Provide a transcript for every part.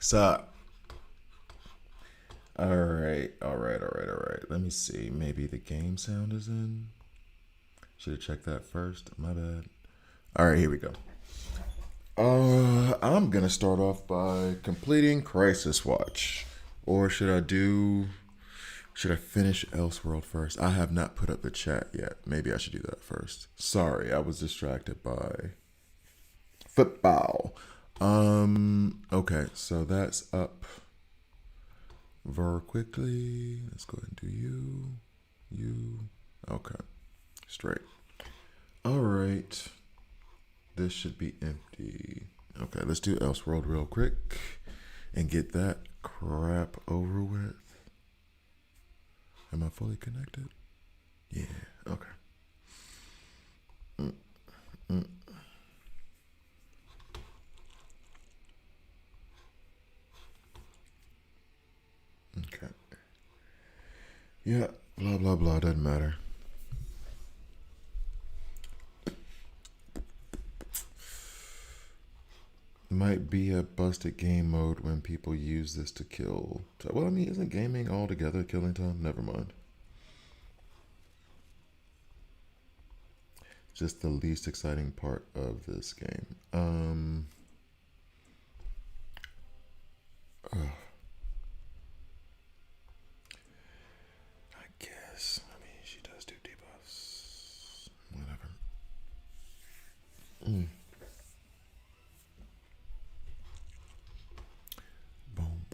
So, all right. Let me see. Maybe the game sound is in. Should have checked that first. My bad. All right, here we go. I'm gonna start off by completing Crisis Watch, or should I do? Should I finish Elseworld first? I have not put up the chat yet. Maybe I should do that first. Sorry, I was distracted by football. Okay, so that's up very quickly. Let's go ahead and do you. Okay, straight. All right, this should be empty. Okay, let's do Elseworld real quick and get that crap over with. Am I fully connected? Yeah. Okay. Mm, mm. Okay. Yeah. Blah blah blah. Doesn't matter. Might be a busted game mode when people use this to kill. Well, I mean, isn't gaming altogether killing time? Never mind. Just the least exciting part of this game. I guess. I mean, she does do debuffs. Whatever. Mm. Boom.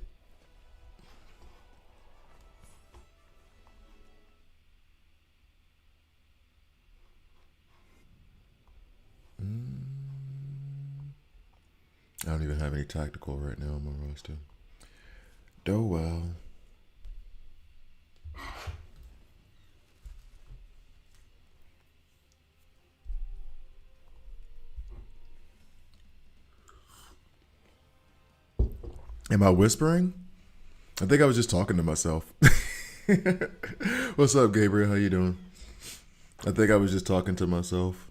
I don't even have any tactical right now on my roster. Oh well. Am I whispering? I think I was just talking to myself. What's up, Gabriel? How you doing? I think I was just talking to myself.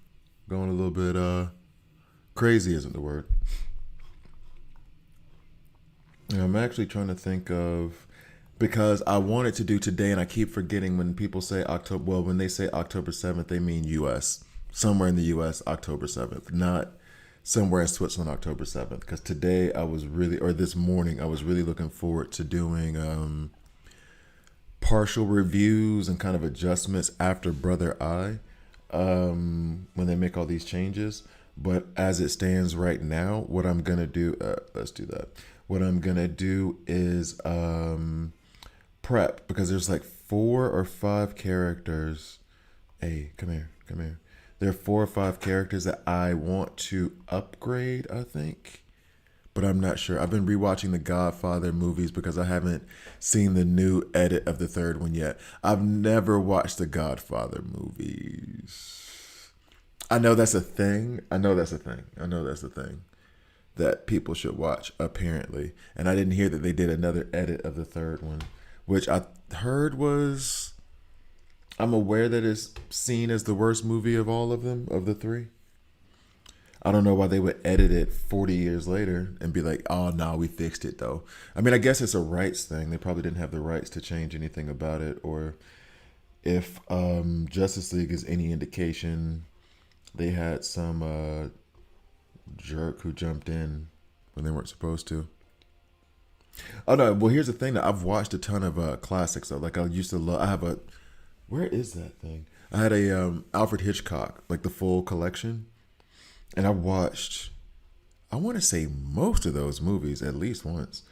Going a little bit crazy isn't the word. And I'm actually trying to think of because I wanted to do today and I keep forgetting when people say October well, when they say October 7th, they mean US. Somewhere in the US, October 7th, not somewhere in Switzerland, October 7th. Because today I was really, or this morning, I was really looking forward to doing partial reviews and kind of adjustments after BrotherEye when they make all these changes. But as it stands right now, what I'm gonna do, let's do that. What I'm gonna do is prep because there's like 4 or 5 characters. Hey, come here, come here. There are 4 or 5 characters that I want to upgrade, I think, but I'm not sure. I've been rewatching the Godfather movies because I haven't seen the new edit of the third one yet. I've never watched the Godfather movies. I know that's a thing. I know that's a thing that people should watch, apparently. And I didn't hear that they did another edit of the third one, which I heard was. I'm aware that it's seen as the worst movie of all of them, of the three. I don't know why they would edit it 40 years later and be like, oh, no, we fixed it, though. I mean, I guess it's a rights thing. They probably didn't have the rights to change anything about it. Or if Justice League is any indication, they had some jerk who jumped in when they weren't supposed to. Oh, no. Well, here's the thing that I've watched a ton of classics, though. Like, I used to love, I have a, where is that thing? I had a Alfred Hitchcock, like the full collection. And I watched, I want to say most of those movies at least once.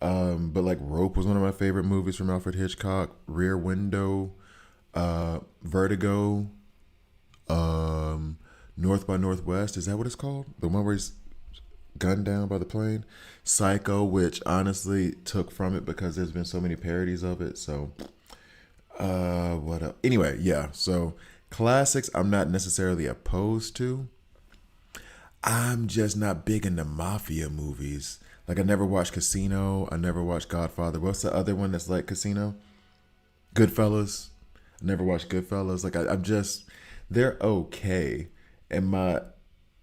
But like Rope was one of my favorite movies from Alfred Hitchcock. Rear Window, Vertigo, North by Northwest. Is that what it's called? The one where he's gunned down by the plane. Psycho, which honestly took from it because there's been so many parodies of it. So, what else? Anyway, yeah. So classics, I'm not necessarily opposed to. I'm just not big into mafia movies. Like I never watched Casino. I never watched Godfather. What's the other one that's like Casino? Goodfellas. I never watched Goodfellas. Like I'm just, they're okay. And my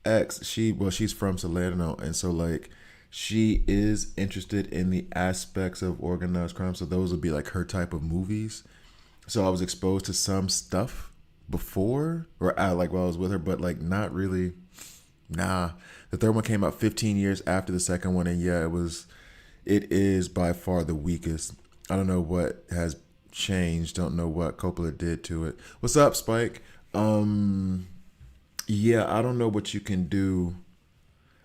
ex, she's from Salerno, and so like she is interested in the aspects of organized crime. So those would be like her type of movies. So I was exposed to some stuff before, or I like while I was with her, but like not really. Nah, the third one came out 15 years after the second one, and yeah, it was. It is by far the weakest. I don't know what has changed. Don't know what Coppola did to it. What's up, Spike? Yeah, I don't know what you can do.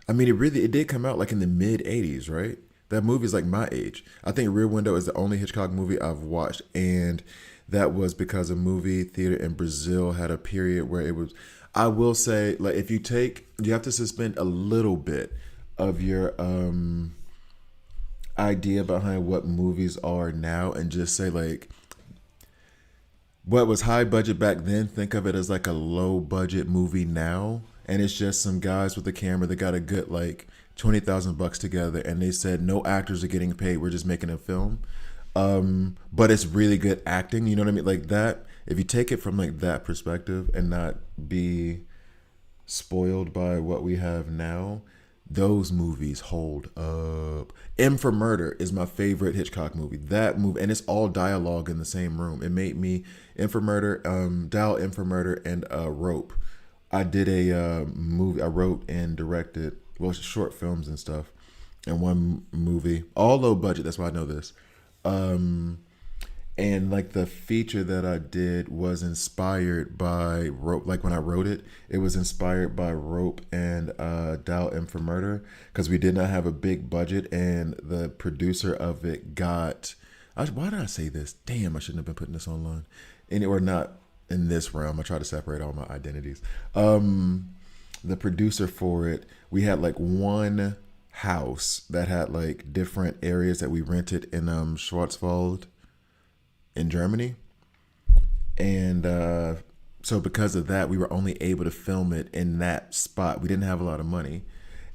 I mean, it did come out like in the mid '80s, right? That movie is like my age. I think Rear Window is the only Hitchcock movie I've watched, and that was because a movie theater in Brazil had a period where it was. I will say, like, if you take, you have to suspend a little bit of your idea behind what movies are now, and just say like what was high budget back then, think of it as like a low budget movie now, and it's just some guys with a camera that got a good like $20,000 together, and they said no actors are getting paid, we're just making a film. But it's really good acting, you know what I mean, like that. If you take it from like that perspective and not be spoiled by what we have now, those movies hold up. M for Murder is my favorite Hitchcock movie. That movie, and it's all dialogue in the same room. It made me M for Murder, Dial M for Murder, and Rope. I did a movie. I wrote and directed short films and stuff, and one movie, all low budget. That's why I know this. And like the feature that I did was inspired by Rope. Like when I wrote it, it was inspired by Rope and Dial M for Murder, because we did not have a big budget, and the producer of it got. Why did I say this? Damn, I shouldn't have been putting this online. Or not in this realm. I try to separate all my identities. The producer for it, we had like one house that had like different areas that we rented in Schwarzwald in Germany. And so because of that, we were only able to film it in that spot. We didn't have a lot of money.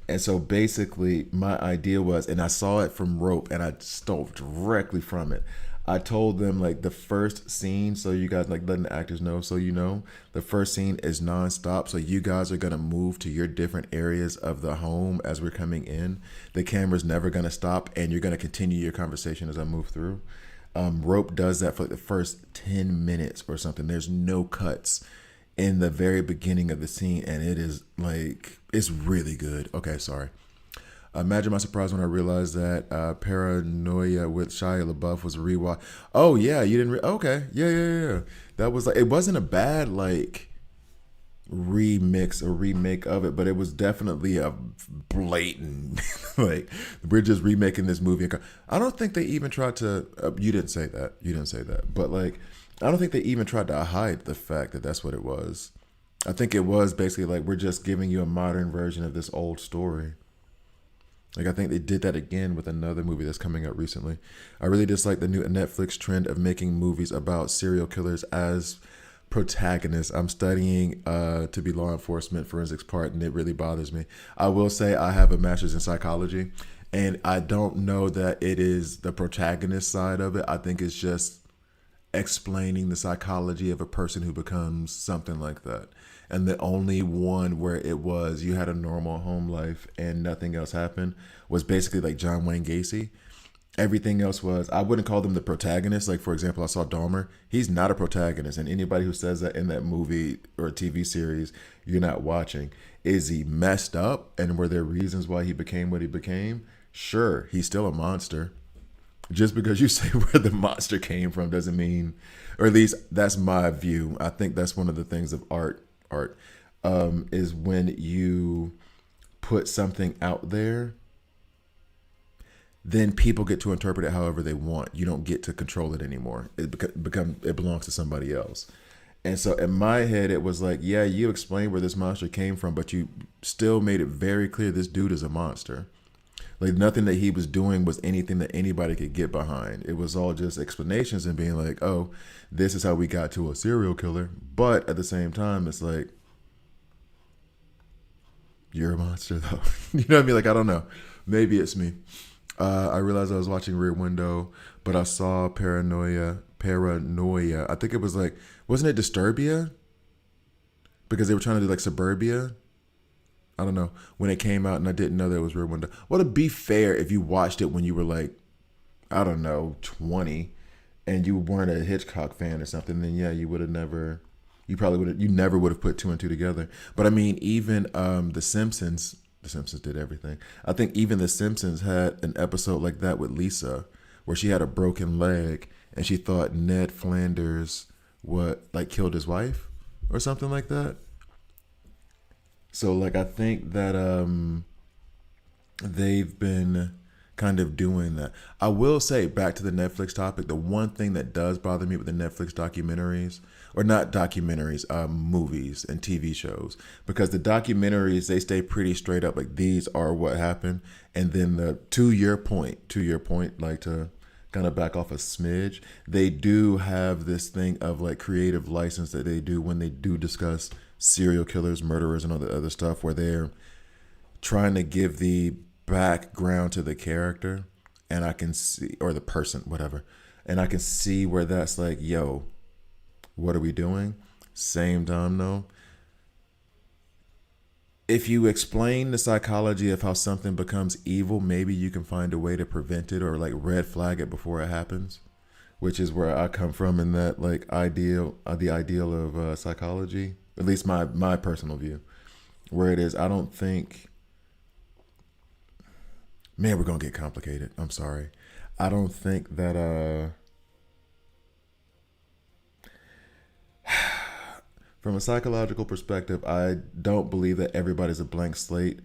And so basically my idea was, and I saw it from Rope and I stole directly from it. I told them like the first scene, so you guys like letting the actors know, so you know, the first scene is nonstop. So you guys are gonna move to your different areas of the home as we're coming in. The camera's never gonna stop, and you're gonna continue your conversation as I move through. Rope does that for like the first 10 minutes or something. There's no cuts in the very beginning of the scene, and it is like, it's really good. Okay, sorry. Imagine my surprise when I realized that Paranoia with Shia LaBeouf was a rewatch. Oh yeah, you didn't. Okay, yeah. That was like, it wasn't a bad like remix or remake of it, but it was definitely a blatant like, we're just remaking this movie. I don't think they even tried to. You didn't say that. You didn't say that. But like, I don't think they even tried to hide the fact that that's what it was. I think it was basically like, we're just giving you a modern version of this old story. Like, I think they did that again with another movie that's coming out recently. I really dislike the new Netflix trend of making movies about serial killers as protagonists. I'm studying to be law enforcement forensics part, and it really bothers me. I will say I have a master's in psychology, and I don't know that it is the protagonist side of it. I think it's just explaining the psychology of a person who becomes something like that. And the only one where it was you had a normal home life and nothing else happened was basically like John Wayne Gacy. Everything else was, I wouldn't call them the protagonist. Like, for example, I saw Dahmer. He's not a protagonist. And anybody who says that in that movie or TV series, you're not watching. Is he messed up? And were there reasons why he became what he became? Sure, he's still a monster. Just because you say where the monster came from doesn't mean, or at least that's my view. I think that's one of the things of art is when you put something out there, then people get to interpret it however they want. You don't get to control it anymore. It belongs to somebody else. And so in my head, it was like, yeah, you explained where this monster came from, but you still made it very clear this dude is a monster. Like, nothing that he was doing was anything that anybody could get behind. It was all just explanations and being like, oh, this is how we got to a serial killer. But at the same time, it's like, you're a monster though. You know what I mean? Like, I don't know. Maybe it's me. I realized I was watching Rear Window, but I saw Paranoia. I think it was like, wasn't it Disturbia? Because they were trying to do like Suburbia. I don't know, when it came out and I didn't know that it was Rear Window. Well, to be fair, if you watched it when you were like, I don't know, 20 and you weren't a Hitchcock fan or something, then yeah, you would have never, you probably would have, you never would have put two and two together. But I mean, even The Simpsons did everything. I think even The Simpsons had an episode like that with Lisa, where she had a broken leg and she thought Ned Flanders what like killed his wife or something like that. So like I think that they've been kind of doing that. I will say, back to the Netflix topic, the one thing that does bother me with the Netflix documentaries, or not documentaries, movies and TV shows, because the documentaries, they stay pretty straight up, like these are what happened. And then the to your point, like to kind of back off a smidge, they do have this thing of like creative license that they do when they do discuss serial killers, murderers, and all the other stuff, where they're trying to give the background to the character, and I can see, or the person, whatever, and I can see where that's like, yo, what are we doing? Same time though, if you explain the psychology of how something becomes evil, maybe you can find a way to prevent it or like red flag it before it happens, which is where I come from in that like ideal, the ideal of psychology, at least my personal view, where it is, I don't think, man, we're gonna get complicated. I'm sorry. I don't think that from a psychological perspective, I don't believe that everybody's a blank slate.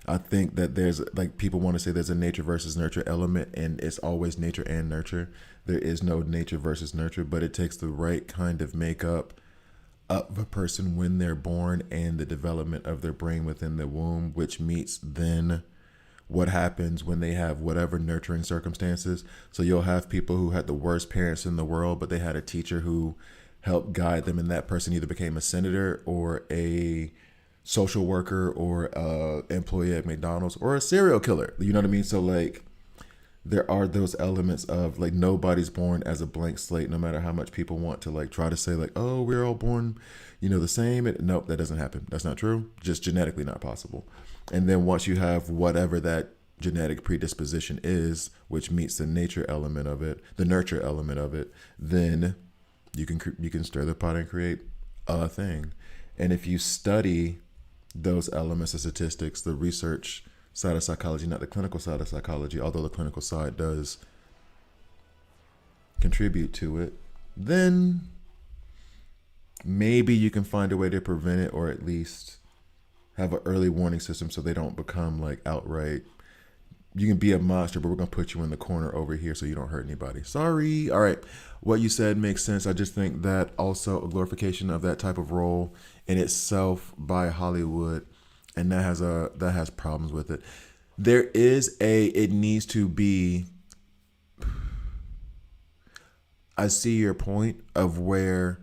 I think that there's like people want to say there's a nature versus nurture element, and it's always nature and nurture. There is no nature versus nurture, but it takes the right kind of makeup of a person when they're born and the development of their brain within the womb, which meets then what happens when they have whatever nurturing circumstances. So you'll have people who had the worst parents in the world, but they had a teacher who helped guide them, and that person either became a senator or a social worker or a employee at McDonald's or a serial killer. You know what I mean? So like there are those elements of like nobody's born as a blank slate, no matter how much people want to like try to say like, oh, we're all born, the same. Nope, that doesn't happen. That's not true. Just genetically not possible. And then once you have whatever that genetic predisposition is, which meets the nature element of it, the nurture element of it, then you can stir the pot and create a thing. And if you study those elements of statistics, the research side of psychology, not the clinical side of psychology, although the clinical side does contribute to it, then maybe you can find a way to prevent it, or at least have an early warning system so they don't become like outright, you can be a monster, but we're going to put you in the corner over here so you don't hurt anybody. Sorry. All right. What you said makes sense. I just think that also a glorification of that type of role in itself by Hollywood, and that has problems with it. It needs to be, I see your point of where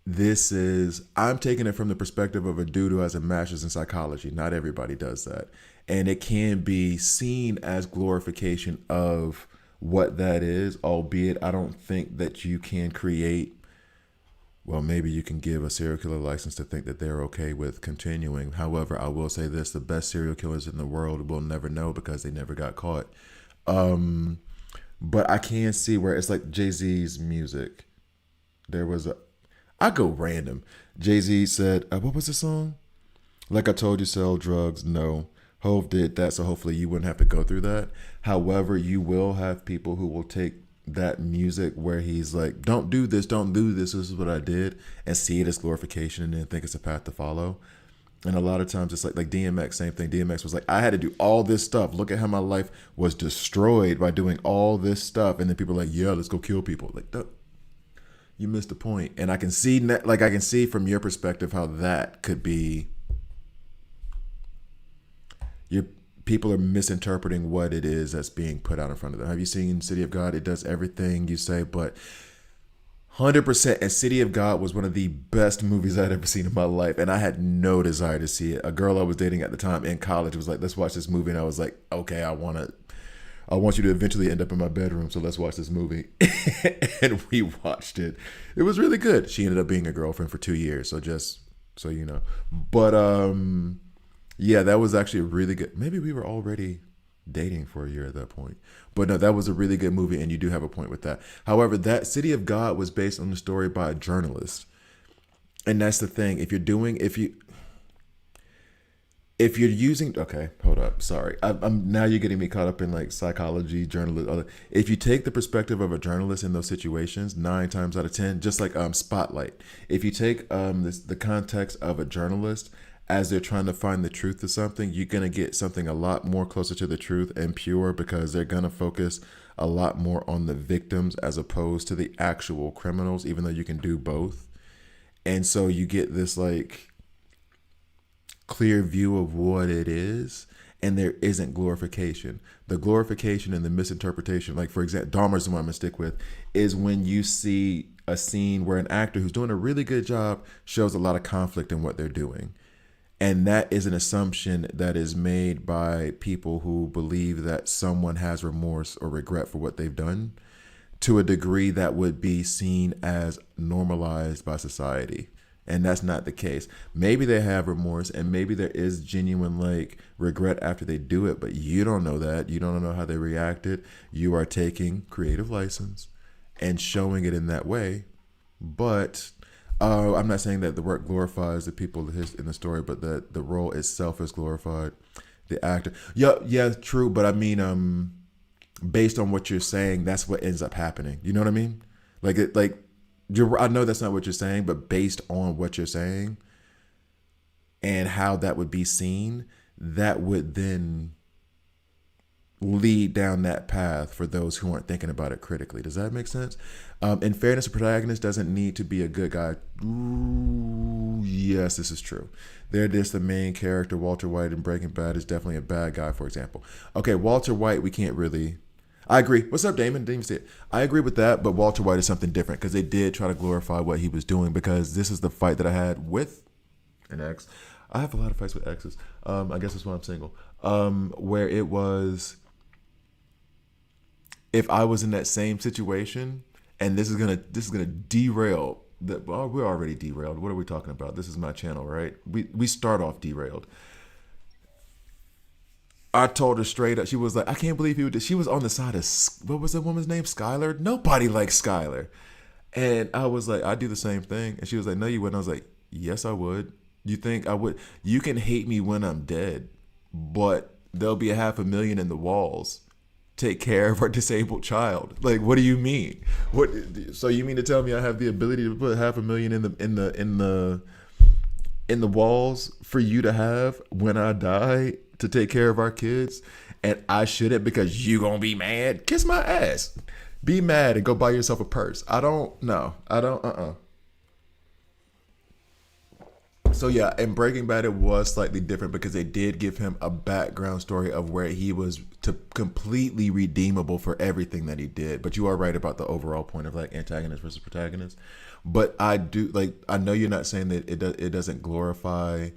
this is, I'm taking it from the perspective of a dude who has a master's in psychology. Not everybody does that. And it can be seen as glorification of what that is, albeit I don't think that you can create, well, maybe you can give a serial killer license to think that they're okay with continuing. However, I will say this, the best serial killers in the world will never know because they never got caught. But I can see where it's like Jay-Z's music. I go random. Jay-Z said, what was the song? Like I told you, sell drugs. No. Hove did that, so hopefully you wouldn't have to go through that. However, you will have people who will take that music where he's like, don't do this, this is what I did, and see it as glorification and then think it's a path to follow. And a lot of times it's like DMX, same thing. DMX was like, I had to do all this stuff. Look at how my life was destroyed by doing all this stuff. And then people are like, yeah, let's go kill people. Like, you missed the point. And I can see from your perspective how that could be, people are misinterpreting what it is that's being put out in front of them. Have you seen City of God? It does everything you say, but 100%. And City of God was one of the best movies I'd ever seen in my life. And I had no desire to see it. A girl I was dating at the time in college was like, let's watch this movie. And I was like, okay, I want you to eventually end up in my bedroom. So let's watch this movie. And we watched it. It was really good. She ended up being a girlfriend for 2 years. So just so you know, but, Yeah, that was actually a really good. Maybe we were already dating for a year at that point. But no, that was a really good movie, and you do have a point with that. However, that City of God was based on the story by a journalist. And that's the thing. If you're using, okay, hold up, sorry, I'm now you're getting me caught up in like psychology, journalism. If you take the perspective of a journalist in those situations, 9 times out of 10, just like Spotlight, if you take the context of a journalist as they're trying to find the truth of something, you're gonna get something a lot more closer to the truth and pure, because they're gonna focus a lot more on the victims as opposed to the actual criminals, even though you can do both. And so you get this like clear view of what it is, and there isn't glorification. The glorification and the misinterpretation, like for example, Dahmer's the one I'm gonna stick with, is when you see a scene where an actor who's doing a really good job shows a lot of conflict in what they're doing. And that is an assumption that is made by people who believe that someone has remorse or regret for what they've done to a degree that would be seen as normalized by society. And that's not the case. Maybe they have remorse, and maybe there is genuine like regret after they do it, but you don't know that. You don't know how they reacted. You are taking creative license and showing it in that way. But I'm not saying that the work glorifies the people in the story, but that the role itself is glorified. The actor, yeah, true. But I mean, based on what you're saying, that's what ends up happening. You know what I mean? I know that's not what you're saying, but based on what you're saying and how that would be seen, that would then lead down that path for those who aren't thinking about it critically. Does that make sense? In fairness, a protagonist doesn't need to be a good guy. Ooh, yes, this is true. They're just the main character. Walter White in Breaking Bad is definitely a bad guy, for example. Okay, Walter White, we can't really. I agree. What's up, Damon? Didn't even see it. I agree with that, but Walter White is something different because they did try to glorify what he was doing, because this is the fight that I had with an ex. I have a lot of fights with exes. I guess that's why I'm single. Where it was, if I was in that same situation, and this is gonna derail. Well, we're already derailed. What are we talking about? This is my channel, right? We start off derailed. I told her straight up. She was like, I can't believe he would. She was on the side of, what was the woman's name? Skylar? Nobody likes Skylar. And I was like, I do the same thing. And she was like, no, you wouldn't. I was like, yes, I would. You think I would? You can hate me when I'm dead, but there'll be 500,000 in the walls. Take care of our disabled child. Like, what do you mean? What? So you mean to tell me I have the ability to put 500,000 in the walls for you to have when I die to take care of our kids, and I shouldn't because you gonna be mad? Kiss my ass. Be mad and go buy yourself a purse. I don't know. I don't. So yeah, in Breaking Bad, it was slightly different because they did give him a background story of where he was to completely redeemable for everything that he did. But you are right about the overall point of like antagonist versus protagonist. But I do like, I know you're not saying that it doesn't glorify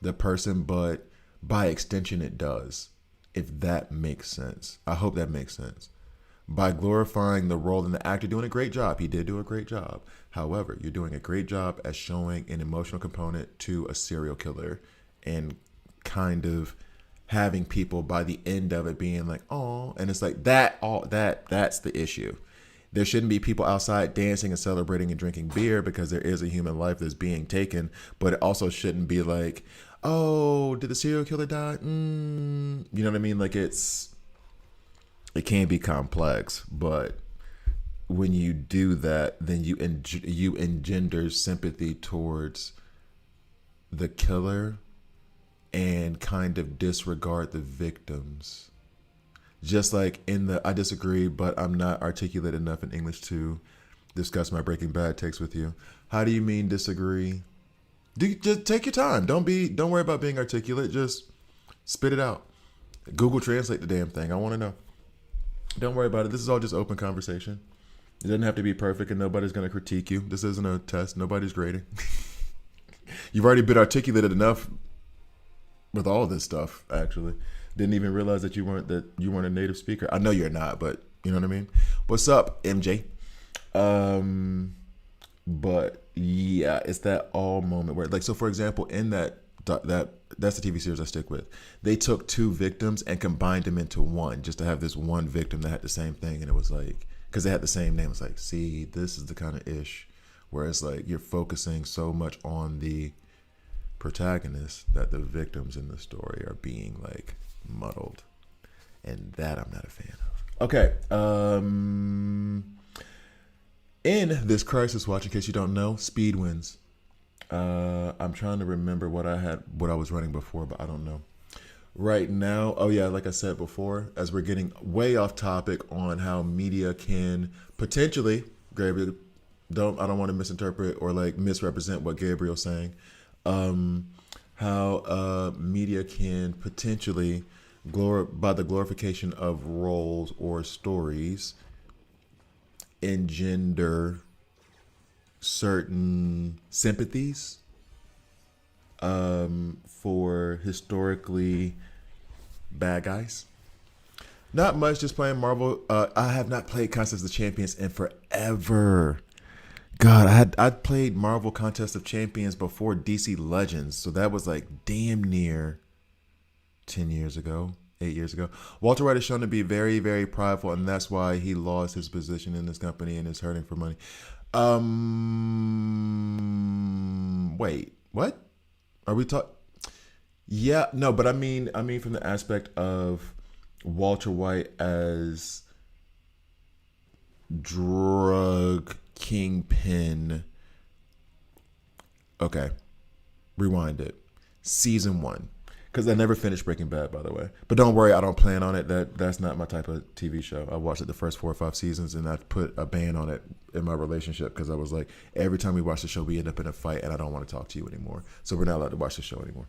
the person, but by extension it does. If that makes sense, I hope that makes sense. By glorifying the role, and the actor doing a great job. He did do a great job. However, you're doing a great job at showing an emotional component to a serial killer and kind of having people by the end of it being like, oh, and it's like that's the issue. There shouldn't be people outside dancing and celebrating and drinking beer because there is a human life that's being taken, but it also shouldn't be like, oh, did the serial killer die? You know what I mean? Like it can be complex, but when you do that, then you engender sympathy towards the killer and kind of disregard the victims. Just like I disagree, but I'm not articulate enough in English to discuss my Breaking Bad takes with you. How do you mean disagree? Just take your time. Don't worry about being articulate. Just spit it out. Google Translate the damn thing. I want to know. Don't worry about it. This is all just open conversation. It doesn't have to be perfect, and nobody's going to critique you. This isn't a test. Nobody's grading. You've already been articulated enough with all this stuff, actually. Didn't even realize that you weren't a native speaker. I know you're not, but you know what I mean? What's up, MJ? But yeah, it's that all moment where, like, so for example, in that That's the TV series I stick with. They took two victims and combined them into one, just to have this one victim that had the same thing, and it was like, because they had the same name. It's like, see, this is the kind of ish where it's like you're focusing so much on the protagonist that the victims in the story are being like muddled, and that I'm not a fan of. Okay. In this Crisis Watch, in case you don't know, Speed wins. I'm trying to remember what I was running before, but I don't know. Right now, oh yeah, like I said before, as we're getting way off topic on how media can potentially, Gabriel, I don't want to misinterpret or like misrepresent what Gabriel's saying. How media can potentially by the glorification of roles or stories engender certain sympathies for historically bad guys. Not much, just playing Marvel. I have not played Contest of Champions in forever. God, I'd played Marvel Contest of Champions before DC Legends, so that was like damn near 10 years ago, 8 years ago. Walter White is shown to be very, very prideful, and that's why he lost his position in this company and is hurting for money. Wait, what? Are we talking? Yeah, no, but I mean from the aspect of Walter White as drug kingpin. Okay, rewind it. Season 1, because I never finished Breaking Bad, by the way. But don't worry, I don't plan on it. That's not my type of TV show. I watched it the first 4 or 5 seasons, and I put a ban on it in my relationship because I was like, every time we watch the show, we end up in a fight, and I don't want to talk to you anymore. So we're not allowed to watch the show anymore.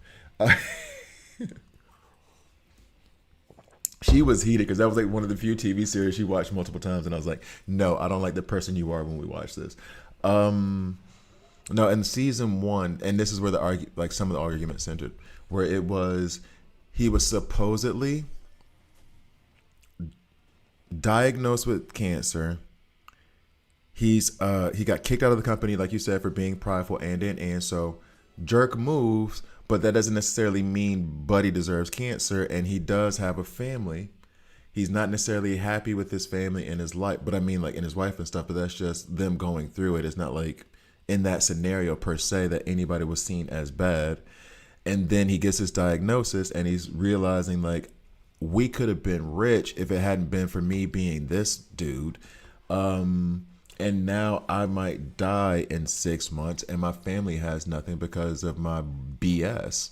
She was heated because that was like one of the few TV series she watched multiple times, and I was like, no, I don't like the person you are when we watch this. No, in season 1, and this is where some of the argument centered, where it was he was supposedly diagnosed with cancer. He got kicked out of the company, like you said, for being prideful and so jerk moves, but that doesn't necessarily mean Buddy deserves cancer, and he does have a family. He's not necessarily happy with his family and his life, but I mean like in his wife and stuff, but that's just them going through it. It's not like in that scenario per se that anybody was seen as bad. And then he gets his diagnosis and he's realizing like, we could have been rich if it hadn't been for me being this dude. And now I might die in 6 months and my family has nothing because of my BS.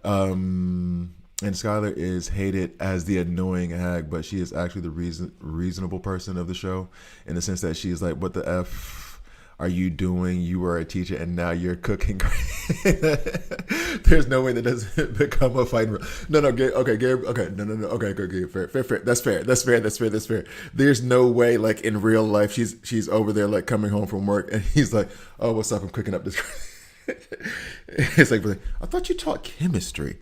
And Skylar is hated as the annoying hag, but she is actually the reasonable person of the show, in the sense that she's like, what the F are you doing? You were a teacher and now you're cooking. There's no way that doesn't become a fight. No, okay, Gabe, okay, no, okay, fair, that's fair. There's no way, like in real life, she's over there like coming home from work and he's like, oh, what's up? I'm cooking up this. It's like, I thought you taught chemistry.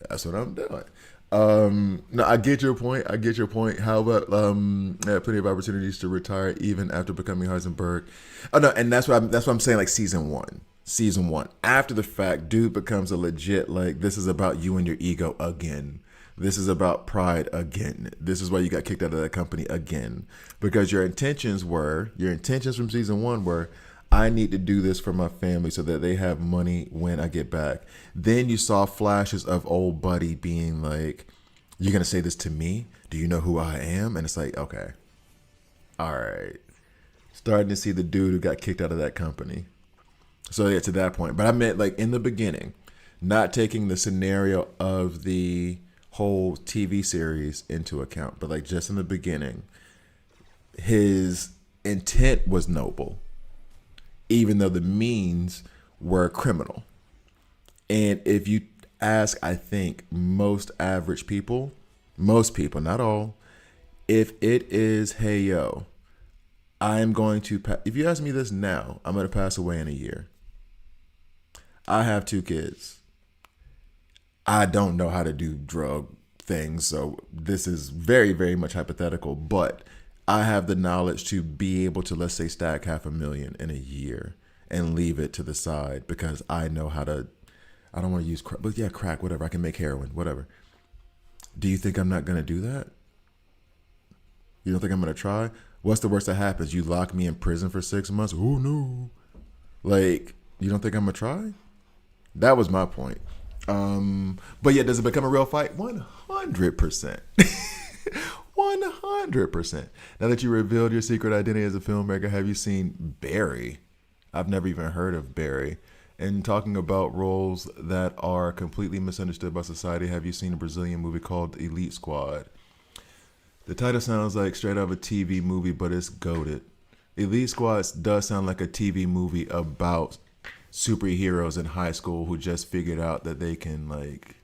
That's what I'm doing. No, I get your point. How about plenty of opportunities to retire even after becoming Heisenberg? Oh no, and that's what I'm saying. Like season one, after the fact, dude becomes a legit like, this is about you and your ego again. This is about pride again. This is why you got kicked out of that company again, because your intentions from season 1 were, I need to do this for my family so that they have money when I get back. Then you saw flashes of old Buddy being like, you're going to say this to me? Do you know who I am? And it's like, okay. All right. Starting to see the dude who got kicked out of that company. So yeah, to that point. But I meant like in the beginning, not taking the scenario of the whole TV series into account, but like just in the beginning, his intent was noble, even though the means were criminal. And if you ask, I think most people, not all, if it is, hey, yo, I'm going to, if you ask me this now, I'm going to pass away in a year. I have 2 kids. I don't know how to do drug things, so this is very, very much hypothetical, but I have the knowledge to be able to, let's say, stack $500,000 in a year and leave it to the side because I know how to I don't want to use crack, but yeah, crack, whatever. I can make heroin, whatever. Do you think I'm not gonna do that? You don't think I'm gonna try? What's the worst that happens? You lock me in prison for 6 months? Oh no! Like, you don't think I'm gonna try? That was my point. But yeah, does it become a real fight? 100%. 100%. Now that you revealed your secret identity as a filmmaker, have you seen Barry? I've never even heard of Barry. And talking about roles that are completely misunderstood by society, have you seen a Brazilian movie called Elite Squad? The title sounds like straight out of a TV movie, but it's goated. Elite Squad does sound like a TV movie about superheroes in high school who just figured out that they can like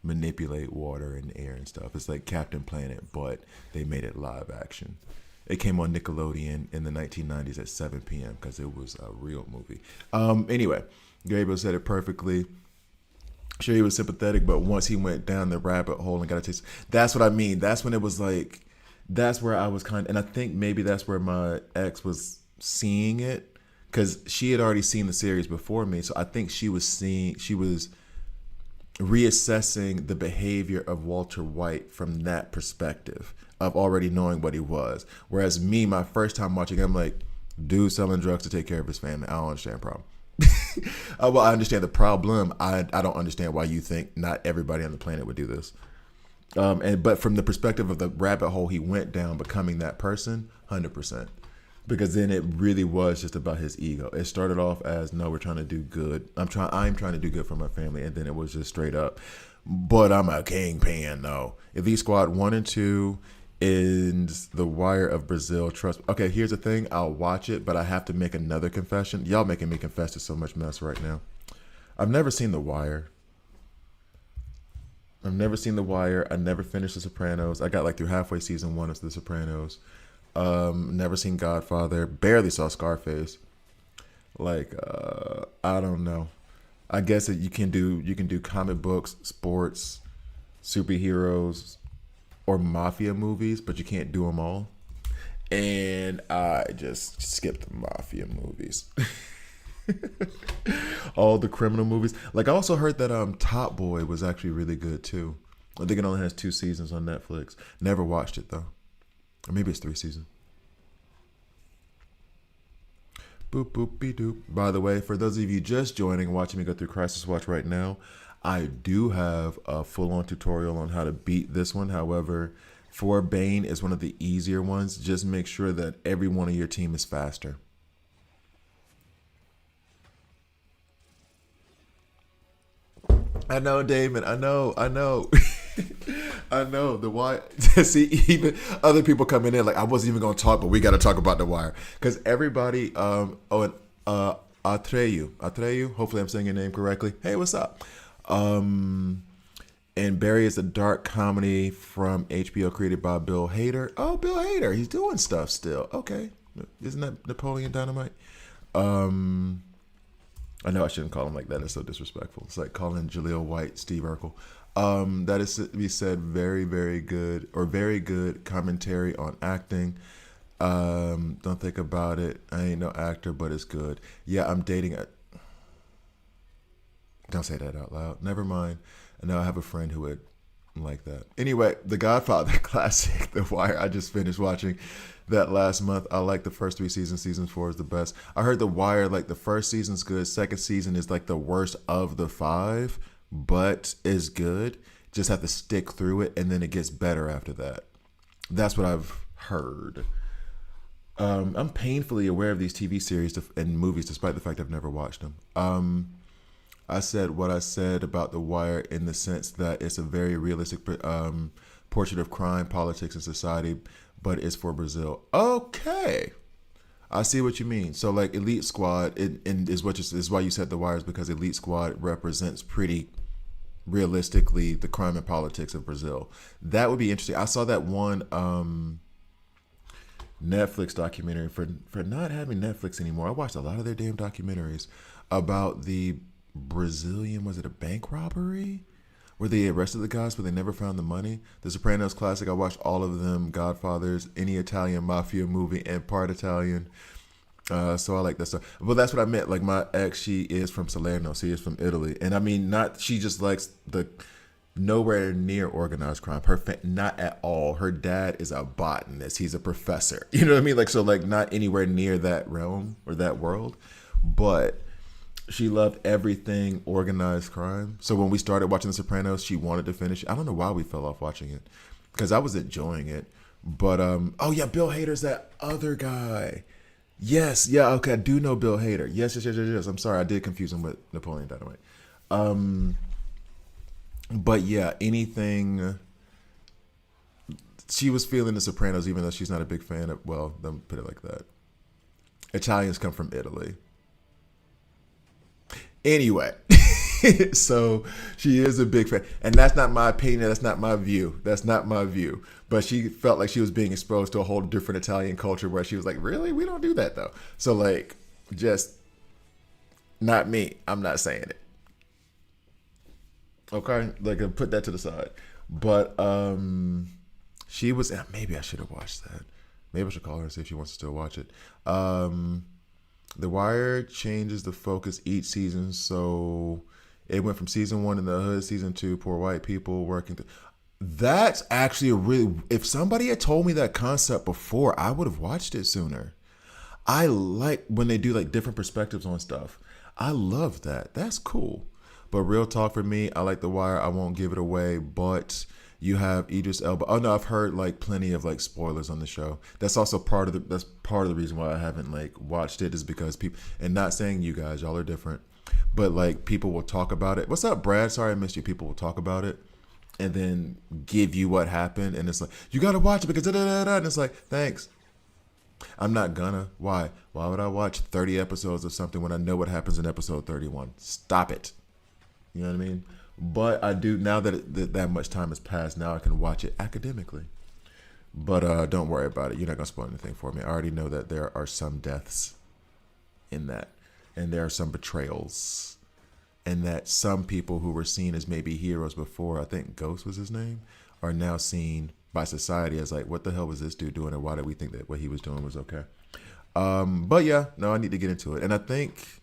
manipulate water and air and stuff. It's like Captain Planet, but they made it live action. It came on Nickelodeon in the 1990s at 7 p.m. because it was a real movie. Anyway, Gabriel said it perfectly. Sure, he was sympathetic, but once he went down the rabbit hole and got a taste, that's what I mean. That's when it was like, that's where I was and I think maybe that's where my ex was seeing it, because she had already seen the series before me. So I think she was reassessing the behavior of Walter White from that perspective of already knowing what he was. Whereas me, my first time watching, I'm like, dude selling drugs to take care of his family. I don't understand the problem. Well, I understand the problem. I don't understand why you think not everybody on the planet would do this. But from the perspective of the rabbit hole he went down, becoming that person, 100%. Because then it really was just about his ego. It started off as, no, we're trying to do good. I'm trying to do good for my family. And then it was just straight up, but I'm a kingpin though. Elite Squad 1 and 2 is The Wire of Brazil. Trust. Okay, here's the thing. I'll watch it, but I have to make another confession. Y'all making me confess to so much mess right now. I've never seen The Wire. I never finished The Sopranos. I got like through halfway season 1 of The Sopranos. Never seen Godfather. Barely saw Scarface. Like, I don't know. I guess that you can do comic books, sports, superheroes, or mafia movies, but you can't do them all. And I just skipped the mafia movies. All the criminal movies. Like, I also heard that Top Boy was actually really good too. I think it only has 2 seasons on Netflix. Never watched it though. Or maybe it's 3 seasons. Boop, boop, be doop. By the way, for those of you just joining, watching me go through Crisis Watch right now, I do have a full-on tutorial on how to beat this one. However, for Bane is one of the easier ones. Just make sure that every one of your team is faster. I know, Damon. I know. I know the Wire. See, even other people coming in like, I wasn't even gonna talk, but we got to talk about the Wire because everybody. And Atreyu. Hopefully, I'm saying your name correctly. Hey, what's up? And Barry is a dark comedy from HBO created by Bill Hader. Oh, Bill Hader, he's doing stuff still. Okay, isn't that Napoleon Dynamite? I know I shouldn't call him like that. It's so disrespectful. It's like calling Jaleel White Steve Urkel. That is to be said, very, very good commentary on acting. Don't think about it. I ain't no actor, but it's good. Yeah, I'm dating. Don't say that out loud. Never mind. I know I have a friend who would like that. Anyway, The Godfather classic, The Wire. I just finished watching that last month. I like the first 3 seasons. Season 4 is the best. I heard The Wire, like the first season's good. Second season is like the worst of the 5, but is good. Just have to stick through it, and then it gets better after that. That's what I've heard. I'm painfully aware of these TV series and movies, despite the fact I've never watched them. I said what I said about The Wire in the sense that it's a very realistic portrait of crime, politics, and society, but it's for Brazil. Okay, I see what you mean. So like Elite Squad, is why you said The Wire, is because Elite Squad represents pretty realistically the crime and politics of Brazil. That would be interesting. I saw that one Netflix documentary for not having Netflix anymore. I watched a lot of their damn documentaries about the Brazilian, was it a bank robbery where they arrested the guys but they never found the money? The Sopranos classic, I watched all of them. Godfathers, any Italian mafia movie and part Italian. So I like that stuff. Well, that's what I meant. Like my ex, she is from Salerno. She is from Italy, and I mean, not she just likes the nowhere near organized crime. Not at all. Her dad is a botanist. He's a professor. You know what I mean? Like so, like not anywhere near that realm or that world, but she loved everything organized crime. So when we started watching The Sopranos, she wanted to finish. I don't know why we fell off watching it because I was enjoying it. But oh yeah, Bill Hader's that other guy. Yes, yeah, okay, I do know Bill Hader. Yes. I'm sorry, I did confuse him with Napoleon Dynamite. Um, but yeah, anything. She was feeling The Sopranos, even though she's not a big fan of. Well, let me put it like that. Italians come from Italy. Anyway, so she is a big fan, and that's not my opinion. That's not my view. That's not my view. But she felt like she was being exposed to a whole different Italian culture, where she was like, "Really, we don't do that though." So like, just not me. I'm not saying it. Okay, like put that to the side. But she was. Maybe I should have watched that. Maybe I should call her and see if she wants to still watch it. The Wire changes the focus each season, so it went from season one in the hood, season two, poor white people working. That's actually a really. If somebody had told me that concept before, I would have watched it sooner. I like when they do like different perspectives on stuff. I love that. That's cool. But real talk for me, I like The Wire. I won't give it away, but you have Idris Elba. Oh no, I've heard like plenty of like spoilers on the show. That's also part of the reason why I haven't like watched it is because people and not saying you guys, y'all are different, but like people will talk about it. What's up, Brad? Sorry I missed you. People will talk about it and then give you what happened, and it's like you gotta watch it because da da da da. And it's like thanks. I'm not gonna. Why? Why would I watch 30 episodes of something when I know what happens in episode 31? Stop it. You know what I mean? But I do now that that much time has passed. Now I can watch it academically. But don't worry about it. You're not gonna spoil anything for me. I already know that there are some deaths in that, and there are some betrayals, and that some people who were seen as maybe heroes before, I think Ghost was his name, are now seen by society as like, what the hell was this dude doing, and why did we think that what he was doing was okay? But yeah, no, I need to get into it, and I think.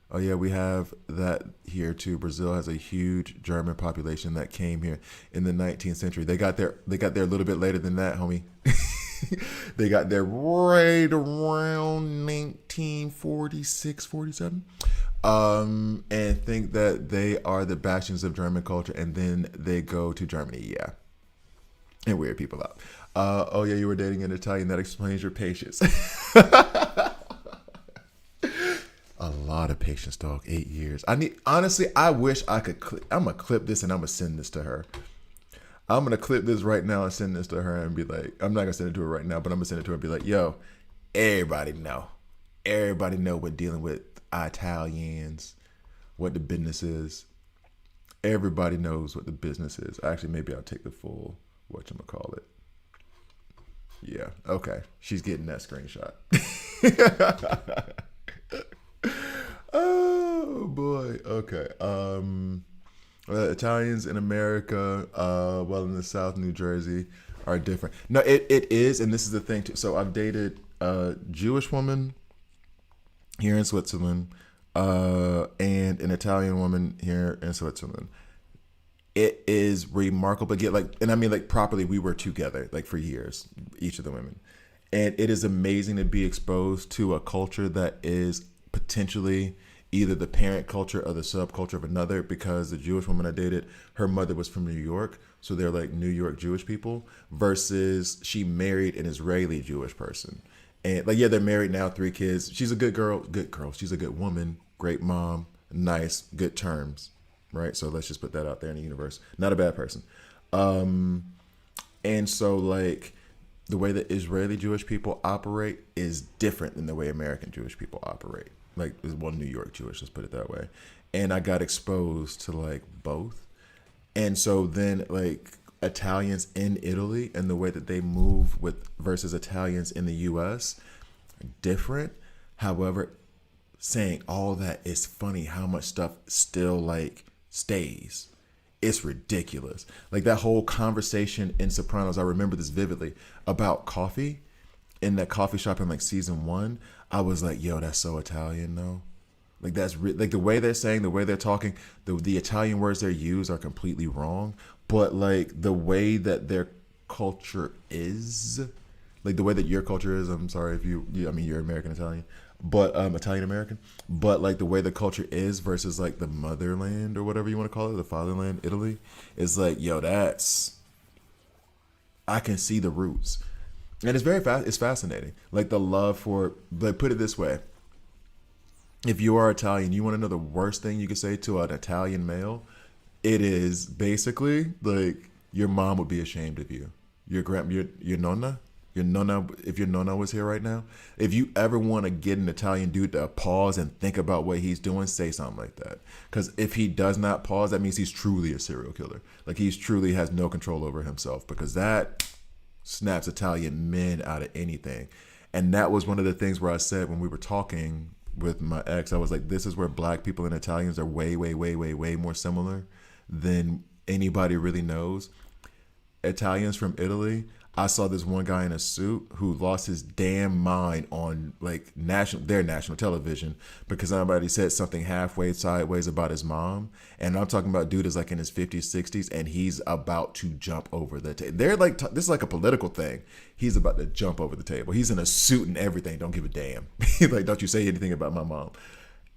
Oh yeah, we have that here too. Brazil has a huge German population that came here in the 19th century. They got there. They got there a little bit later than that, homie. They got there right around 1946, 47. And think that they are the bastions of German culture, and then they go to Germany. Yeah, and weird people out. Oh yeah, you were dating an Italian. That explains your patience. A lot of patience, dog. 8 years. I need honestly. I wish I could. I'm gonna clip this and I'm gonna send this to her. I'm gonna clip this right now and send this to her and be like, I'm not gonna send it to her right now, but I'm gonna send it to her and be like, yo, everybody know what dealing with Italians, what the business is. Everybody knows what the business is. Actually, maybe I'll take the full whatchamacallit. Yeah. Okay. She's getting that screenshot. Oh boy. Okay. Italians in America, well in the South, New Jersey, are different. No, it is, and this is the thing too. So I've dated a Jewish woman here in Switzerland, and an Italian woman here in Switzerland. It is remarkable. Get like, and I mean like properly. We were together like for years, each of the women, and it is amazing to be exposed to a culture that is potentially either the parent culture or the subculture of another, because the Jewish woman I dated, her mother was from New York, so they're like New York Jewish people, versus she married an Israeli Jewish person. And like, yeah, they're married now, 3 kids. She's a good girl. She's a good woman, great mom, nice, good terms, right? So let's just put that out there in the universe. Not a bad person. And so like the way that Israeli Jewish people operate is different than the way American Jewish people operate. Like, well, New York Jewish, let's put it that way. And I got exposed to like both. And so then like Italians in Italy and the way that they move with versus Italians in the US, different. However, saying all that, is funny how much stuff still like stays. It's ridiculous. Like that whole conversation in Sopranos, I remember this vividly, about coffee. in that coffee shop in like season one, I was like, yo, that's so Italian, though. Like like the way they're saying, the way they're talking, the Italian words they use are completely wrong. But like the way that their culture is, like the way that your culture is. I'm sorry if I mean you're American Italian, but Italian American. But like the way the culture is versus like the motherland or whatever you want to call it, the fatherland, Italy, is like, yo, that's I can see the roots, and it's very fast. It's fascinating. Like the love for, like put it this way, if you are Italian, you want to know the worst thing you could say to an Italian male? It is basically like your mom would be ashamed of you. Your nonna, your nonna. If your nonna was here right now, if you ever want to get an Italian dude to pause and think about what he's doing, say something like that. Because if he does not pause, that means he's truly a serial killer. Like he's truly has no control over himself. Because that snaps Italian men out of anything. And that was one of the things where I said when we were talking with my ex, I was like, this is where black people and Italians are way, way, way, way, way more similar than anybody really knows. Italians from Italy, I saw this one guy in a suit who lost his damn mind on like their national television because somebody said something halfway sideways about his mom, and I'm talking about dude is like in his 50s 60s and he's about to jump over the table. They're like this is like a political thing. He's about to jump over the table. He's in a suit and everything. Don't give a damn. Like, don't you say anything about my mom.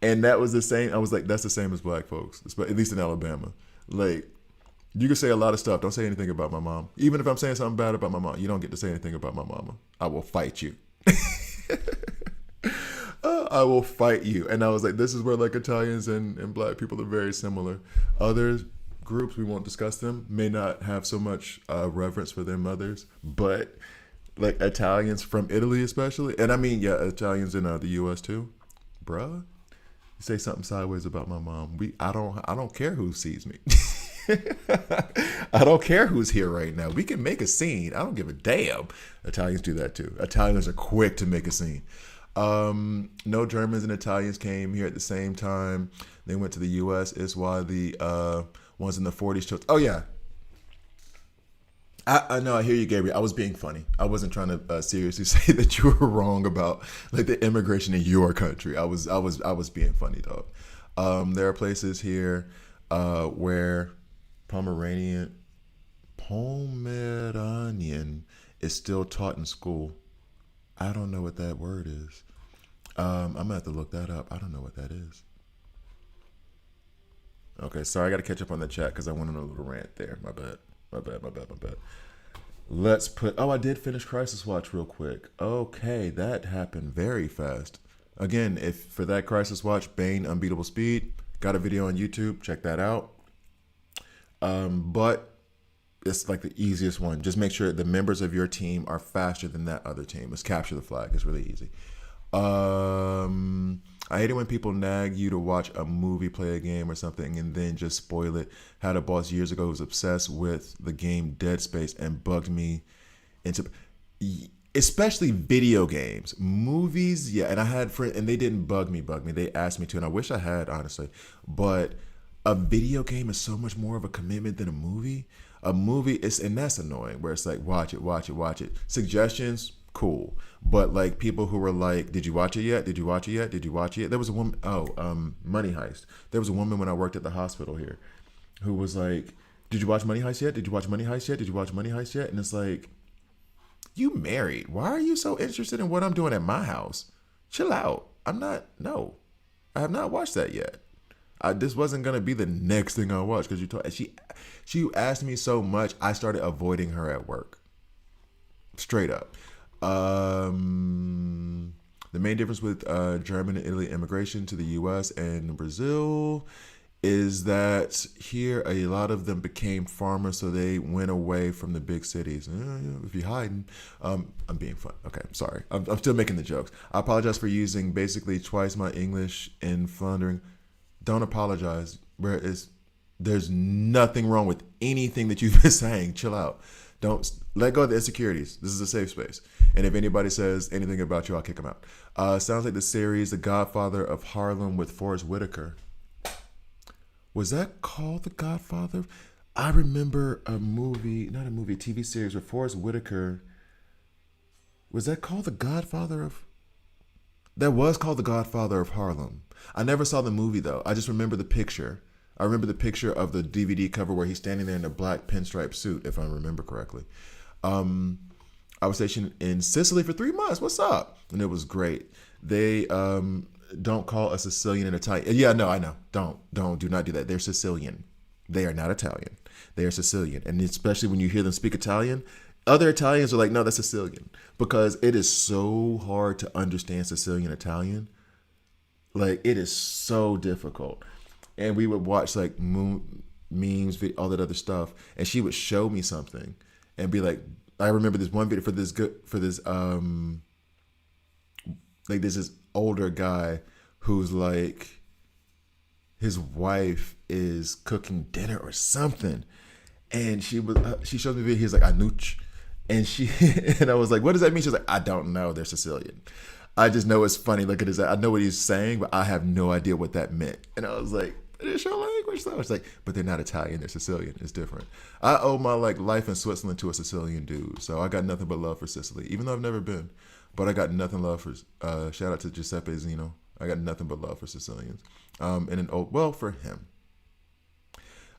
And that was the same. I was like, that's the same as black folks, at least in Alabama. Like, you can say a lot of stuff. Don't say anything about my mom. Even if I'm saying something bad about my mom, you don't get to say anything about my mama. I will fight you. I will fight you. And I was like, this is where like Italians and black people are very similar. Other groups, we won't discuss them, may not have so much reverence for their mothers, but like Italians from Italy especially, and I mean, yeah, Italians in the U.S. too, bruh. You say something sideways about my mom, I don't care who sees me. I don't care who's here right now. We can make a scene. I don't give a damn. Italians do that too. Italians are quick to make a scene. No Germans and Italians came here at the same time. They went to the U.S. It's why the ones in the 40s chose. Oh yeah. I know. I hear you, Gabriel. I was being funny. I wasn't trying to seriously say that you were wrong about like the immigration in your country. I was being funny, dog. There are places here where Pomeranian is still taught in school. I don't know what that word is. I'm gonna have to look that up. I don't know what that is. Okay, sorry, I got to catch up on the chat because I went on a little rant there. My bad. My bad. My bad. My bad. Let's put. Oh, I did finish Crisis Watch real quick. Okay, that happened very fast. Again, if for that Crisis Watch, Bane Unbeatable Speed, got a video on YouTube. Check that out. But it's like the easiest one. Just make sure the members of your team are faster than that other team. Let's capture the flag. It's really easy. I hate it when people nag you to watch a movie, play a game or something, and then just spoil it. Had a boss years ago who was obsessed with the game Dead Space and bugged me into, especially video games, movies. Yeah, and I had friends, and they didn't bug me. They asked me to, and I wish I had, honestly. But a video game is so much more of a commitment than a movie. A movie is, and that's annoying. Where it's like, watch it. Suggestions, cool. But like people who were like, did you watch it yet? Did you watch it yet? Did you watch it yet? There was a woman. Money Heist. There was a woman when I worked at the hospital here, who was like, did you watch Money Heist yet? Did you watch Money Heist yet? Did you watch Money Heist yet? And it's like, you married. Why are you so interested in what I'm doing at my house? Chill out. No, I have not watched that yet. This wasn't gonna be the next thing I watch because she asked me so much. I started avoiding her at work. Straight up. The main difference with German and Italy immigration to the U.S. and Brazil is that here a lot of them became farmers, so they went away from the big cities. If you're hiding, I'm being fun. Okay, sorry. I'm still making the jokes. I apologize for using basically twice my English in floundering. Don't apologize. There's nothing wrong with anything that you've been saying. Chill out. Don't let go of the insecurities. This is a safe space. And if anybody says anything about you, I'll kick them out. Sounds like the series The Godfather of Harlem with Forrest Whitaker. Was that called The Godfather? I remember a TV series where Forrest Whitaker Was that called The Godfather of? That was called The Godfather of Harlem. I never saw the movie though. I just remember the picture. I remember the picture of the DVD cover where he's standing there in a black pinstripe suit, if I remember correctly. Um, I was stationed in Sicily for 3 months. What's up? And it was great. They don't call a Sicilian an Italian. Yeah, no, I know. Do not do that. They're Sicilian. They are not Italian. They are Sicilian. And especially when you hear them speak Italian, other Italians are like, no, that's Sicilian. Because it is so hard to understand Sicilian Italian. Like, it is so difficult. And we would watch like memes, all that other stuff. And she would show me something and be like, I remember this one video for this like there's this older guy who's like his wife is cooking dinner or something, and she shows me a video. He's like anuch, and she and I was like, what does that mean? She's like, I don't know. They're Sicilian. I just know it's funny. Look at his. I know what he's saying, but I have no idea what that meant. And I was like, it's your language though. It's like, but they're not Italian. They're Sicilian. It's different. I owe my like life in Switzerland to a Sicilian dude, so I got nothing but love for Sicily, even though I've never been. But I got nothing love for. Shout out to Giuseppe Zeno. I got nothing but love for Sicilians. And an old well for him.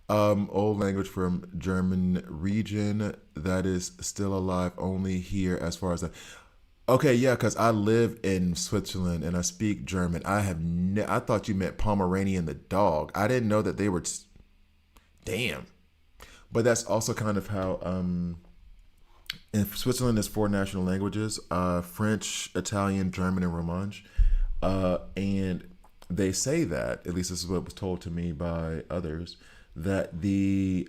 Old language from German region that is still alive only here as far as that. Okay, yeah, because I live in Switzerland and I speak German. I thought you meant Pomeranian the dog. I didn't know that they were. Damn. But that's also kind of how in Switzerland there's four national languages: French, Italian, German, and Romansh. And they say that, at least this is what was told to me by others, that the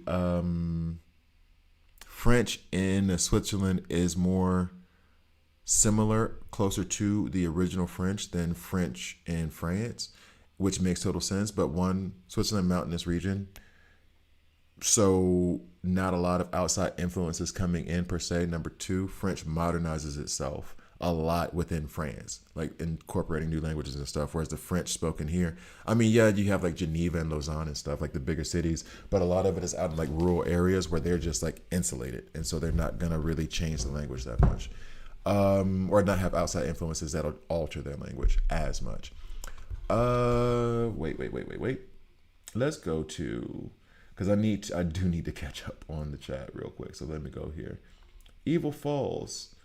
French in Switzerland is more similar, closer to the original French than French in France, which makes total sense. But one, Switzerland, mountainous region, so not a lot of outside influences coming in per se. Number two, French modernizes itself a lot within France, like incorporating new languages and stuff. Whereas the French spoken here, I mean, yeah, you have like Geneva and Lausanne and stuff, like the bigger cities, but a lot of it is out in like rural areas where they're just like insulated, and so they're not gonna really change the language that much, or not have outside influences that'll alter their language as much. Wait. Let's go to, because I do need to catch up on the chat real quick. So let me go here. Evil Falls.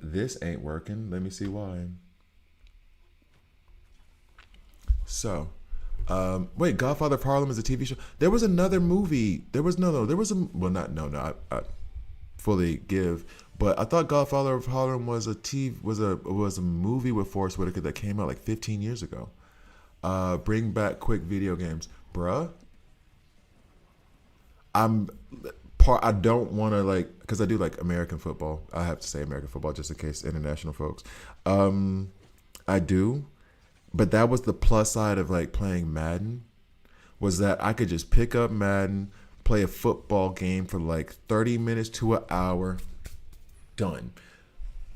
This ain't working. Let me see why. So, wait, Godfather of Harlem is a TV show. There was another movie. There was well, not, no, I fully give, but I thought Godfather of Harlem was was a movie with Forest Whitaker that came out like 15 years ago. Bring back quick video games, bruh. I don't want to like, because I do like American football. I have to say American football just in case international folks. I do, but that was the plus side of like playing Madden, was that I could just pick up Madden, play a football game for like 30 minutes to an hour, done.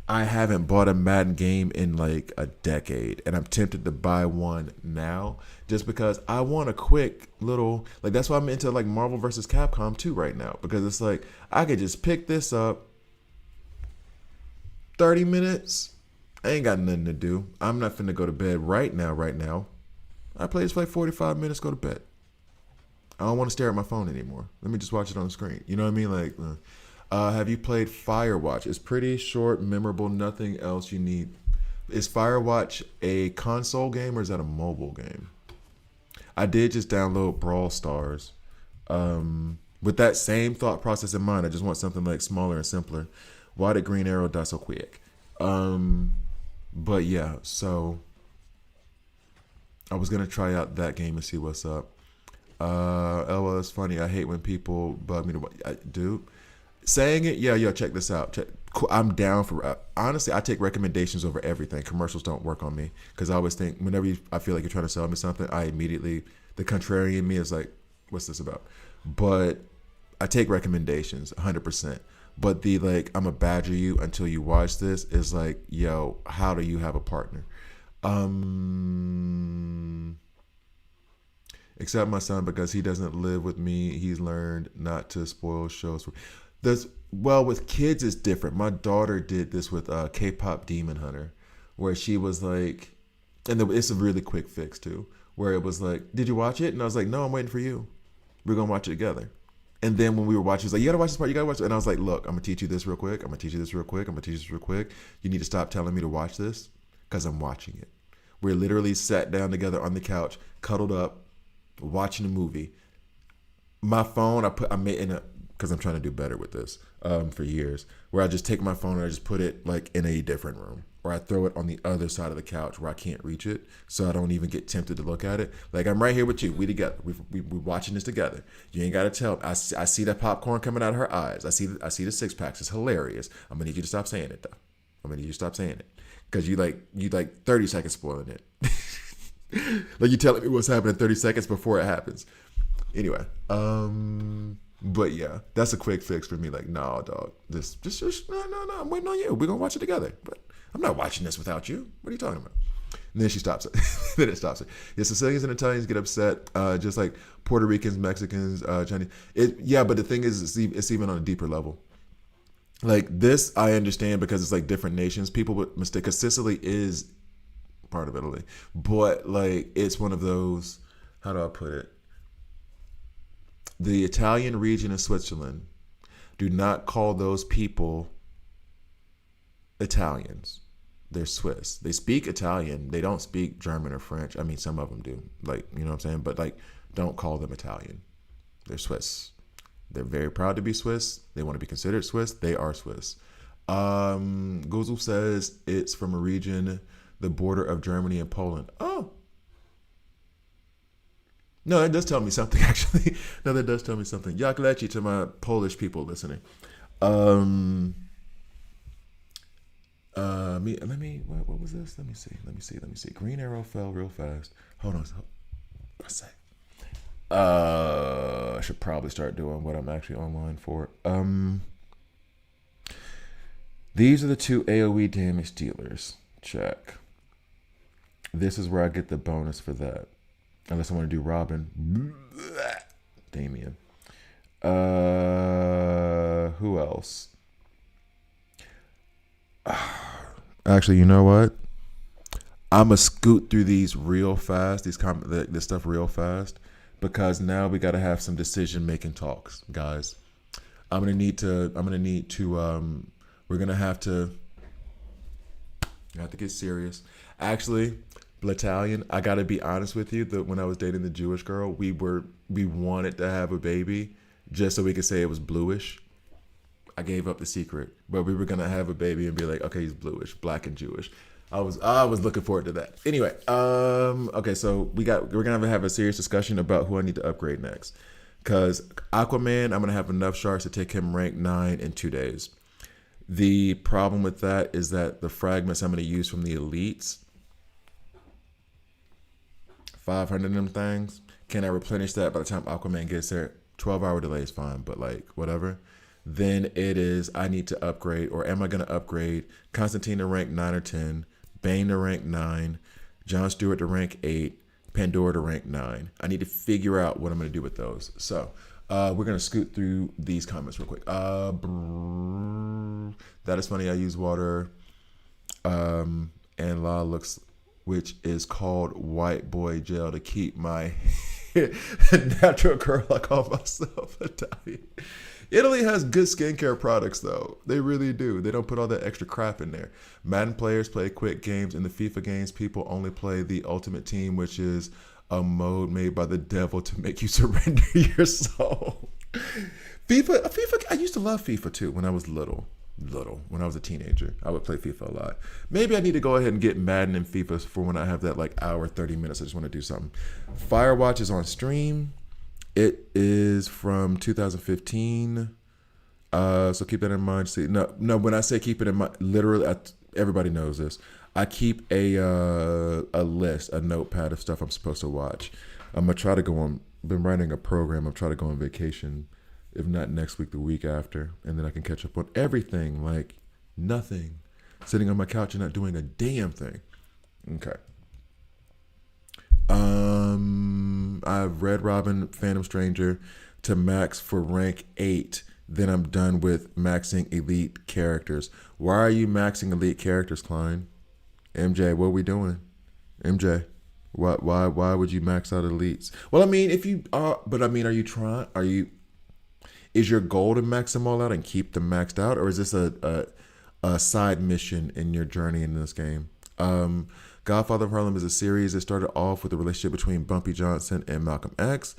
I haven't bought a Madden game in like a decade, and I'm tempted to buy one now just because I want a quick little, like, that's why I'm into like Marvel vs. Capcom 2 right now, because it's like I could just pick this up, 30 minutes, I ain't got nothing to do. I'm not finna go to bed right now. I play this for like 45 minutes, go to bed. I don't want to stare at my phone anymore. Let me just watch it on the screen. You know what I mean? Like, have you played Firewatch? It's pretty short, memorable, nothing else you need. Is Firewatch a console game or is that a mobile game? I did just download Brawl Stars. With that same thought process in mind, I just want something like smaller and simpler. Why did Green Arrow die so quick? But yeah, so I was going to try out that game and see what's up. LOL, it's funny. I hate when people bug me to dude. Saying it, yeah, check this out. I'm down for, honestly, I take recommendations over everything. Commercials don't work on me because I always think whenever I feel like you're trying to sell me something, I immediately, the contrarian in me is like, what's this about? But I take recommendations 100%. But the like, I'm a badger you until you watch this is like, yo, how do you have a partner? Except my son, because he doesn't live with me, he's learned not to spoil shows. Well, with kids, it's different. My daughter did this with K-pop Demon Hunter, where she was like, it's a really quick fix too, where it was like, "Did you watch it?" And I was like, "No, I'm waiting for you. We're gonna watch it together." And then when we were watching, she's like, "You gotta watch this part. You gotta watch it." And I was like, "Look, I'm gonna teach you this real quick. I'm gonna teach you this real quick. I'm gonna teach you this real quick. You need to stop telling me to watch this because I'm watching it." We're literally sat down together on the couch, cuddled up, watching a movie. My phone, I made in a because I'm trying to do better with this for years, where I just take my phone and I just put it like in a different room, or I throw it on the other side of the couch where I can't reach it, so I don't even get tempted to look at it. Like, I'm right here with you. We together. We watching this together. You ain't gotta tell. I see the popcorn coming out of her eyes. I see the six packs. It's hilarious. I'm gonna need you to stop saying it though. I'm gonna need you to stop saying it because you like 30 seconds spoiling it. Like, you telling me what's happening 30 seconds before it happens. Anyway, but yeah, that's a quick fix for me. Like, no, dog, just no. I'm waiting on you. We're gonna watch it together. But I'm not watching this without you. What are you talking about? And then she stops it. Then it stops it. Yeah, Sicilians and Italians get upset, just like Puerto Ricans, Mexicans, Chinese. But the thing is, it's even on a deeper level. Like, this, I understand because it's like different nations. People would mistake, because Sicily is part of Italy, but like, it's one of those. How do I put it? The Italian region of Switzerland do not call those people Italians. They're Swiss. They speak Italian. They don't speak German or French. I mean, some of them do. Like, you know what I'm saying? But like, don't call them Italian. They're Swiss. They're very proud to be Swiss. They want to be considered Swiss. They are Swiss. Guzel says it's from a region, the border of Germany and Poland. Oh, no, that does tell me something, actually. No, that does tell me something. Yakleci to my Polish people listening. What was this? Let me see. Green arrow fell real fast. Hold on. What's that? I should probably start doing what I'm actually online for. These are the two AoE damage dealers. Check. This is where I get the bonus for that. Unless I want to do Robin. Damien. Who else? Actually, you know what? I'm going to scoot through these real fast, this stuff real fast, because now we got to have some decision-making talks, guys. We're going to have to get serious. Actually, Battalion, I gotta be honest with you, that when I was dating the Jewish girl, we wanted to have a baby just so we could say it was bluish. I gave up the secret, but we were gonna have a baby and be like, okay, he's bluish, black and Jewish. I was looking forward to that. Anyway, okay, so we're gonna have a serious discussion about who I need to upgrade next. Cause Aquaman, I'm gonna have enough sharks to take him rank 9 in 2 days. The problem with that is that the fragments I'm gonna use from the elites, 500 of them things. Can I replenish that by the time Aquaman gets there? 12-hour delay is fine, but like, whatever. Then it is, I need to upgrade, or am I going to upgrade Constantine to rank 9 or 10, Bane to rank 9, Jon Stewart to rank 8, Pandora to rank 9. I need to figure out what I'm going to do with those. So we're going to scoot through these comments real quick. That is funny. I use water and La looks, which is called white boy gel, to keep my natural curl. I call myself Italian. Italy has good skincare products, though. They really do. They don't put all that extra crap in there. Madden players play quick games. In the FIFA games, people only play the Ultimate Team, which is a mode made by the devil to make you surrender your soul. FIFA. I used to love FIFA too when I was little. When I was a teenager, I would play FIFA a lot. Maybe I need to go ahead and get Madden and FIFA for when I have that like hour, 30 minutes. I just want to do something. Firewatch is on stream. It is from 2015. So keep that in mind. See, no. When I say keep it in mind, literally, everybody knows this. I keep a list, a notepad of stuff I'm supposed to watch. I'm gonna try to go on. Been writing a program. I'm trying to go on vacation. If not next week, the week after, and then I can catch up on everything, like nothing. Sitting on my couch and not doing a damn thing. Okay. I have Red Robin, Phantom Stranger to max for rank 8. then I'm done with maxing elite characters. Why are you maxing elite characters, Klein? MJ, what are we doing? MJ, why would you max out elites? Well, I mean, if you are, but I mean, are you trying? Are you? Is your goal to max them all out and keep them maxed out, or is this a side mission in your journey in this game? Godfather of Harlem is a series that started off with a relationship between Bumpy Johnson and Malcolm X.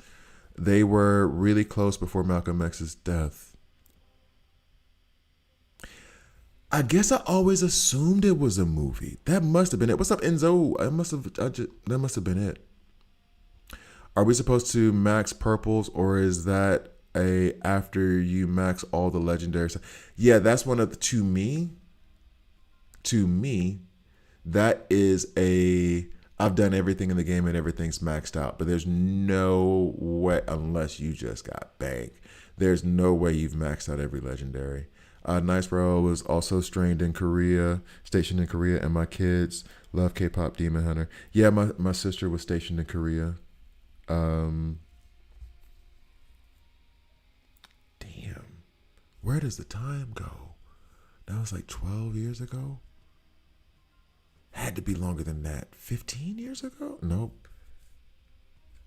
They were really close before Malcolm X's death. I guess I always assumed it was a movie. That must have been it. What's up, Enzo? That must have been it. Are we supposed to max purples, or is that a after you max all the legendary stuff? Yeah, that's one of the to me, that is a I've done everything in the game and everything's maxed out. But there's no way, unless you just got banked, there's no way you've maxed out every legendary. Nice Bro was also stationed in Korea, and my kids love K-pop Demon Hunter. Yeah, my sister was stationed in Korea. Damn. Where does the time go? That was like 12 years ago? Had to be longer than that. 15 years ago? Nope.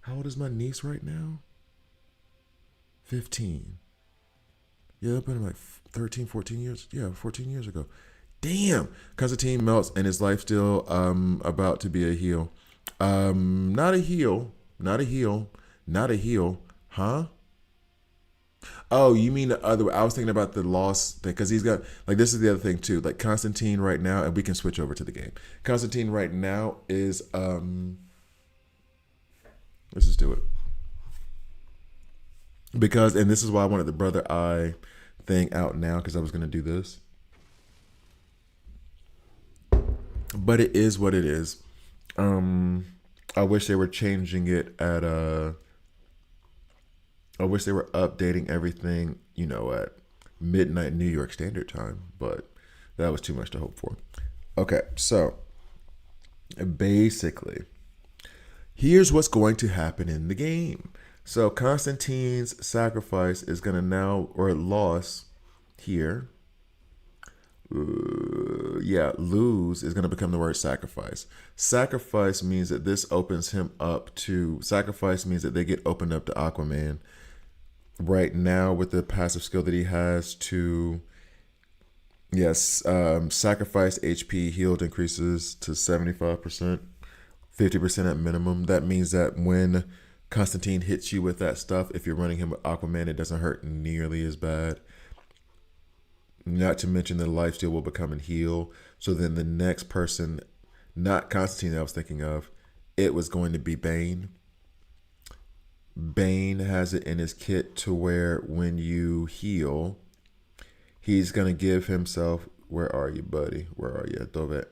How old is my niece right now? 15. Yeah, that been like 13, 14 years. Yeah, 14 years ago. Damn. Constantine melts and his life still about to be a heel. Not a heel. Not a heel. Not a heel. Huh? Oh, you mean the other way. I was thinking about the loss thing, because he's got, like, this is the other thing too. Like, Constantine right now, and we can switch over to the game. Constantine right now is let's just do it. Because, and this is why I wanted the BrotherEye thing out now, because I was gonna do this. But it is what it is. I wish they were changing it at I wish they were updating everything, at midnight New York Standard Time, but that was too much to hope for. Okay, so basically, here's what's going to happen in the game. So Constantine's sacrifice is going to now, or loss here, lose is going to become the word sacrifice. Sacrifice means that this opens him up to, sacrifice means that they get opened up to Aquaman. Right now, with the passive skill that he has to, sacrifice HP healed increases to 75%, 50% at minimum. That means that when Constantine hits you with that stuff, if you're running him with Aquaman, it doesn't hurt nearly as bad. Not to mention the lifesteal will become a heal. So then the next person, not Constantine that I was thinking of, it was going to be Bane. Bane has it in his kit to where when you heal, he's going to give himself, where are you, buddy? Where are you? Dovet.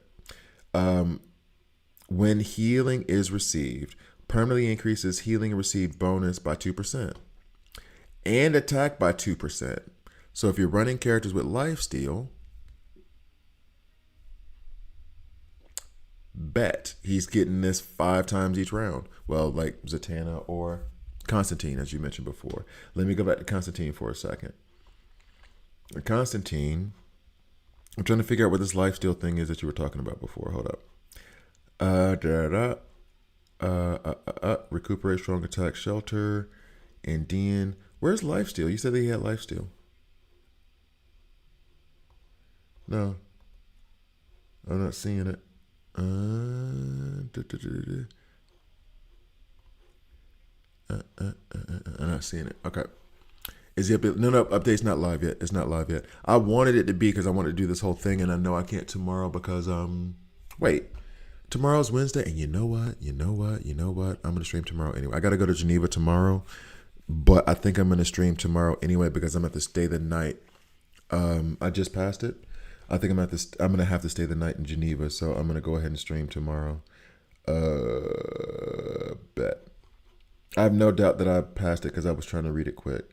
When healing is received, permanently increases healing received bonus by 2% and attack by 2%. So if you're running characters with lifesteal, bet he's getting this 5 times each round. Well, like Zatanna or Constantine, as you mentioned before. Let me go back to Constantine for a second. Constantine, I'm trying to figure out what this lifesteal thing is that you were talking about before. Hold up. Recuperate, strong attack, shelter, and then where's lifesteal? You said that he had lifesteal. No, I'm not seeing it. I'm not seeing it. Okay. Is he up? No, update's not live yet. It's not live yet. I wanted it to be because I wanted to do this whole thing, and I know I can't tomorrow because wait, tomorrow's Wednesday, and you know what? I'm gonna stream tomorrow anyway. I gotta go to Geneva tomorrow, but I think I'm gonna stream tomorrow anyway because I'm at to stay the night. I just passed it. I think I'm gonna have to stay the night in Geneva, so I'm gonna go ahead and stream tomorrow. Bet. I have no doubt that I passed it because I was trying to read it quick.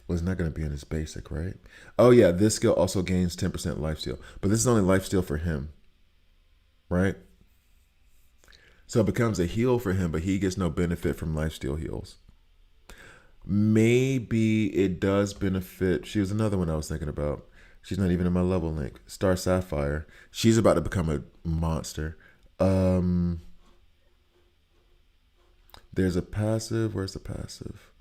Well, it's not going to be in his basic, right? Oh, yeah. This skill also gains 10% lifesteal. But this is only lifesteal for him, right? So it becomes a heal for him, but he gets no benefit from lifesteal heals. Maybe it does benefit. She was another one I was thinking about. She's not even in my level link. Star Sapphire. She's about to become a monster. Um, there's a passive. Where's the passive?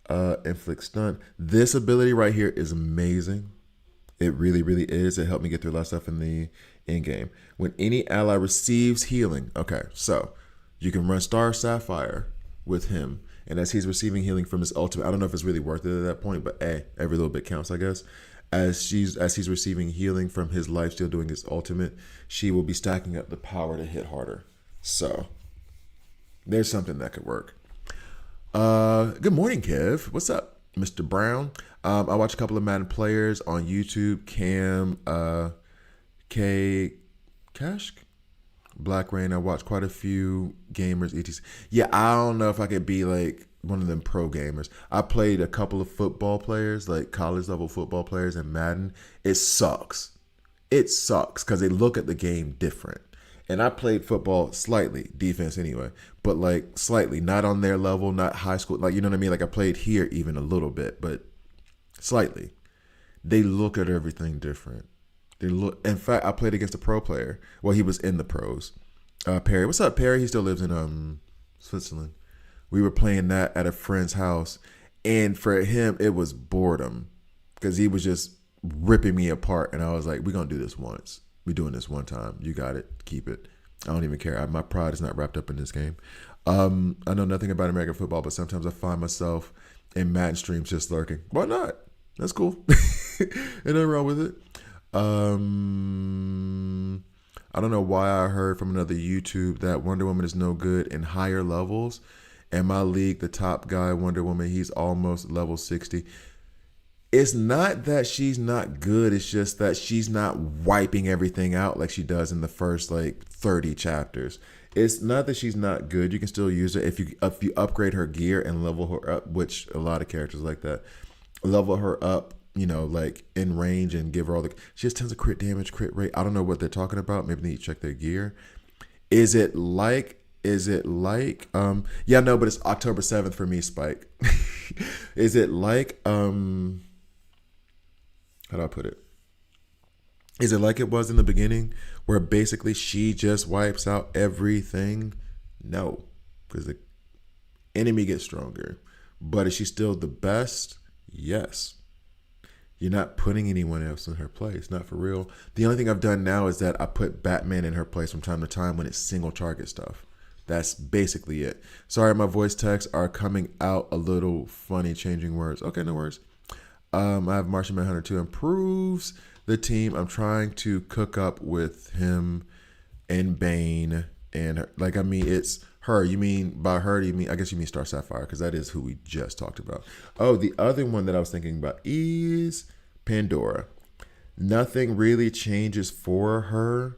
Inflict stun. This ability right here is amazing. It really, really is. It helped me get through a lot of stuff in the end game. When any ally receives healing, okay, so you can run Star Sapphire with him, and as he's receiving healing from his ultimate, I don't know if it's really worth it at that point, but hey, every little bit counts, I guess. As he's receiving healing from his lifesteal doing his ultimate, she will be stacking up the power to hit harder. So there's something that could work. Good morning, Kev. What's up, Mr. Brown? I watch a couple of Madden players on YouTube. Cam, K, Cash, Black Rain. I watch quite a few gamers, etc. Yeah, I don't know if I could be like one of them pro gamers. I played a couple of football players, like college level football players in Madden. It sucks. It sucks because they look at the game different. And I played football slightly, defense anyway, but like slightly, not on their level, not high school. Like, you know what I mean? Like I played here even a little bit, but slightly. They look at everything different. They look. In fact, I played against a pro player. Well, he was in the pros. Perry, what's up, Perry? He still lives in Switzerland. We were playing that at a friend's house, and for him, it was boredom because he was just ripping me apart, and I was like, "We're gonna do this once. We're doing this one time. You got it. Keep it. I don't even care. My pride is not wrapped up in this game." I know nothing about American football, but sometimes I find myself in Madden streams just lurking. Why not? That's cool. Ain't nothing wrong with it. I don't know why I heard from another YouTube that Wonder Woman is no good in higher levels. In my league, the top guy, Wonder Woman, he's almost level 60. It's not that she's not good. It's just that she's not wiping everything out like she does in the first like 30 chapters. It's not that she's not good. You can still use her if you upgrade her gear and level her up, which a lot of characters like that. Level her up, like in range and give her all the. She has tons of crit damage, crit rate. I don't know what they're talking about. Maybe they need to check their gear. Is it like? Yeah, no, but it's October 7th for me, Spike. Is it like how do I put it? Is it like it was in the beginning where basically she just wipes out everything? No, because the enemy gets stronger. But is she still the best? Yes. You're not putting anyone else in her place, not for real. The only thing I've done now is that I put Batman in her place from time to time when it's single target stuff. That's basically it. Sorry, my voice texts are coming out a little funny, changing words. Okay, no worries. I have Martian Manhunter 2 improves the team. I'm trying to cook up with him and Bane and her. Like, I mean, it's her. You mean by her? You mean? I guess you mean Star Sapphire because that is who we just talked about. Oh, the other one that I was thinking about is Pandora. Nothing really changes for her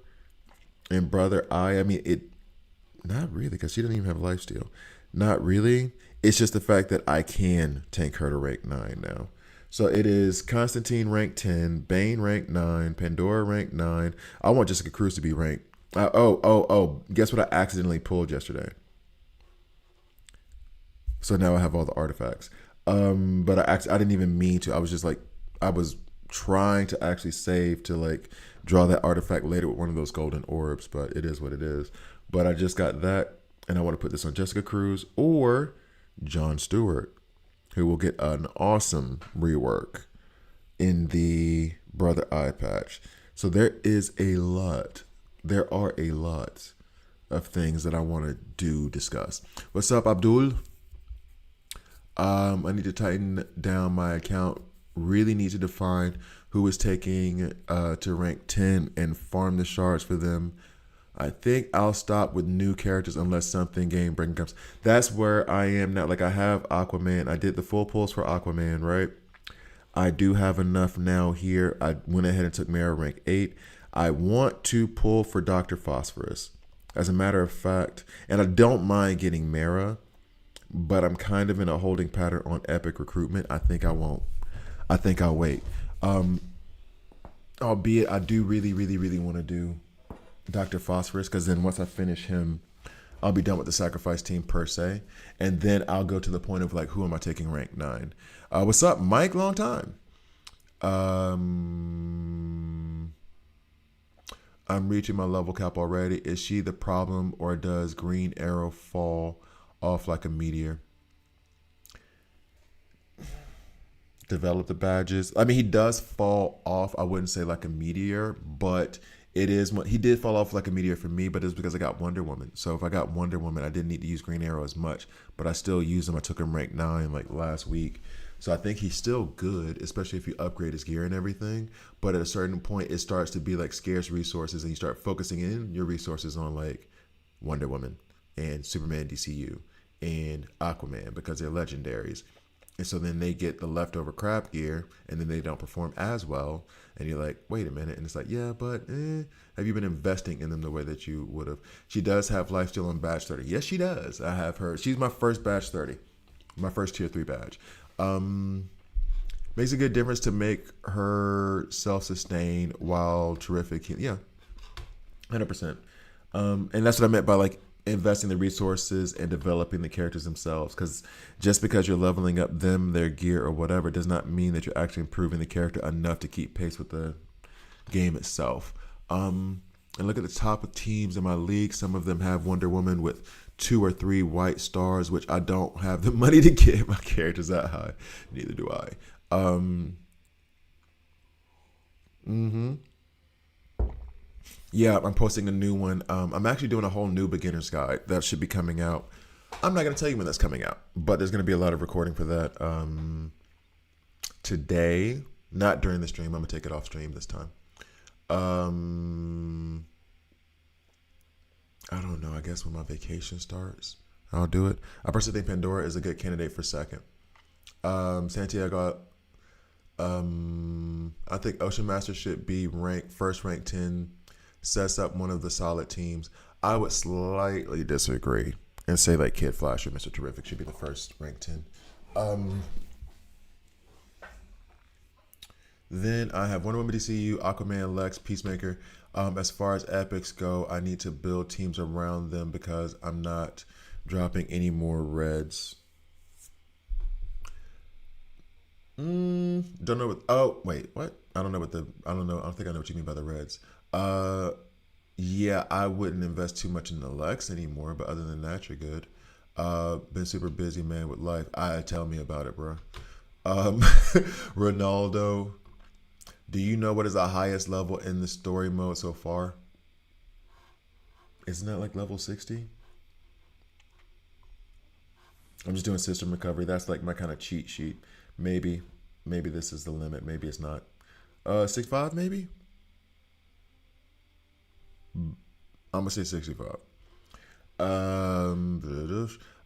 in BrotherEye. I mean, it. Not really, because she doesn't even have lifesteal. Not really. It's just the fact that I can tank her to rank 9 now. So it is Constantine rank 10, Bane rank 9, Pandora rank 9. I want Jessica Cruz to be ranked. Guess what I accidentally pulled yesterday? So now I have all the artifacts. But I didn't even mean to. I was just like, I was trying to actually save to like draw that artifact later with one of those golden orbs, but it is what it is. But I just got that, and I want to put this on Jessica Cruz or John Stewart, who will get an awesome rework in the BrotherEye patch. So there is a lot. There are a lot of things that I want to discuss. What's up, Abdul? I need to tighten down my account. Really need to define who is taking to rank 10 and farm the shards for them. I think I'll stop with new characters unless something game breaking comes. That's where I am now. Like I have Aquaman. I did the full pulls for Aquaman, right? I do have enough now here. I went ahead and took Mara rank 8. I want to pull for Dr. Phosphorus. As a matter of fact, and I don't mind getting Mara, but I'm kind of in a holding pattern on epic recruitment. I think I won't. I think I'll wait. Albeit I do really, really, really want to do Dr. Phosphorus, because then once I finish him, I'll be done with the sacrifice team per se, and then I'll go to the point of like, who am I taking rank 9? What's up, Mike? Long time. I'm reaching my level cap already. Is she the problem, or does Green Arrow fall off like a meteor? Develop the badges. I mean, he does fall off. I wouldn't say like a meteor, but it is he did fall off like a meteor for me, but it's because I got Wonder Woman. So if I got Wonder Woman, I didn't need to use Green Arrow as much, but I still used him. I took him rank 9 like last week. So I think he's still good, especially if you upgrade his gear and everything. But at a certain point, it starts to be like scarce resources, and you start focusing in your resources on like Wonder Woman and Superman DCU and Aquaman because they're legendaries. And so then they get the leftover crap gear, and then they don't perform as well. And you're like, wait a minute. And it's like, yeah, but have you been investing in them the way that you would have? She does have lifesteal on badge 30. Yes, she does. I have her. She's my first badge 30, my first tier 3 badge. Makes a good difference to make her self-sustain while terrific. Yeah, 100%. And that's what I meant by like investing the resources and developing the characters themselves, because just because you're leveling up them, their gear or whatever, does not mean that you're actually improving the character enough to keep pace with the game itself. And look at the top of teams in my league. Some of them have Wonder Woman with 2 or 3 white stars, which I don't have the money to get my characters that high. Neither do I. Yeah, I'm posting a new one. I'm actually doing a whole new beginner's guide that should be coming out. I'm not going to tell you when that's coming out, but there's going to be a lot of recording for that today. Not during the stream. I'm going to take it off stream this time. I don't know. I guess when my vacation starts, I'll do it. I personally think Pandora is a good candidate for second. Santiago, I think Ocean Master should be first rank 10, sets up one of the solid teams. I would slightly disagree and say like Kid Flash or Mr. Terrific should be the first rank 10. Then I have Wonder Woman DCU, Aquaman, Lex, Peacemaker. As far as epics go, I need to build teams around them because I'm not dropping any more reds. Don't know what. Oh wait, what? I don't know. I don't think I know what you mean by the reds. Yeah, I wouldn't invest too much in the Lex anymore. But other than that, you're good. Been super busy, man, with life. Tell me about it, bro. Ronaldo. Do you know what is the highest level in the story mode so far? Isn't that like level 60? I'm just doing system recovery. That's like my kind of cheat sheet. Maybe this is the limit. Maybe it's not. 65 maybe? I'm gonna say 65.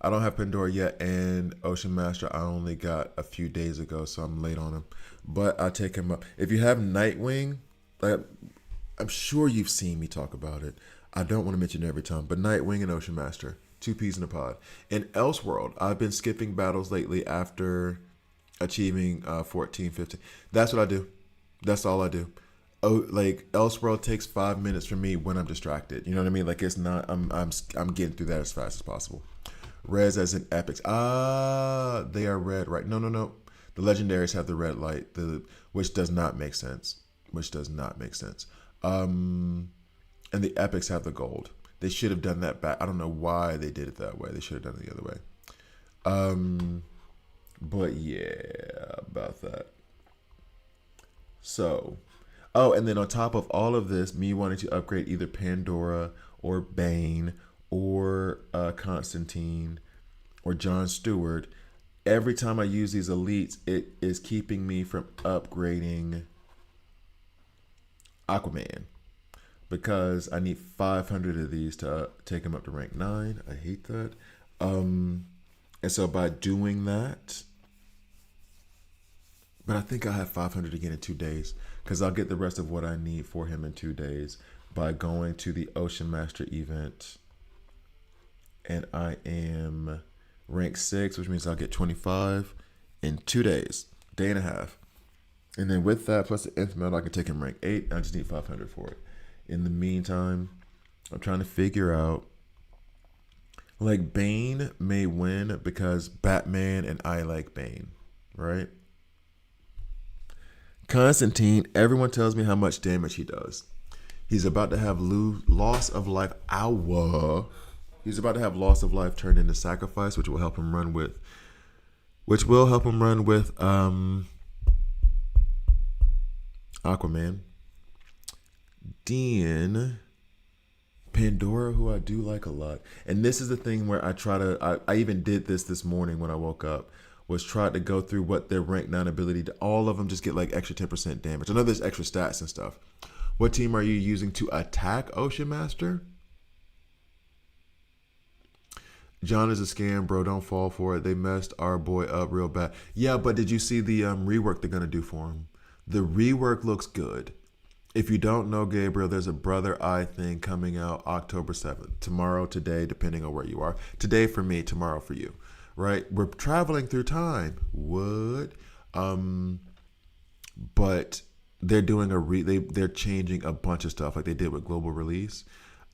I don't have Pandora yet, and Ocean Master I only got a few days ago, so I'm late on him. But I take him up. If you have Nightwing, like I'm sure you've seen me talk about it. I don't want to mention it every time, but Nightwing and Ocean Master, 2 peas in a pod. In Elseworld, I've been skipping battles lately after achieving 14, 15. That's what I do. That's all I do. Oh, like Elseworld takes 5 minutes for me when I'm distracted. You know what I mean? Like it's not. I'm getting through that as fast as possible. Reds as in epics. They are red, right? No. The legendaries have the red light, which does not make sense. And the epics have the gold. They should have done that back. I don't know why they did it that way. They should have done it the other way. But yeah, about that. So, and then on top of all of this, me wanting to upgrade either Pandora or Bane or Constantine or John Stewart, every time I use these elites, it is keeping me from upgrading Aquaman because I need 500 of these to take him up to rank 9. I hate that. And so by doing that, but I think I'll have 500 again in 2 days because I'll get the rest of what I need for him in 2 days by going to the Ocean Master event. And I am rank 6, which means I'll get 25 in 2 days, day and a half. And then with that, plus the nth medal, I can take him rank 8. I just need 500 for it. In the meantime, I'm trying to figure out Like Bane may win because Batman and I like Bane, right? Constantine, everyone tells me how much damage he does. He's about to have loss of life. Ow. He's about to have loss of life turned into sacrifice, which will help him run with. Which will help him run with Aquaman. Dean, Pandora, who I do like a lot. And this is the thing where I try to. I even did this morning when I woke up. Was try to go through what their rank 9 ability. All of them just get like extra 10% damage. I know there's extra stats and stuff. What team are you using to attack Ocean Master? John is a scam, bro. Don't fall for it. They messed our boy up real bad. Yeah, but did you see the rework they're gonna do for him? The rework looks good. If you don't know Gabriel, there's a BrotherEye thing coming out October 7th. Tomorrow, today, depending on where you are. Today for me, tomorrow for you. Right? We're traveling through time. What? But they're doing they're changing a bunch of stuff like they did with global release,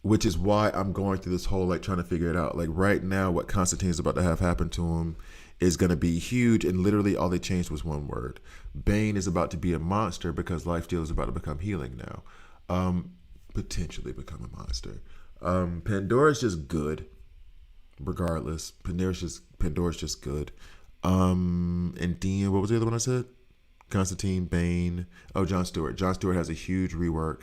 which is why I'm going through this whole like trying to figure it out. Like right now, what Constantine is about to have happen to him is going to be huge, and literally all they changed was one word. Bane is about to be a monster because Lifesteal is about to become healing now, potentially become a monster. Pandora's just good, regardless. Pandora's just good. And Dean, what was the other one I said? Constantine, Bane. Oh, John Stewart. John Stewart has a huge rework.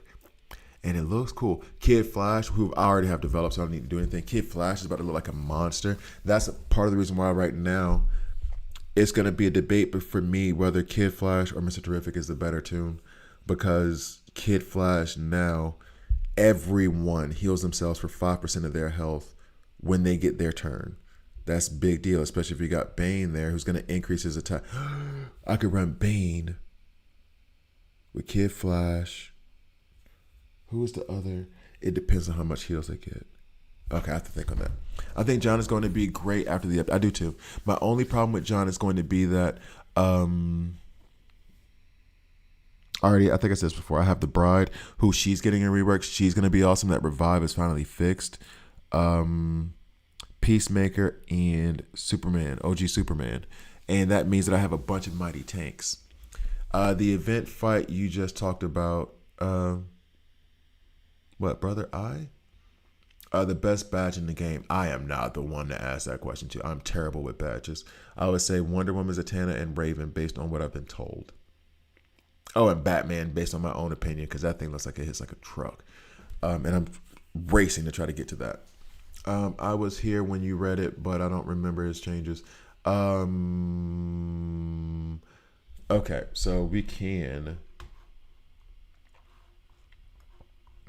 And it looks cool. Kid Flash, who I already have developed, so I don't need to do anything. Kid Flash is about to look like a monster. That's part of the reason why right now it's going to be a debate for me whether Kid Flash or Mr. Terrific is the better tune. Because Kid Flash now, everyone heals themselves for 5% of their health when they get their turn. That's a big deal, especially if you got Bane there who's going to increase his attack. I could run Bane with Kid Flash. Who is the other? It depends on how much heals they get. Okay, I have to think on that. I think John is going to be great after the. I do too. My only problem with John is going to be that. Already, I think I said this before. I have the Bride, who she's getting a rework. She's going to be awesome. That Revive is finally fixed. Peacemaker and Superman, OG Superman, and that means that I have a bunch of mighty tanks. The event fight you just talked about. What, BrotherEye? The best badge in the game. I am not the one to ask that question to. I'm terrible with badges. I would say Wonder Woman, Zatanna, and Raven based on what I've been told. Oh, and Batman based on my own opinion because that thing looks like it hits like a truck. And I'm racing to try to get to that. I was here when you read it, but I don't remember his changes. Okay, so we can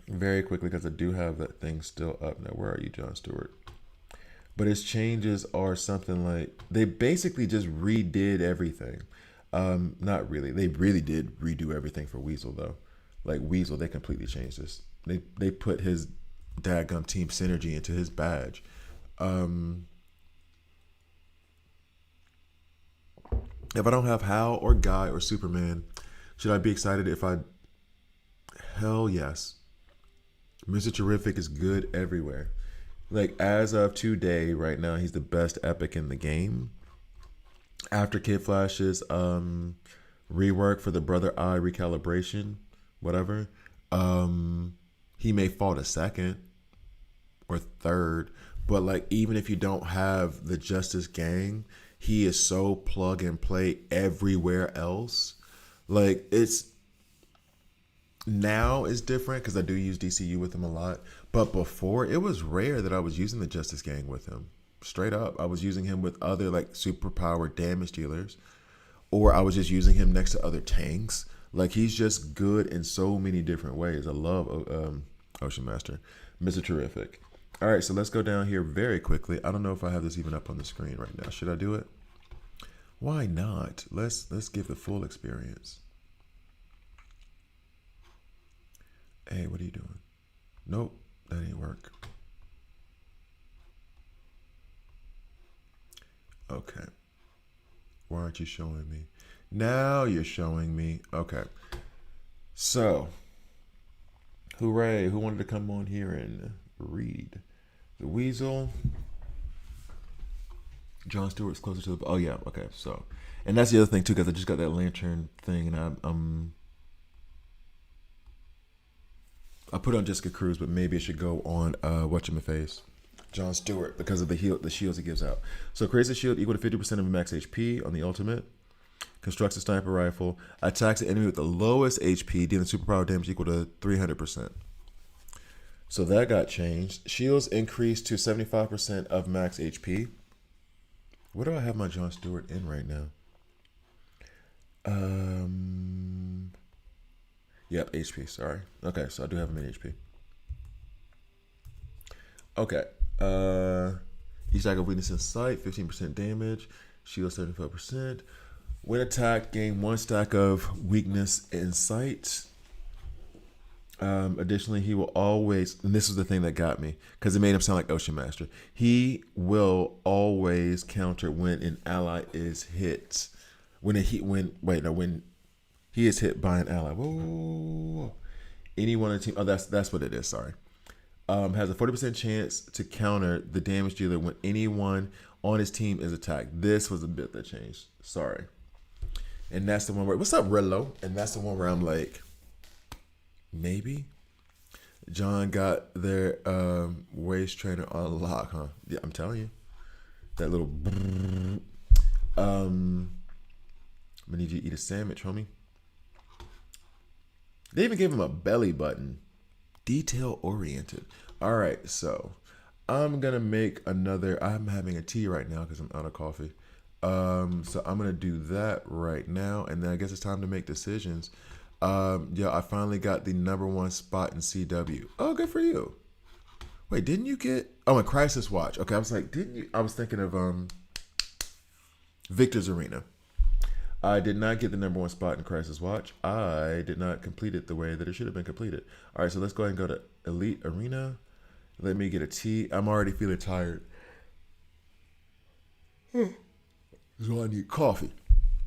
very quickly because I do have that thing still up now. Where are you, John Stewart? But his changes are something like they basically just redid everything. Not really. They really did redo everything for Weasel though. Like Weasel, they completely changed this. They put his dadgum team synergy into his badge. If I don't have Hal or Guy or Superman, should I be excited if I? Hell yes. Mr. Terrific is good everywhere. Like as of today, right now, he's the best epic in the game. After Kid Flash's rework for the BrotherEye recalibration, whatever, he may fall to second or third. But like even if you don't have the Justice Gang, he is so plug and play everywhere else. Like it's now is different because I do use DCU with him a lot. But before, it was rare that I was using the Justice Gang with him. Straight up, I was using him with other like superpower damage dealers, or I was just using him next to other tanks. Like he's just good in so many different ways. I love Ocean Master, Mr. Terrific. All right, so let's go down here very quickly. I don't know if I have this even up on the screen right now. Should I do it? Why not? Let's give the full experience. Hey, what are you doing? Nope, that ain't work. Okay. Why aren't you showing me? Now you're showing me. Okay. So, hooray. Who wanted to come on here and read? The Weasel. John Stewart's closer to the. Oh yeah, okay. So, and that's the other thing too, because I just got that lantern thing, and I put on Jessica Cruz, but maybe it should go on whatchamaface, John Stewart, because of the shields he gives out. So creates a shield equal to 50% of max HP on the ultimate. Constructs a sniper rifle. Attacks the enemy with the lowest HP, dealing superpower damage equal to 300%. So that got changed. Shields increased to 75% of max HP. What do I have my John Stewart in right now? Yep, HP. Sorry. Okay, so I do have him in HP. Okay. Each attack of weakness in sight, 15% damage. Shield 75%. When attacked, gain one stack of weakness in sight. Additionally, he will always, and this was the thing that got me, because it made him sound like Ocean Master. He will always counter when an ally is hit. When he is hit by an ally. Whoa. Anyone on the team. Oh, that's what it is. Sorry. Has a 40% chance to counter the damage dealer when anyone on his team is attacked. This was a bit that changed. Sorry. And that's the one where, what's up, Redlow? And that's the one where I'm like, maybe John got their waist trainer on lock, huh? Yeah, I'm telling you. That little. I'm gonna need you to eat a sandwich, homie. They even gave him a belly button. Detail oriented. All right, so I'm gonna make another. I'm having a tea right now because I'm out of coffee. So I'm gonna do that right now, and then I guess it's time to make decisions. Yeah, I finally got the #1 spot in CW. Oh, good for you. Wait, didn't you get? Oh, in Crisis Watch. Okay, I was like, didn't you? I was thinking of Victor's Arena. I did not get the #1 spot in Crisis Watch. I did not complete it the way that it should have been completed. All right, so let's go ahead and go to Elite Arena. Let me get a tea. I'm already feeling tired. So I need coffee.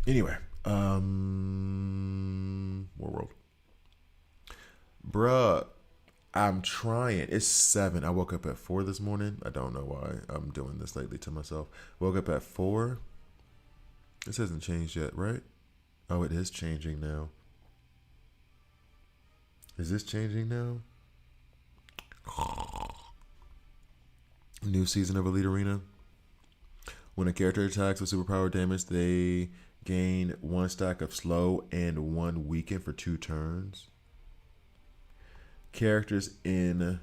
Anyway, War World. Bruh, I'm trying. It's 7. I woke up at 4 this morning. I don't know why I'm doing this lately to myself. Woke up at 4. This hasn't changed yet, right? Oh, it is changing now. Is this changing now? New season of Elite Arena. When a character attacks with superpower damage, they gain 1 stack of slow and 1 weaken for 2 turns. Characters in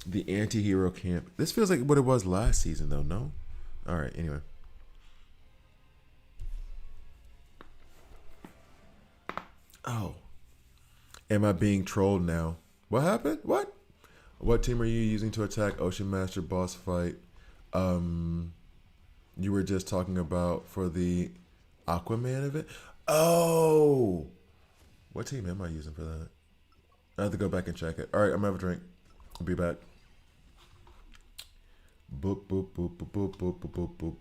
the anti-hero camp. This feels like what it was last season, though, no? Alright, anyway. Oh. Am I being trolled now? What happened? What? What team are you using to attack Ocean Master boss fight? You were just talking about for the Aquaman event? Oh! What team am I using for that? I have to go back and check it. All right, I'm gonna have a drink. I'll be back. Boop, boop, boop, boop, boop, boop, boop, boop, boop.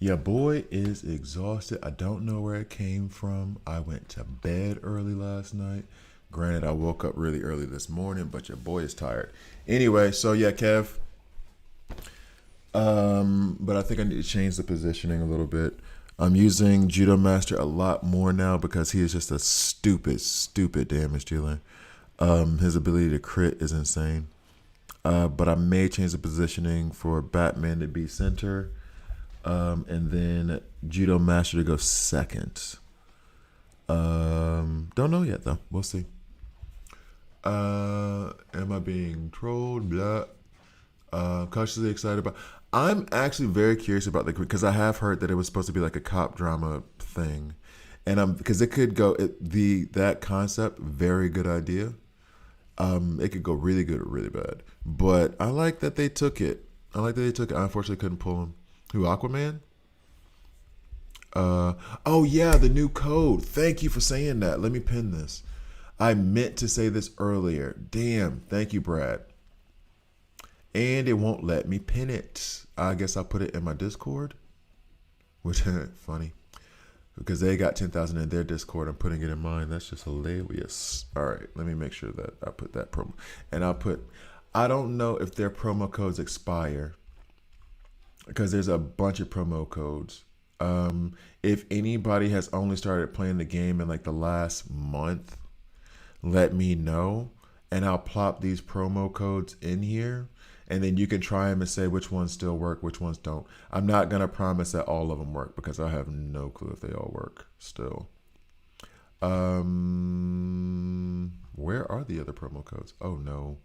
Your boy is exhausted. I don't know where it came from. I went to bed early last night. Granted, I woke up really early this morning, but your boy is tired. Anyway, so yeah, Kev. But I think I need to change the positioning a little bit. I'm using Judo Master a lot more now because he is just a stupid, stupid damage dealer. His ability to crit is insane. But I may change the positioning for Batman to be center, and then Judo Master to go second. Don't know yet though. We'll see. Am I being trolled? Blah. Cautiously excited about. I'm actually very curious about because I have heard that it was supposed to be like a cop drama thing, and because it could go that concept, very good idea. It could go really good or really bad, but I like that they took it. I unfortunately couldn't pull him. Who, Aquaman? Oh yeah, the new code. Thank you for saying that. Let me pin this. I meant to say this earlier. Damn. Thank you, Brad. And it won't let me pin it. I guess I'll put it in my Discord, which funny because they got 10,000 in their Discord. I'm putting it in mine. That's just hilarious. All right, let me make sure that I put that promo, and I don't know if their promo codes expire because there's a bunch of promo codes. If anybody has only started playing the game in like the last month, let me know, and I'll plop these promo codes in here. And then you can try them and say which ones still work, which ones don't. I'm not going to promise that all of them work because I have no clue if they all work still. Where are the other promo codes? Oh, no.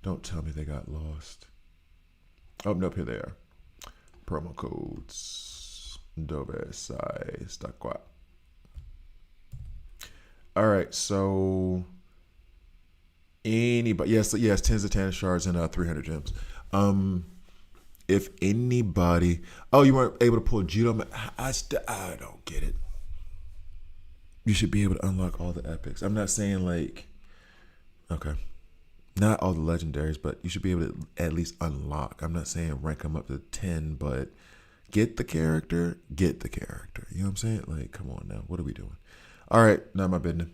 Don't tell me they got lost. Oh, nope, here they are. Promo codes. Dove sai sta qua. All right, so... Anybody, yes, 10s of 10 shards and 300 gems. If anybody, you weren't able to pull Judo. I don't get it. You should be able to unlock all the epics. I'm not saying like, okay, not all the legendaries, but you should be able to at least unlock. I'm not saying rank them up to 10, but get the character. You know what I'm saying? Like, come on now, what are we doing? All right, not my business.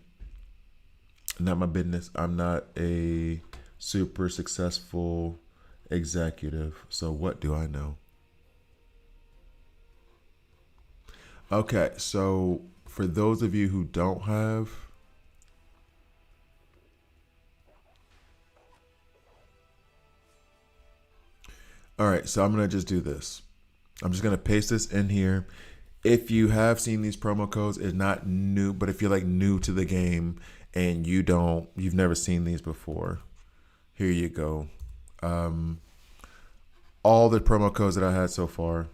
I'm not a super successful executive, so what do I know? Okay, so for those of you who don't have, all right, so I'm gonna just do this. I'm just gonna paste this in here. If you have seen these promo codes, it's not new, but if you're like new to the game and you've never seen these before, here you go. All the promo codes that I had so far,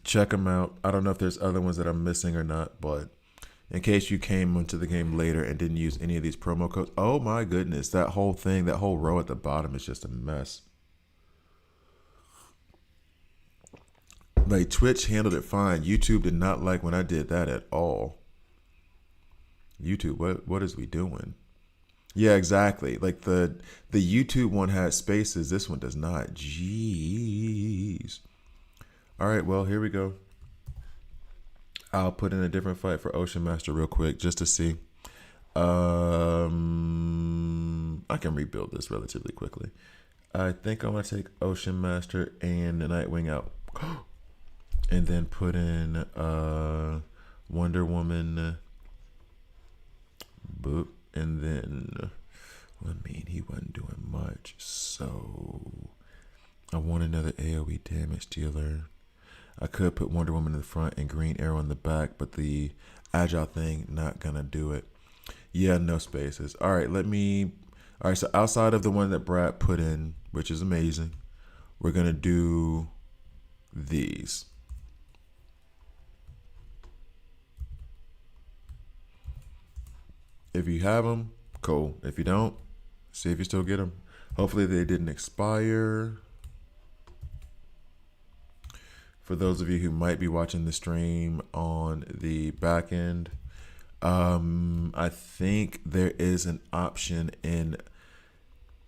check them out. I don't know if there's other ones that I'm missing or not, but in case you came into the game later and didn't use any of these promo codes, oh my goodness, that whole row at the bottom is just a mess. Like, Twitch handled it fine. YouTube did not like when I did that at all. YouTube, what is we doing? Yeah, exactly. Like the YouTube one had spaces. This one does not. Jeez. All right, well, here we go. I'll put in a different fight for Ocean Master real quick just to see. I can rebuild this relatively quickly. I think I'm going to take Ocean Master and the Nightwing out. And then put in Wonder Woman. Boop. And then, he wasn't doing much. So I want another AoE damage dealer. I could put Wonder Woman in the front and Green Arrow in the back, but the agile thing, not going to do it. Yeah, no spaces. All right, so outside of the one that Brad put in, which is amazing, we're going to do these. If you have them, cool. If you don't, see if you still get them. Hopefully they didn't expire. For those of you who might be watching the stream on the back end, I think there is an option in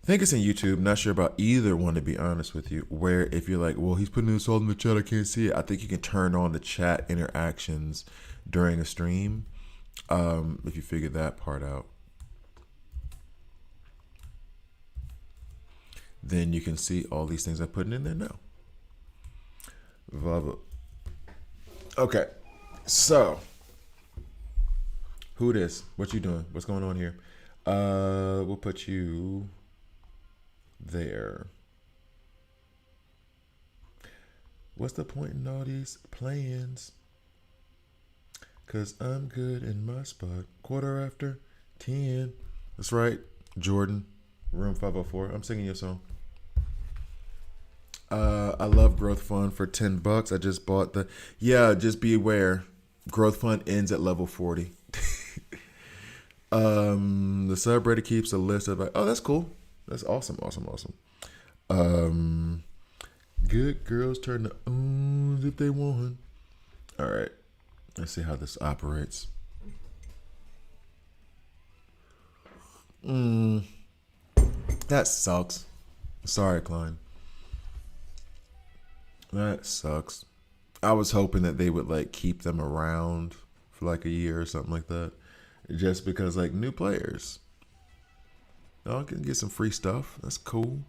I think it's in YouTube. Not sure about either one, to be honest with you. Where if you're like, well, he's putting this all in the chat, I can't see it. I think you can turn on the chat interactions during a stream. If you figure that part out, then you can see all these things I'm putting in there now. Vava. Okay, so who it is? What you doing? What's going on here? We'll put you there. What's the point in all these plans? Cause I'm good in my spot. 10:15. That's right, Jordan. Room 504. I'm singing your song. I love Growth Fund for $10. I just bought the. Yeah, just be aware. Growth Fund ends at level 40. The subreddit keeps a list of like, oh, that's cool. That's awesome. Good girls turn to ohs if they want. All right. Let's see how this operates. That sucks. Sorry, Klein. That sucks. I was hoping that they would like keep them around for like a year or something like that. Just because like new players. I can get some free stuff. That's cool.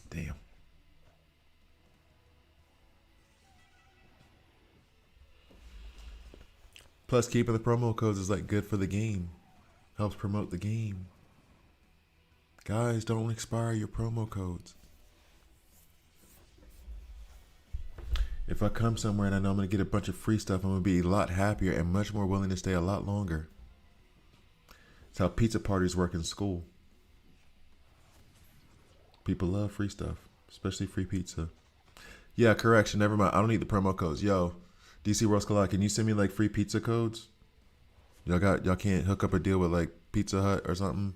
Damn. Plus keeping the promo codes is like good for the game. Helps promote the game. Guys, don't expire your promo codes. If I come somewhere and I know I'm going to get a bunch of free stuff, I'm going to be a lot happier and much more willing to stay a lot longer. It's how pizza parties work in school. People love free stuff, especially free pizza. Yeah, correction. Never mind. I don't need the promo codes. Yo, DC World Collide, can you send me like free pizza codes? Y'all can't hook up a deal with like Pizza Hut or something?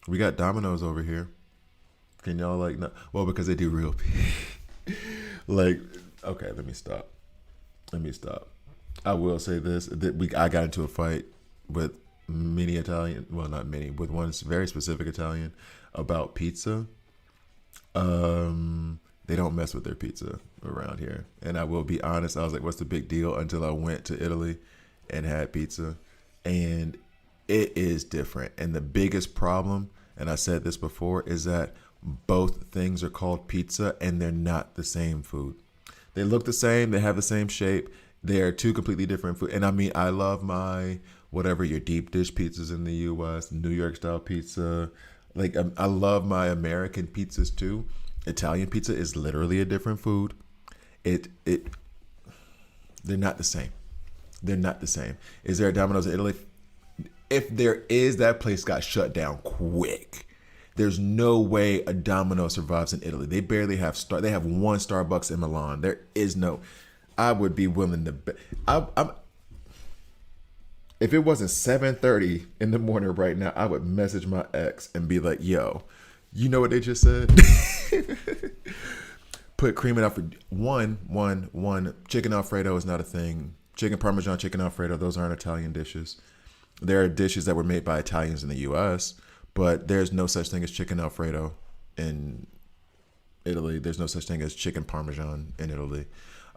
We got Domino's over here. Can y'all like not? Well, because they do real. Like, okay, let me stop. I will say this: that I got into a fight with many Italian. Well, not many, with one very specific Italian about pizza. They don't mess with their pizza around here, and I will be honest. I was like, "What's the big deal?" Until I went to Italy and had pizza, and it is different. And the biggest problem, and I said this before, is that both things are called pizza and they're not the same food. They look the same, they have the same shape, they're two completely different food. And I mean, I love my whatever your deep dish pizzas in the US, New York style pizza. Like I love my American pizzas too. Italian pizza is literally a different food. They're not the same. They're not the same. Is there a Domino's in Italy? If there is, that place got shut down quick. There's no way a Domino survives in Italy. They barely have they have one Starbucks in Milan. There is no. I would be willing to. I'm. If it wasn't 7:30 in the morning right now, I would message my ex and be like, "Yo, you know what they just said? Put cream in Alfredo. One. Chicken Alfredo is not a thing. Chicken Parmesan, chicken Alfredo. Those aren't Italian dishes. There are dishes that were made by Italians in the U.S., but there's no such thing as chicken Alfredo in Italy. There's no such thing as chicken Parmesan in Italy.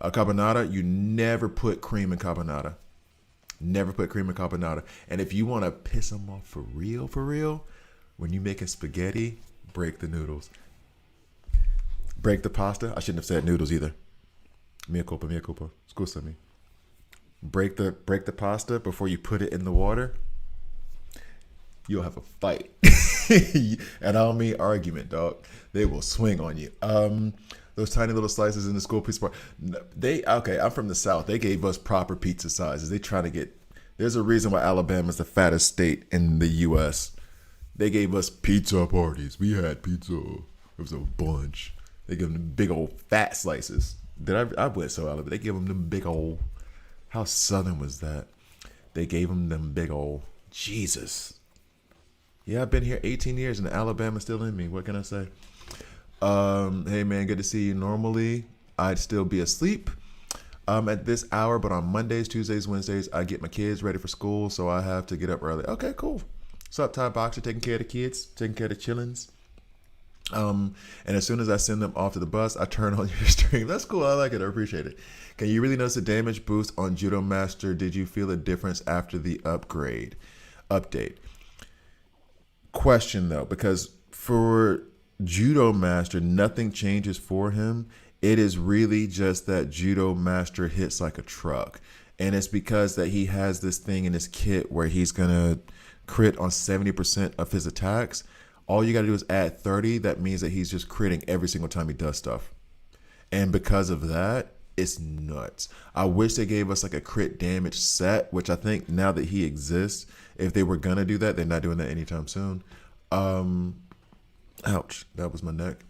Carbonara, you never put cream in carbonara. Never put cream in carbonara. And if you want to piss them off for real, when you making spaghetti, break the noodles. Break the pasta. I shouldn't have said noodles either. Mea culpa. Scusami. Break the pasta before you put it in the water. You'll have a fight. And I don't mean argument, dog. They will swing on you. Those tiny little slices in the school pizza bar. I'm from the South. They gave us proper pizza sizes. They try to get. There's a reason why Alabama is the fattest state in the U.S. They gave us pizza parties. We had pizza. It was a bunch. They give them big old fat slices. I went so Alabama. They give them big old. How southern was that? They gave them big old. Jesus. Yeah, I've been here 18 years and Alabama's still in me. What can I say? Hey man, good to see you. Normally, I'd still be asleep at this hour, but on Mondays, Tuesdays, Wednesdays, I get my kids ready for school, so I have to get up early. Okay, cool. What's up, Thai boxer? Taking care of the kids, taking care of the chillins. And as soon as I send them off to the bus, I turn on your stream. That's cool. I like it. I appreciate it. Can you really notice a damage boost on Judo Master? Did you feel a difference after the update? Question though, because for Judo Master, nothing changes for him. It is really just that Judo Master hits like a truck. And it's because that he has this thing in his kit where he's gonna crit on 70% of his attacks. All you gotta do is add 30. That means that he's just critting every single time he does stuff. And because of that, it's nuts. I wish they gave us like a crit damage set, which I think now that he exists, if they were gonna do that, they're not doing that anytime soon. Ouch, that was my neck.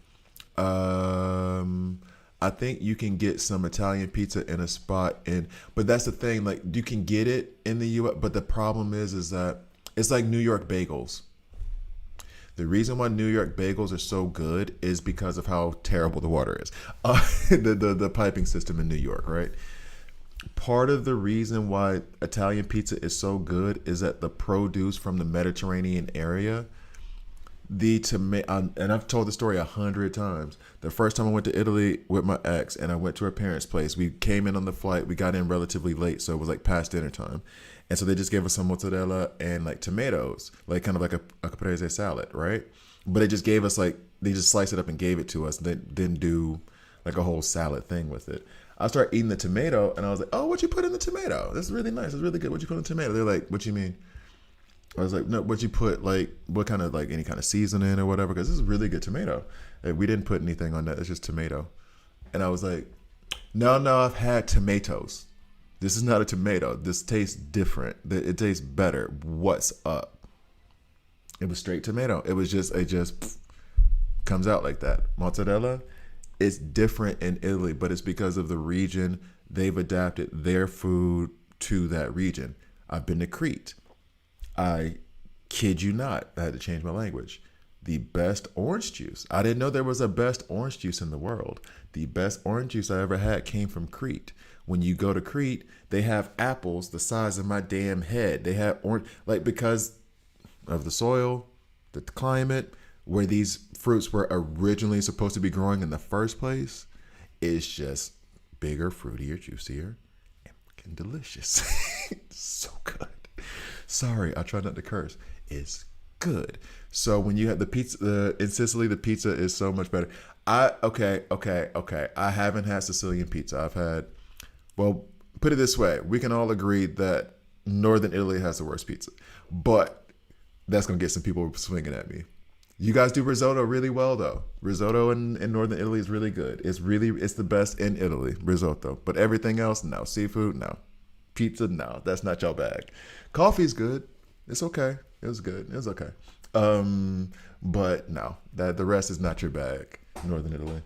I think you can get some Italian pizza in a spot, but that's the thing. Like you can get it in the U.S., but the problem is that it's like New York bagels. The reason why New York bagels are so good is because of how terrible the water is. The piping system in New York, right? Part of the reason why Italian pizza is so good is that the produce from the Mediterranean area, and I've told the story 100 times. The first time I went to Italy with my ex and I went to her parents' place, we came in on the flight. We got in relatively late, so it was like past dinner time. And so they just gave us some mozzarella and like tomatoes, like kind of like a caprese salad, right? But they just gave us they just sliced it up and gave it to us. They didn't do like a whole salad thing with it. I started eating the tomato and I was like, oh, what you put in the tomato? This is really nice. It's really good. What you put in the tomato? They're like, what you mean? I was like, no, what you put, like, what kind of, like, any kind of seasoning or whatever? Because this is really good tomato. We didn't put anything on that. It's just tomato. And I was like, no, I've had tomatoes. This is not a tomato. This tastes different. It tastes better. What's up? It was straight tomato. It just comes out like that. Mozzarella, it's different in Italy, but it's because of the region. They've adapted their food to that region. I've been to Crete. I kid you not, I had to change my language. The best orange juice. I didn't know there was a best orange juice in the world. The best orange juice I ever had came from Crete. When you go to Crete, they have apples the size of my damn head. They have orange, like because of the soil, the climate, where these fruits were originally supposed to be growing in the first place. It's just bigger, fruitier, juicier, and freaking delicious. So good. Sorry, I try not to curse. It's good. So when you have the pizza in Sicily, the pizza is so much better. Okay. I haven't had Sicilian pizza. I've had, well, put it this way. We can all agree that Northern Italy has the worst pizza. But that's going to get some people swinging at me. You guys do risotto really well, though. Risotto in Northern Italy is really good. It's the best in Italy, risotto. But everything else, no. Seafood, no. Pizza, no. That's not your bag. Coffee's good. It's okay. It was good. It was okay. But no, the rest is not your bag. Northern Italy.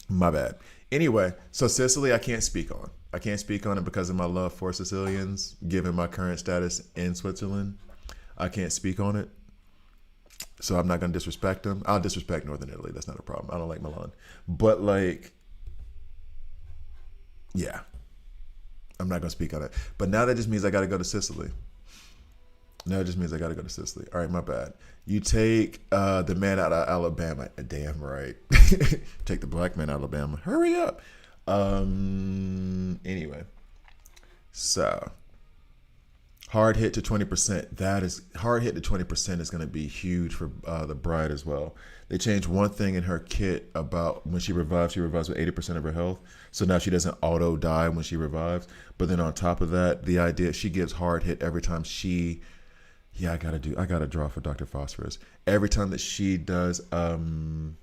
My bad. Anyway, so Sicily, I can't speak on. I can't speak on it because of my love for Sicilians, given my current status in Switzerland. I can't speak on it. So I'm not going to disrespect them. I'll disrespect Northern Italy. That's not a problem. I don't like Milan. But like, yeah. I'm not going to speak on it. But now that just means I got to go to Sicily. Now it just means I got to go to Sicily. All right, my bad. You take the man out of Alabama. Damn right. Take the black man out of Alabama. Hurry up. Anyway. So, hard hit to 20%. Hard hit to 20% is going to be huge for the bride as well. They changed one thing in her kit about when she revives with 80% of her health. So now she doesn't auto die when she revives. But then on top of that, the idea she gives hard hit every time I gotta draw for Dr. Phosphorus. Every time that she does, every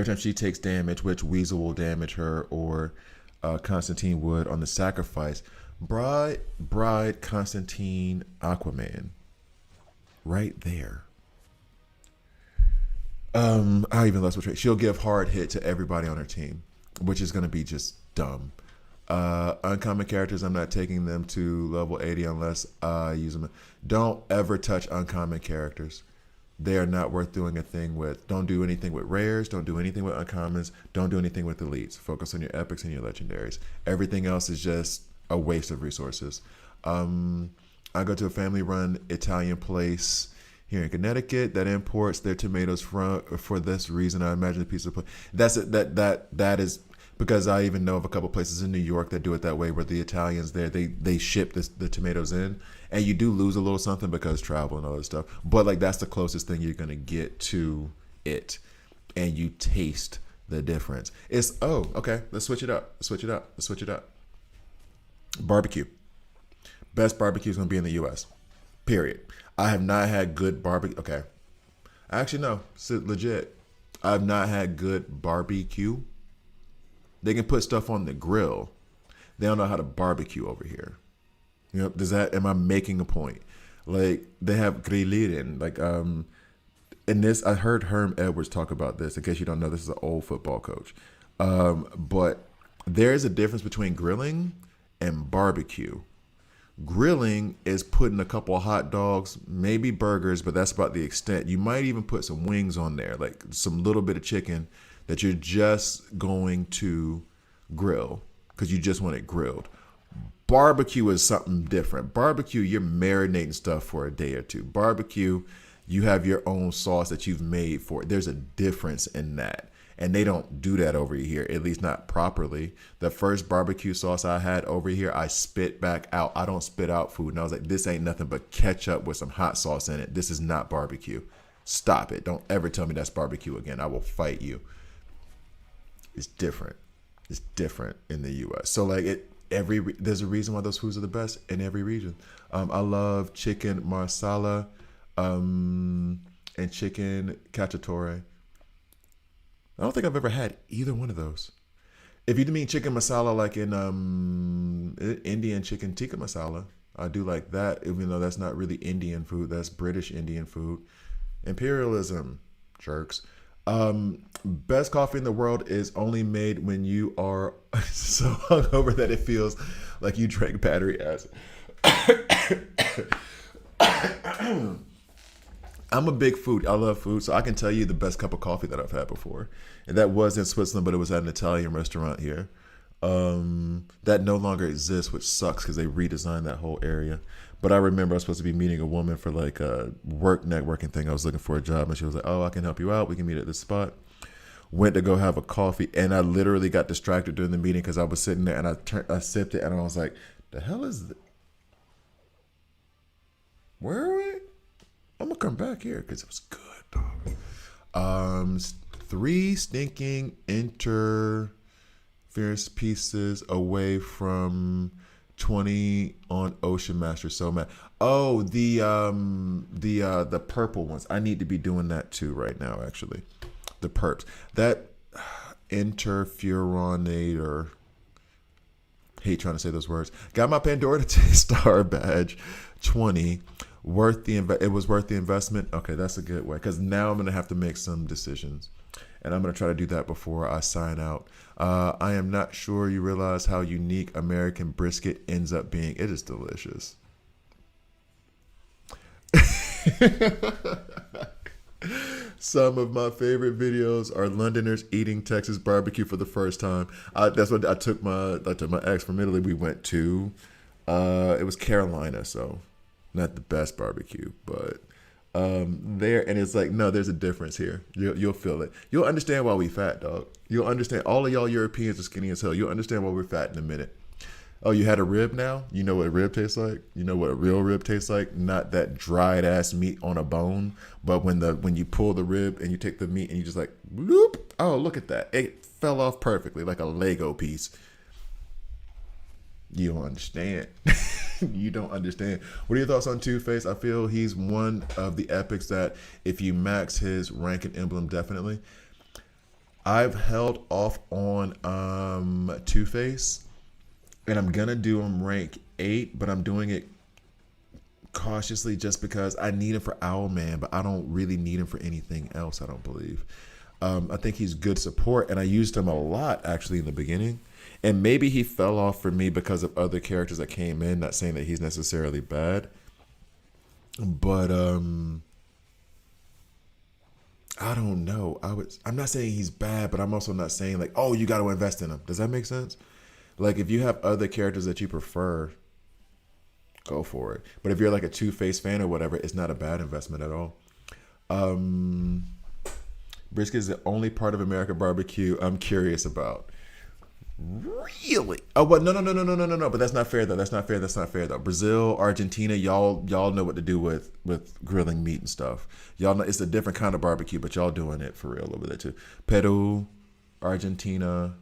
time she takes damage, which Weasel will damage her or Constantine would on the sacrifice. Bride, Constantine, Aquaman. Right there. I even lost my track. She'll give hard hit to everybody on her team, which is going to be just dumb. Uncommon characters, I'm not taking them to level 80 unless I use them. Don't ever touch uncommon characters. They are not worth doing a thing with. Don't do anything with rares. Don't do anything with uncommons. Don't do anything with elites. Focus on your epics and your legendaries. Everything else is just a waste of resources. I go to a family-run Italian place here in Connecticut that imports their tomatoes from for this reason. I imagine a piece of that's it, that is because I even know of a couple places in New York that do it that way, where the Italians there they ship the tomatoes in, and you do lose a little something because travel and all that stuff. But like that's the closest thing you're gonna get to it, and you taste the difference. It's okay. Let's switch it up. Let's switch it up. Let's switch it up. Barbecue. Best barbecue is gonna be in the U.S. Period. I have not had good barbecue. Okay, actually no, it's legit. I've not had good barbecue. They can put stuff on the grill. They don't know how to barbecue over here. You know, am I making a point? Like they have grillieren, like in this, I heard Herm Edwards talk about this. In case you don't know, this is an old football coach. But there is a difference between grilling and barbecue. Grilling is putting a couple of hot dogs, maybe burgers, but that's about the extent. You might even put some wings on there, like some little bit of chicken that you're just going to grill because you just want it grilled. Barbecue is something different. Barbecue, you're marinating stuff for a day or two. Barbecue, you have your own sauce that you've made for it. There's a difference in that. And they don't do that over here, at least not properly. The first barbecue sauce I had over here, I spit back out. I don't spit out food. And I was like, this ain't nothing but ketchup with some hot sauce in it. This is not barbecue. Stop it. Don't ever tell me that's barbecue again. I will fight you. It's different. It's different in the U.S. So like there's a reason why those foods are the best in every region. I love chicken marsala and chicken cacciatore. I don't think I've ever had either one of those. If you mean chicken masala like in Indian chicken tikka masala, I do like that, even though that's not really Indian food. That's British Indian food. Imperialism, jerks. Best coffee in the world is only made when you are so hungover that it feels like you drank battery acid. I'm a big food. I love food, so I can tell you the best cup of coffee that I've had before. And that was in Switzerland, but it was at an Italian restaurant here. That no longer exists, which sucks because they redesigned that whole area. But I remember I was supposed to be meeting a woman for like a work networking thing. I was looking for a job, and she was like, "Oh, I can help you out. We can meet at this spot." Went to go have a coffee, and I literally got distracted during the meeting because I was sitting there and I sipped it, and I was like, "The hell is this? Where are we? I'm gonna come back here because it was good, dog." 3 stinking interference pieces away from 20 on Ocean Master. So mad. Oh, the purple ones. I need to be doing that too right now. Actually, the perps. That interferonator. Hate trying to say those words. Got my Pandora Star badge. 20. It was worth the investment. Okay, that's a good way, because now I'm gonna have to make some decisions, and I'm gonna try to do that before I sign out. I am not sure you realize how unique American brisket ends up being. It is delicious. Some of my favorite videos are Londoners eating Texas barbecue for the first time. That's what I took my ex from Italy. We went to. It was Carolina, so not the best barbecue, but there, and it's like, no, there's a difference here. You'll feel it. You'll understand why we fat, dog. You'll understand. All of y'all Europeans are skinny as hell. You'll understand why we're fat in a minute. Oh, you had a rib now? You know what a rib tastes like? You know what a real rib tastes like? Not that dried ass meat on a bone, but when you pull the rib and you take the meat and you just like, bloop. Oh, look at that. It fell off perfectly like a Lego piece. You don't understand. You don't understand. What are your thoughts on Two-Face? I feel he's one of the epics that if you max his rank and emblem, definitely. I've held off on Two-Face, and I'm gonna do him rank 8, but I'm doing it cautiously just because I need him for Owlman, but I don't really need him for anything else, I don't believe. I think he's good support, and I used him a lot actually in the beginning. And maybe he fell off for me because of other characters that came in. Not saying that he's necessarily bad, but I don't know. I'm not saying he's bad, but I'm also not saying like, oh, you got to invest in him. Does that make sense? Like if you have other characters that you prefer, go for it. But if you're like a Two-Face fan or whatever, it's not a bad investment at all. Um, Brisket is the only part of American barbecue I'm curious about. Really? Oh, but no. But that's not fair though. That's not fair though. Brazil, Argentina, y'all know what to do with grilling meat and stuff. Y'all know it's a different kind of barbecue, but y'all doing it for real over there too. Peru, Argentina,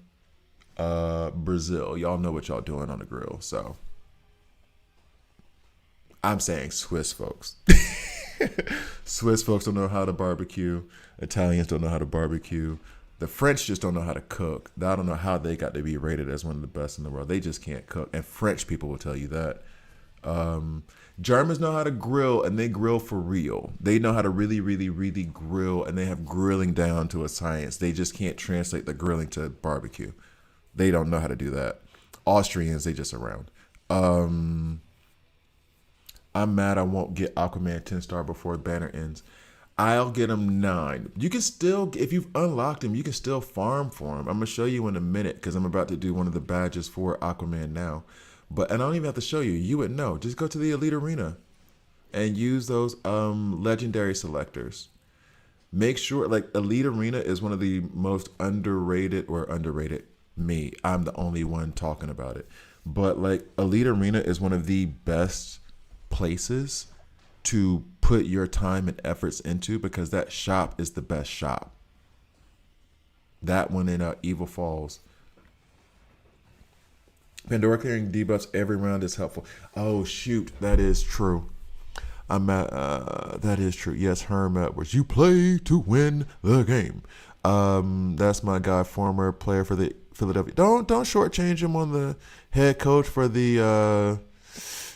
Brazil. Y'all know what y'all doing on the grill. So I'm saying Swiss folks. Swiss folks don't know how to barbecue. Italians don't know how to barbecue. The French just don't know how to cook. I don't know how they got to be rated as one of the best in the world. They just can't cook. And French people will tell you that. Germans know how to grill, and they grill for real. They know how to really, really, really grill, and they have grilling down to a science. They just can't translate the grilling to barbecue. They don't know how to do that. Austrians, they just around. I'm mad I won't get Aquaman 10-star before banner ends. I'll get him 9. You can still, if you've unlocked him, you can still farm for him. I'm going to show you in a minute because I'm about to do one of the badges for Aquaman now. And I don't even have to show you. You would know. Just go to the Elite Arena and use those legendary selectors. Make sure, like, Elite Arena is one of the most underrated. Me. I'm the only one talking about it. But, like, Elite Arena is one of the best places to put your time and efforts into because that shop is the best shop. That one in Evil Falls. Pandora clearing debuffs every round is helpful. Oh shoot, that is true. That is true. Yes, Herm Edwards. You play to win the game. That's my guy, former player for the Philadelphia. Don't shortchange him on the head coach for the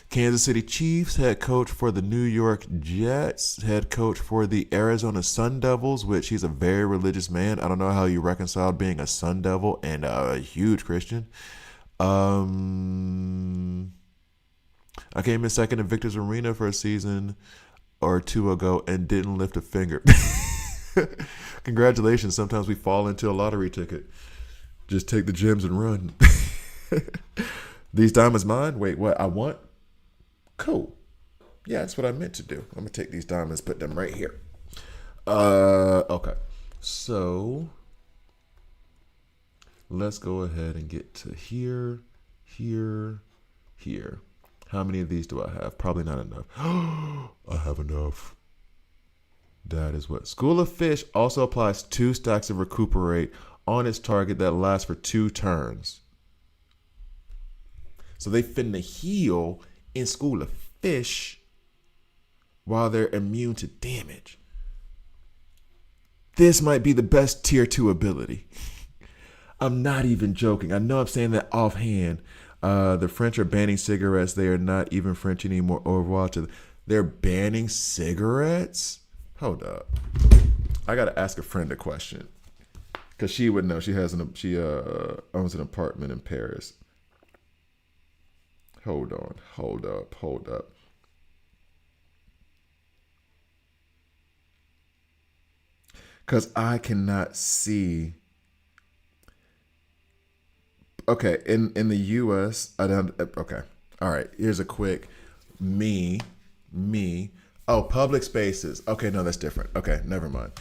Kansas City Chiefs, head coach for the New York Jets, head coach for the Arizona Sun Devils, which he's a very religious man. I don't know how you reconcile being a Sun Devil and a huge Christian. I came in second in Victor's Arena for a season or two ago and didn't lift a finger. Congratulations. Sometimes we fall into a lottery ticket. Just take the gems and run. These diamonds mine? Wait, what? I want? Cool. Yeah, that's what I meant to do. I'm going to take these diamonds, put them right here. Okay. So let's go ahead and get to here. How many of these do I have? Probably not enough. I have enough. That is what. School of Fish also applies 2 stacks of Recuperate on its target that lasts for 2 turns. So they finna heal in School of Fish while they're immune to damage. This might be the best tier 2 ability. I'm not even joking. I know I'm saying that offhand. The French are banning cigarettes. They are not even French anymore. Overwatch. They're banning cigarettes? Hold up. I got to ask a friend a question. Because she would know. She owns an apartment in Paris. Hold up. Because I cannot see. Okay, in the U.S., okay. All right, here's a quick me. Oh, public spaces. Okay, no, that's different. Okay, never mind.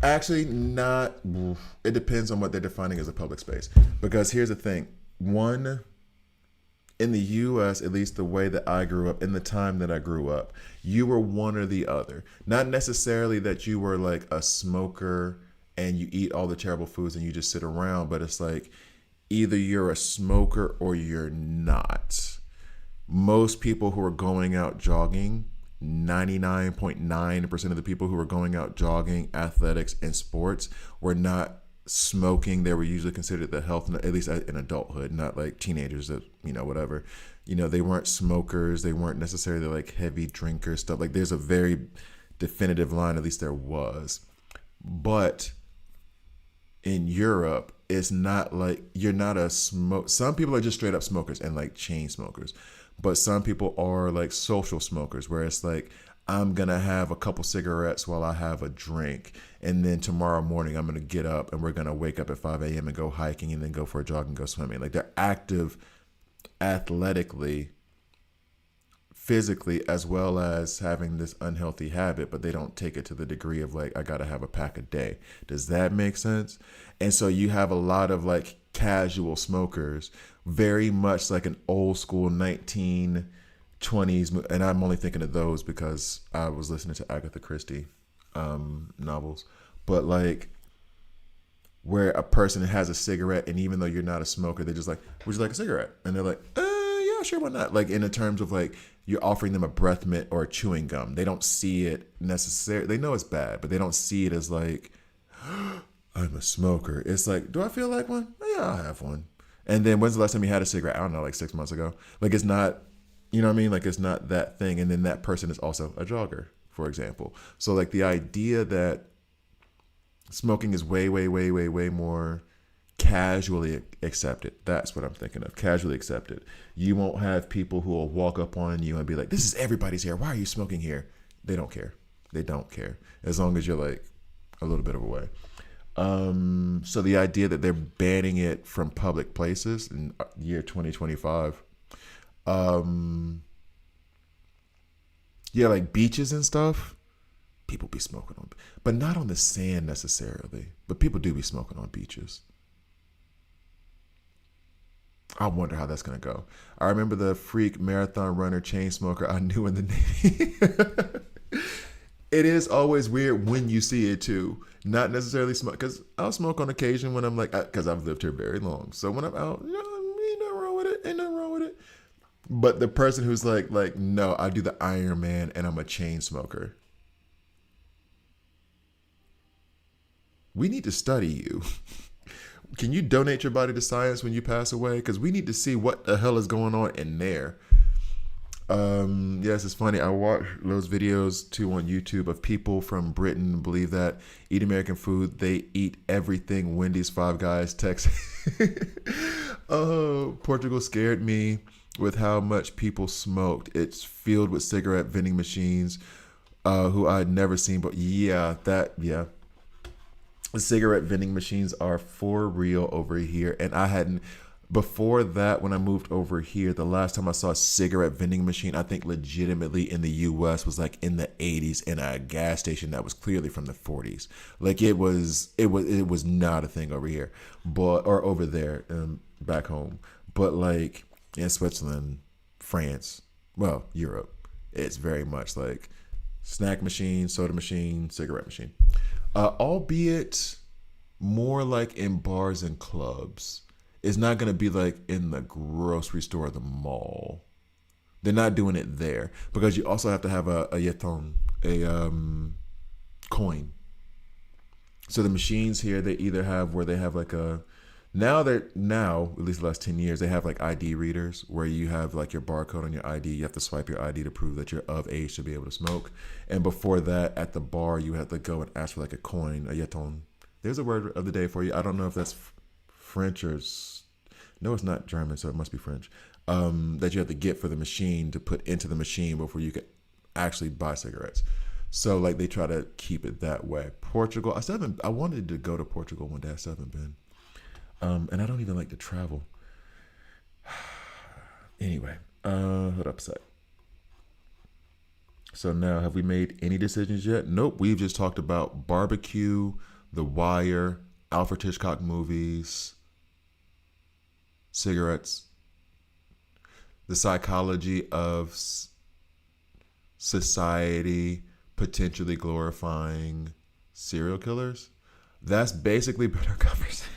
Actually, not. It depends on what they're defining as a public space. Because here's the thing. One, in the U.S., at least the way that I grew up, in the time that I grew up, you were one or the other. Not necessarily that you were like a smoker and you eat all the terrible foods and you just sit around, but it's like either you're a smoker or you're not. Most people who are going out jogging, 99.9% of the people who were going out jogging, athletics, and sports were not smoking. They were usually considered the health, at least in adulthood, not like teenagers that, whatever. They weren't smokers. They weren't necessarily like heavy drinkers, stuff. Like there's a very definitive line, at least there was. But in Europe, it's not like you're not a smoke. Some people are just straight up smokers and like chain smokers. But some people are like social smokers where it's like, I'm going to have a couple cigarettes while I have a drink. And then tomorrow morning, I'm going to get up and we're going to wake up at 5 a.m. and go hiking and then go for a jog and go swimming. Like they're active athletically, physically as well as having this unhealthy habit, but they don't take it to the degree of like, I gotta have a pack a day. Does that make sense? And so you have a lot of like casual smokers, very much like an old school 1920s, and I'm only thinking of those because I was listening to Agatha Christie novels, but like where a person has a cigarette, and even though you're not a smoker, they're just like, would you like a cigarette? And they're like, yeah, sure, why not? Like in the terms of like you're offering them a breath mint or a chewing gum. They don't see it necessarily. They know it's bad, but they don't see it as like, I'm a smoker. It's like, do I feel like one? Yeah, I'll have one. And then when's the last time you had a cigarette? I don't know, like 6 months ago. Like it's not, you know what I mean? Like it's not that thing. And then that person is also a jogger, for example. So like the idea that smoking is way, way, way, way, way more casually accepted. That's what I'm thinking of. Casually accepted. You won't have people who will walk up on you and be like, this is everybody's here. Why are you smoking here? They don't care. They don't care. As long as you're like a little bit of a way. So the idea that they're banning it from public places in year 2025. Yeah, like beaches and stuff. People be smoking on, but not on the sand necessarily. But people do be smoking on beaches. I wonder how that's gonna go. I remember the freak marathon runner chain smoker I knew in the Navy. It is always weird when you see it too. Not necessarily smoke, because I'll smoke on occasion when I'm like, because I've lived here very long. So when I'm out, ain't nothing wrong with it. Ain't nothing wrong with it. But the person who's like, no, I do the Iron Man and I'm a chain smoker. We need to study you. Can you donate your body to science when you pass away? Because we need to see what the hell is going on in there. Yes, it's funny. I watch those videos too on YouTube of people from Britain believe that eat American food. They eat everything. Wendy's, Five Guys, Texas. Oh, Portugal scared me with how much people smoked. It's filled with cigarette vending machines, who I'd never seen. But yeah. The cigarette vending machines are for real over here. And I hadn't, before that, when I moved over here, the last time I saw a cigarette vending machine, I think legitimately in the US was like in the 80s in a gas station that was clearly from the 40s. Like it was not a thing over here, or over there, back home. But like in Switzerland, France, well, Europe, it's very much like snack machine, soda machine, cigarette machine. Albeit more like in bars and clubs. It's not going to be like in the grocery store or the mall. They're not doing it there because you also have to have a jeton, a coin. So the machines here, they either have where they have like now at least the last 10 years, they have like ID readers where you have like your barcode on your ID. You have to swipe your ID to prove that you're of age to be able to smoke. And before that, at the bar, you have to go and ask for like a coin, a jeton. There's a word of the day for you. I don't know if that's French or no, it's not German, so it must be French. That you have to get for the machine to put into the machine before you can actually buy cigarettes. So like they try to keep it that way. Portugal, I wanted to go to Portugal one day. I still haven't been. And I don't even like to travel. Anyway, hold up a sec. So now, have we made any decisions yet? Nope. We've just talked about barbecue, The Wire, Alfred Hitchcock movies, cigarettes, the psychology of society potentially glorifying serial killers. That's basically been our conversation.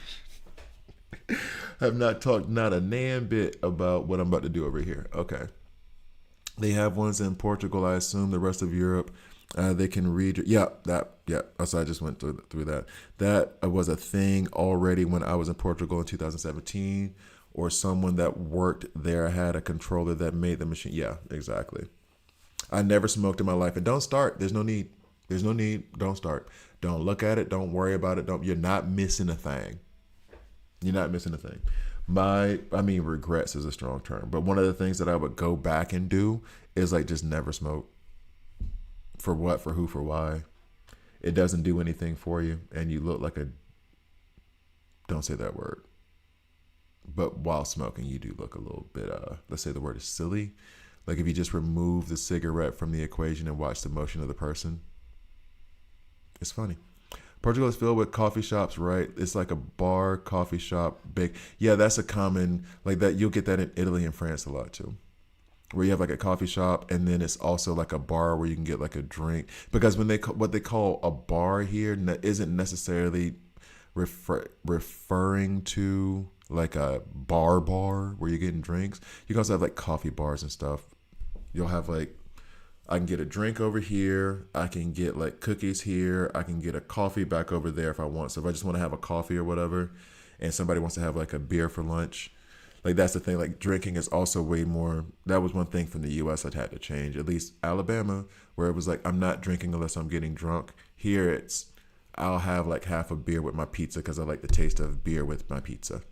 Have not talked not a damn bit about what I'm about to do over here. Okay. They have ones in Portugal, I assume. The rest of Europe, they can read. Yeah. So I just went through that. That was a thing already when I was in Portugal in 2017, or someone that worked there had a controller that made the machine. Yeah, exactly. I never smoked in my life. And don't start. There's no need. Don't start. Don't look at it. Don't worry about it. You're not missing a thing. You're not missing a thing. Regrets is a strong term, but one of the things that I would go back and do is like just never smoke. For what? For who? For why? It doesn't do anything for you, and you look like don't say that word. But while smoking, you do look a little bit, let's say the word is silly. Like if you just remove the cigarette from the equation and watch the motion of the person, it's funny. Portugal is filled with coffee shops, right? It's like a bar, coffee shop, big. Yeah, that's a common, like that. You'll get that in Italy and France a lot too, where you have like a coffee shop and then it's also like a bar where you can get like a drink. Because when what they call a bar here isn't necessarily referring to like a bar where you're getting drinks. You can also have like coffee bars and stuff. You'll have like, I can get a drink over here. I can get like cookies here. I can get a coffee back over there if I want. So if I just want to have a coffee or whatever, and somebody wants to have like a beer for lunch, like that's the thing. Like drinking is also way more. That was one thing from the U.S. I'd had to change. At least Alabama, where it was like I'm not drinking unless I'm getting drunk. Here it's I'll have like half a beer with my pizza because I like the taste of beer with my pizza.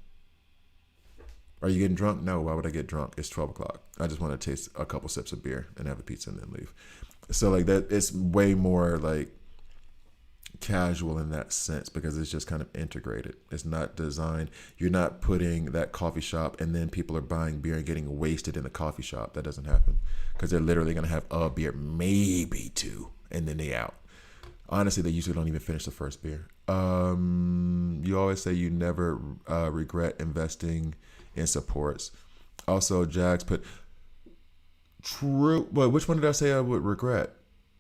Are you getting drunk? No. Why would I get drunk? It's 12 o'clock. I just want to taste a couple sips of beer and have a pizza and then leave. So like that, it's way more like casual in that sense because it's just kind of integrated. It's not designed. You're not putting that coffee shop and then people are buying beer and getting wasted in the coffee shop. That doesn't happen because they're literally going to have a beer, maybe two, and then they out. Honestly, they usually don't even finish the first beer. You always say you never regret investing in supports. Also, Jags put true. Well, which one did I say I would regret?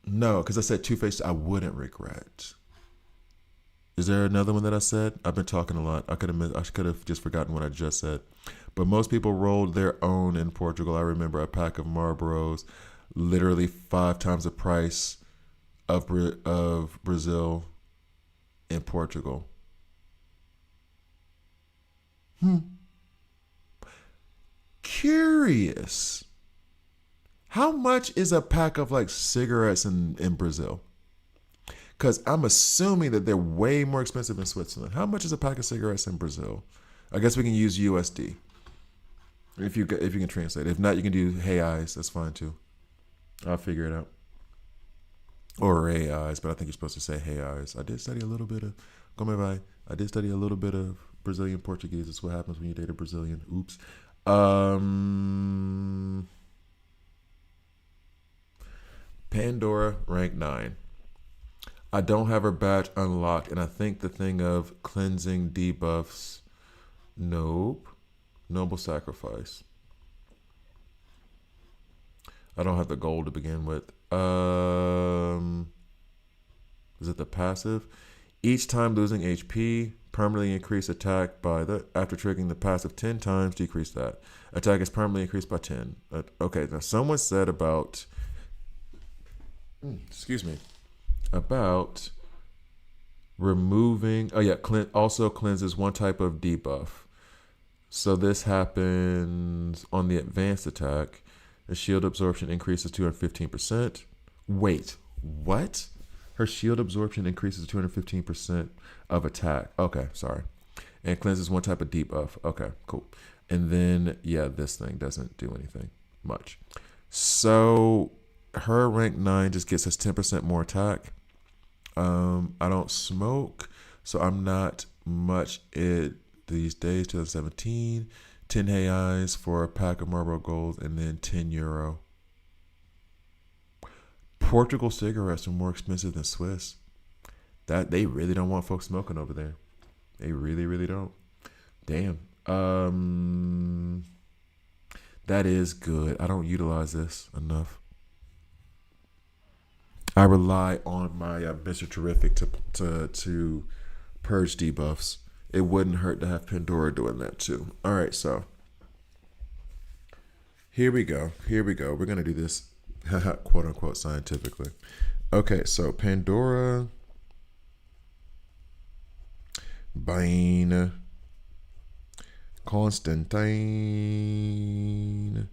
No, because I said Two-Face I wouldn't regret. Is there another one that I said? I've been talking a lot. I could have just forgotten what I just said. But most people rolled their own in Portugal. I remember a pack of Marlboros, literally 5 times the price of Brazil in Portugal. Curious. How much is a pack of like cigarettes in Brazil? Because I'm assuming that they're way more expensive in Switzerland. How much is a pack of cigarettes in Brazil? I guess we can use USD if you can translate. If not, you can do hey eyes. That's fine too. I'll figure it out. Or hey eyes, but I think you're supposed to say hey eyes. I did study a little bit of I did study a little bit of Brazilian Portuguese. That's what happens when you date a Brazilian. Oops. Pandora rank 9. I don't have her badge unlocked, and I think the thing of cleansing debuffs. Nope. Noble sacrifice. I don't have the gold to begin with. Is it the passive? Each time losing HP, permanently increase attack by after triggering the passive 10 times, decrease that. Attack is permanently increased by 10. Okay, now someone said about about removing, also cleanses one type of debuff. So this happens on the advanced attack. The shield absorption increases 215%. Wait, what? Her shield absorption increases 215% of attack. Okay, sorry. And cleanses one type of debuff. Okay, cool. And then, this thing doesn't do anything much. So her rank 9 just gets us 10% more attack. I don't smoke, so I'm not much these days. 2017, 10 reais for a pack of Marlboro Golds, and then €10. Portugal cigarettes are more expensive than Swiss. That they really don't want folks smoking over there. They really, really don't. Damn. That is good. I don't utilize this enough. I rely on my Mr. Terrific to purge debuffs. It wouldn't hurt to have Pandora doing that too. All right, so here we go. We're gonna do this, quote unquote, scientifically. Okay, so Pandora, Bain, Constantine,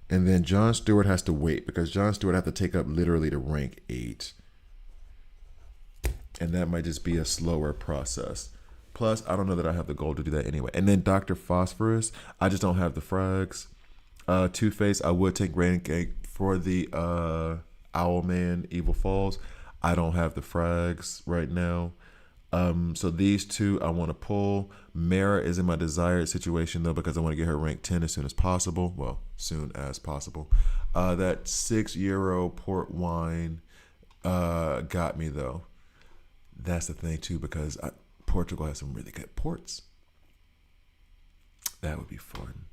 and then John Stewart has to wait because John Stewart has to take up literally to rank 8. And that might just be a slower process. Plus, I don't know that I have the goal to do that anyway. And then Dr. Phosphorus, I just don't have the frags. Two-Face, I would take rank 8 for the Owlman Evil Falls. I don't have the frags right now. So these two I want to pull. Mara is in my desired situation though because I want to get her rank 10 as soon as possible. Well, soon as possible. That €6 port wine got me though. That's the thing too because Portugal has some really good ports. That would be fun.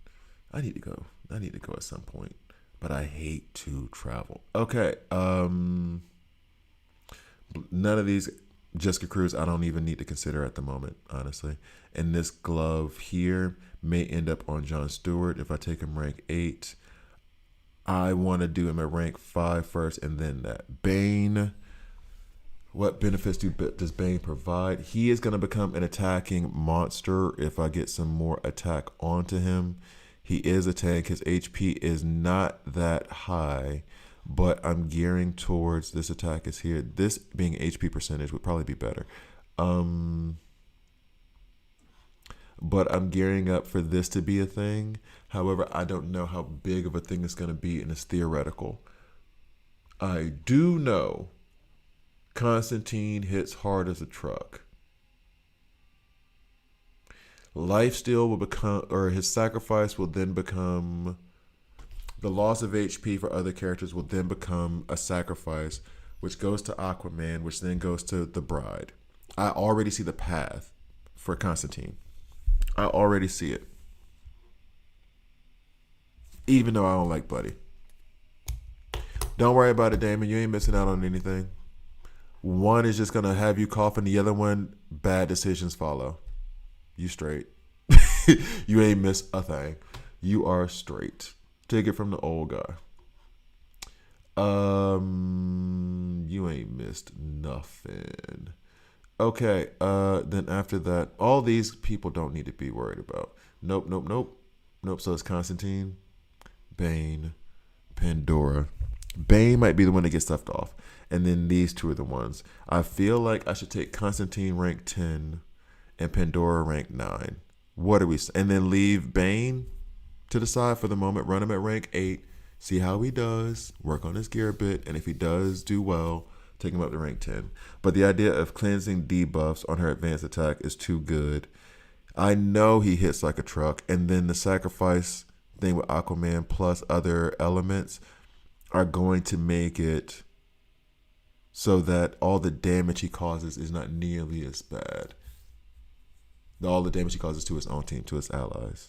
I need to go. I need to go at some point, but I hate to travel. Okay. None of these Jessica Cruz I don't even need to consider at the moment, honestly. And this glove here may end up on Jon Stewart if I take him rank 8. I want to do him at rank 5 first, and then that Bane. What benefits does Bane provide? He is going to become an attacking monster if I get some more attack onto him. He is a tank. His HP is not that high, but I'm gearing towards this attack is here. This being HP percentage would probably be better. But I'm gearing up for this to be a thing. However, I don't know how big of a thing it's going to be, and it's theoretical. I do know Constantine hits hard as a truck. Lifesteal will become, or his sacrifice will then become, the loss of HP for other characters will then become a sacrifice, which goes to Aquaman, which then goes to the Bride. I already see the path for Constantine. I already see it. Even though I don't like Buddy. Don't worry about it, Damon. You ain't missing out on anything. One is just going to have you coughing. The other one, bad decisions follow. You straight. You ain't missed a thing. You are straight. Take it from the old guy. You ain't missed nothing. Okay, then after that, all these people don't need to be worried about. Nope. So it's Constantine, Bane, Pandora. Bane might be the one that gets left off. And then these two are the ones. I feel like I should take Constantine rank 10 and Pandora rank 9. What are we? And then leave Bane to the side for the moment. Run him at rank 8. See how he does. Work on his gear a bit. And if he does do well, take him up to rank 10. But the idea of cleansing debuffs on her advanced attack is too good. I know he hits like a truck. And then the sacrifice thing with Aquaman plus other elements are going to make it so that all the damage he causes is not nearly as bad. All the damage he causes to his own team, to his allies.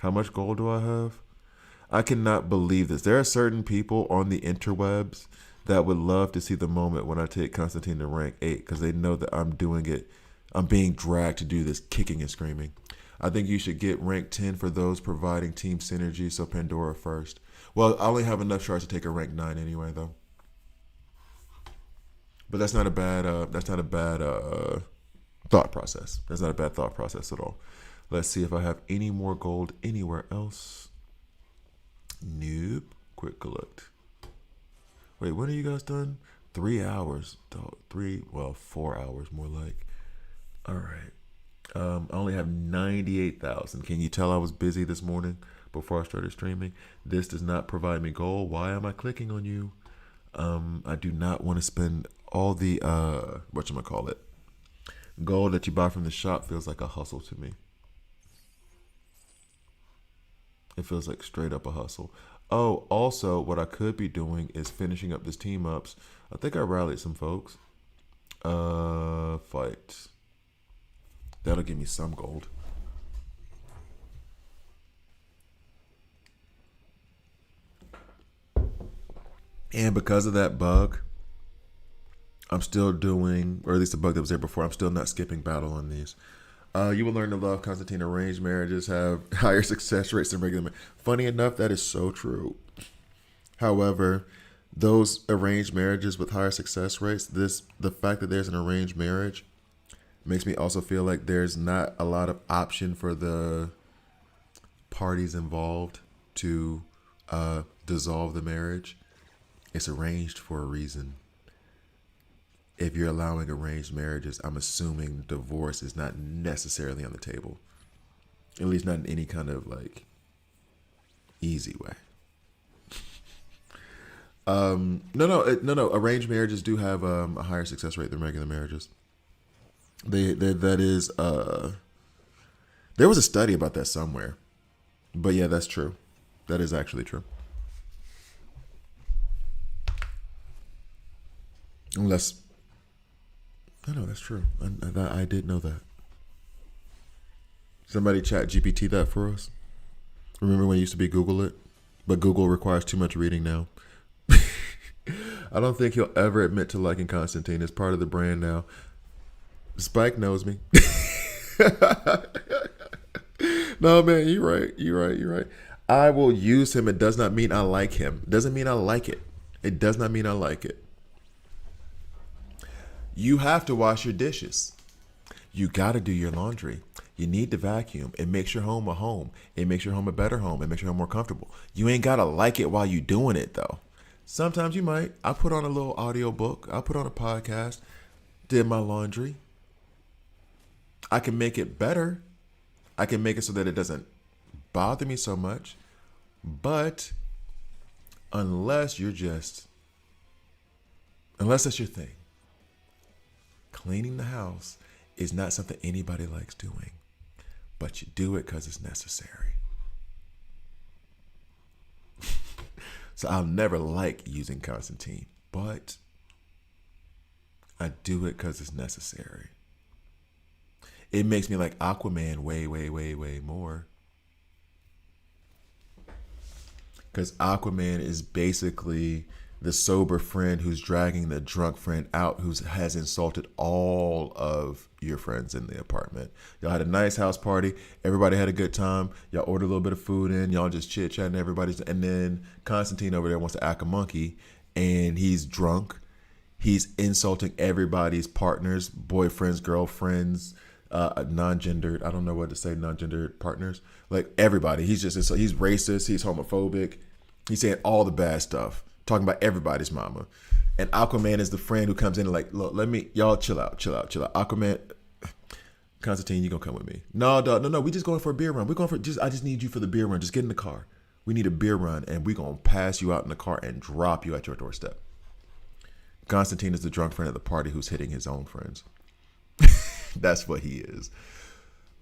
How much gold do I have? I cannot believe this. There are certain people on the interwebs that would love to see the moment when I take Constantine to rank 8 because they know that I'm doing it. I'm being dragged to do this, kicking and screaming. I think you should get rank 10 for those providing team synergy, so Pandora first. Well, I only have enough shards to take a rank 9 anyway, though. But that's not a bad thought process. That's not a bad thought process at all. Let's see if I have any more gold anywhere else. Nope. Quick look. Wait, when are you guys done? 3 hours. 4 hours more like. All right. I only have 98,000. Can you tell I was busy this morning before I started streaming? This does not provide me gold. Why am I clicking on you? I do not want to spend all the whatchamacallit. Gold that you buy from the shop feels like a hustle to me. It feels like straight up a hustle. Oh, also, what I could be doing is finishing up this team ups. I think I rallied some folks. Fight. That'll give me some gold. And because of that bug, I'm still doing, or at least the bug that was there before, I'm still not skipping battle on these. You will learn to love Constantine. Arranged marriages have higher success rates than regular marriages. Funny enough, that is so true. However, those arranged marriages with higher success rates, the fact that there's an arranged marriage makes me also feel like there's not a lot of option for the parties involved to dissolve the marriage. It's arranged for a reason. If you're allowing arranged marriages, I'm assuming divorce is not necessarily on the table. At least not in any kind of like easy way. No. Arranged marriages do have a higher success rate than regular marriages. That is there was a study about that somewhere. But yeah, that's true. That is actually true. Unless I know that's true. I did know that. Somebody chat GPT that for us. Remember when it used to be Google it? But Google requires too much reading now. I don't think he'll ever admit to liking Constantine. It's part of the brand now. Spike knows me. No, man, you're right. You're right. You're right. I will use him. It does not mean I like him. It doesn't mean I like it. It does not mean I like it. You have to wash your dishes. You got to do your laundry. You need to vacuum. It makes your home a home. It makes your home a better home. It makes your home more comfortable. You ain't got to like it while you doing it, though. Sometimes you might. I put on a little audio book. I put on a podcast. Did my laundry. I can make it better. I can make it so that it doesn't bother me so much. But unless that's your thing, cleaning the house is not something anybody likes doing. But you do it because it's necessary. So I'll never like using Constantine, but I do it because it's necessary. It makes me like Aquaman way, way, way, way more. Because Aquaman is basically the sober friend who's dragging the drunk friend out who has insulted all of your friends in the apartment. Y'all had a nice house party. Everybody had a good time. Y'all ordered a little bit of food in. Y'all just chit-chatting everybody's. And then Constantine over there wants to act a monkey. And he's drunk. He's insulting everybody's partners, boyfriends, girlfriends, non-gendered. I don't know what to say, non-gendered partners. Like everybody. He's racist. He's homophobic. He's saying all the bad stuff. Talking about everybody's mama. And Aquaman is the friend who comes in and like, look, y'all chill out. Aquaman, Constantine, you gonna come with me? No, dog, no, we just going for a beer run. I just need you for the beer run. Just get in the car. We need a beer run and we gonna pass you out in the car and drop you at your doorstep. Constantine is the drunk friend at the party who's hitting his own friends. That's what he is.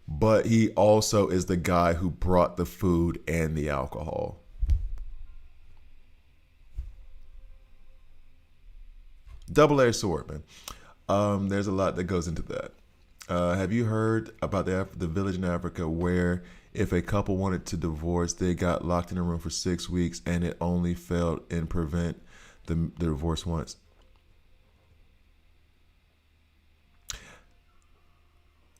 But he also is the guy who brought the food and the alcohol. Double-edged sword, man. There's a lot that goes into that. Have you heard about the village in Africa where if a couple wanted to divorce, they got locked in a room for 6 weeks and it only failed in prevent the divorce once?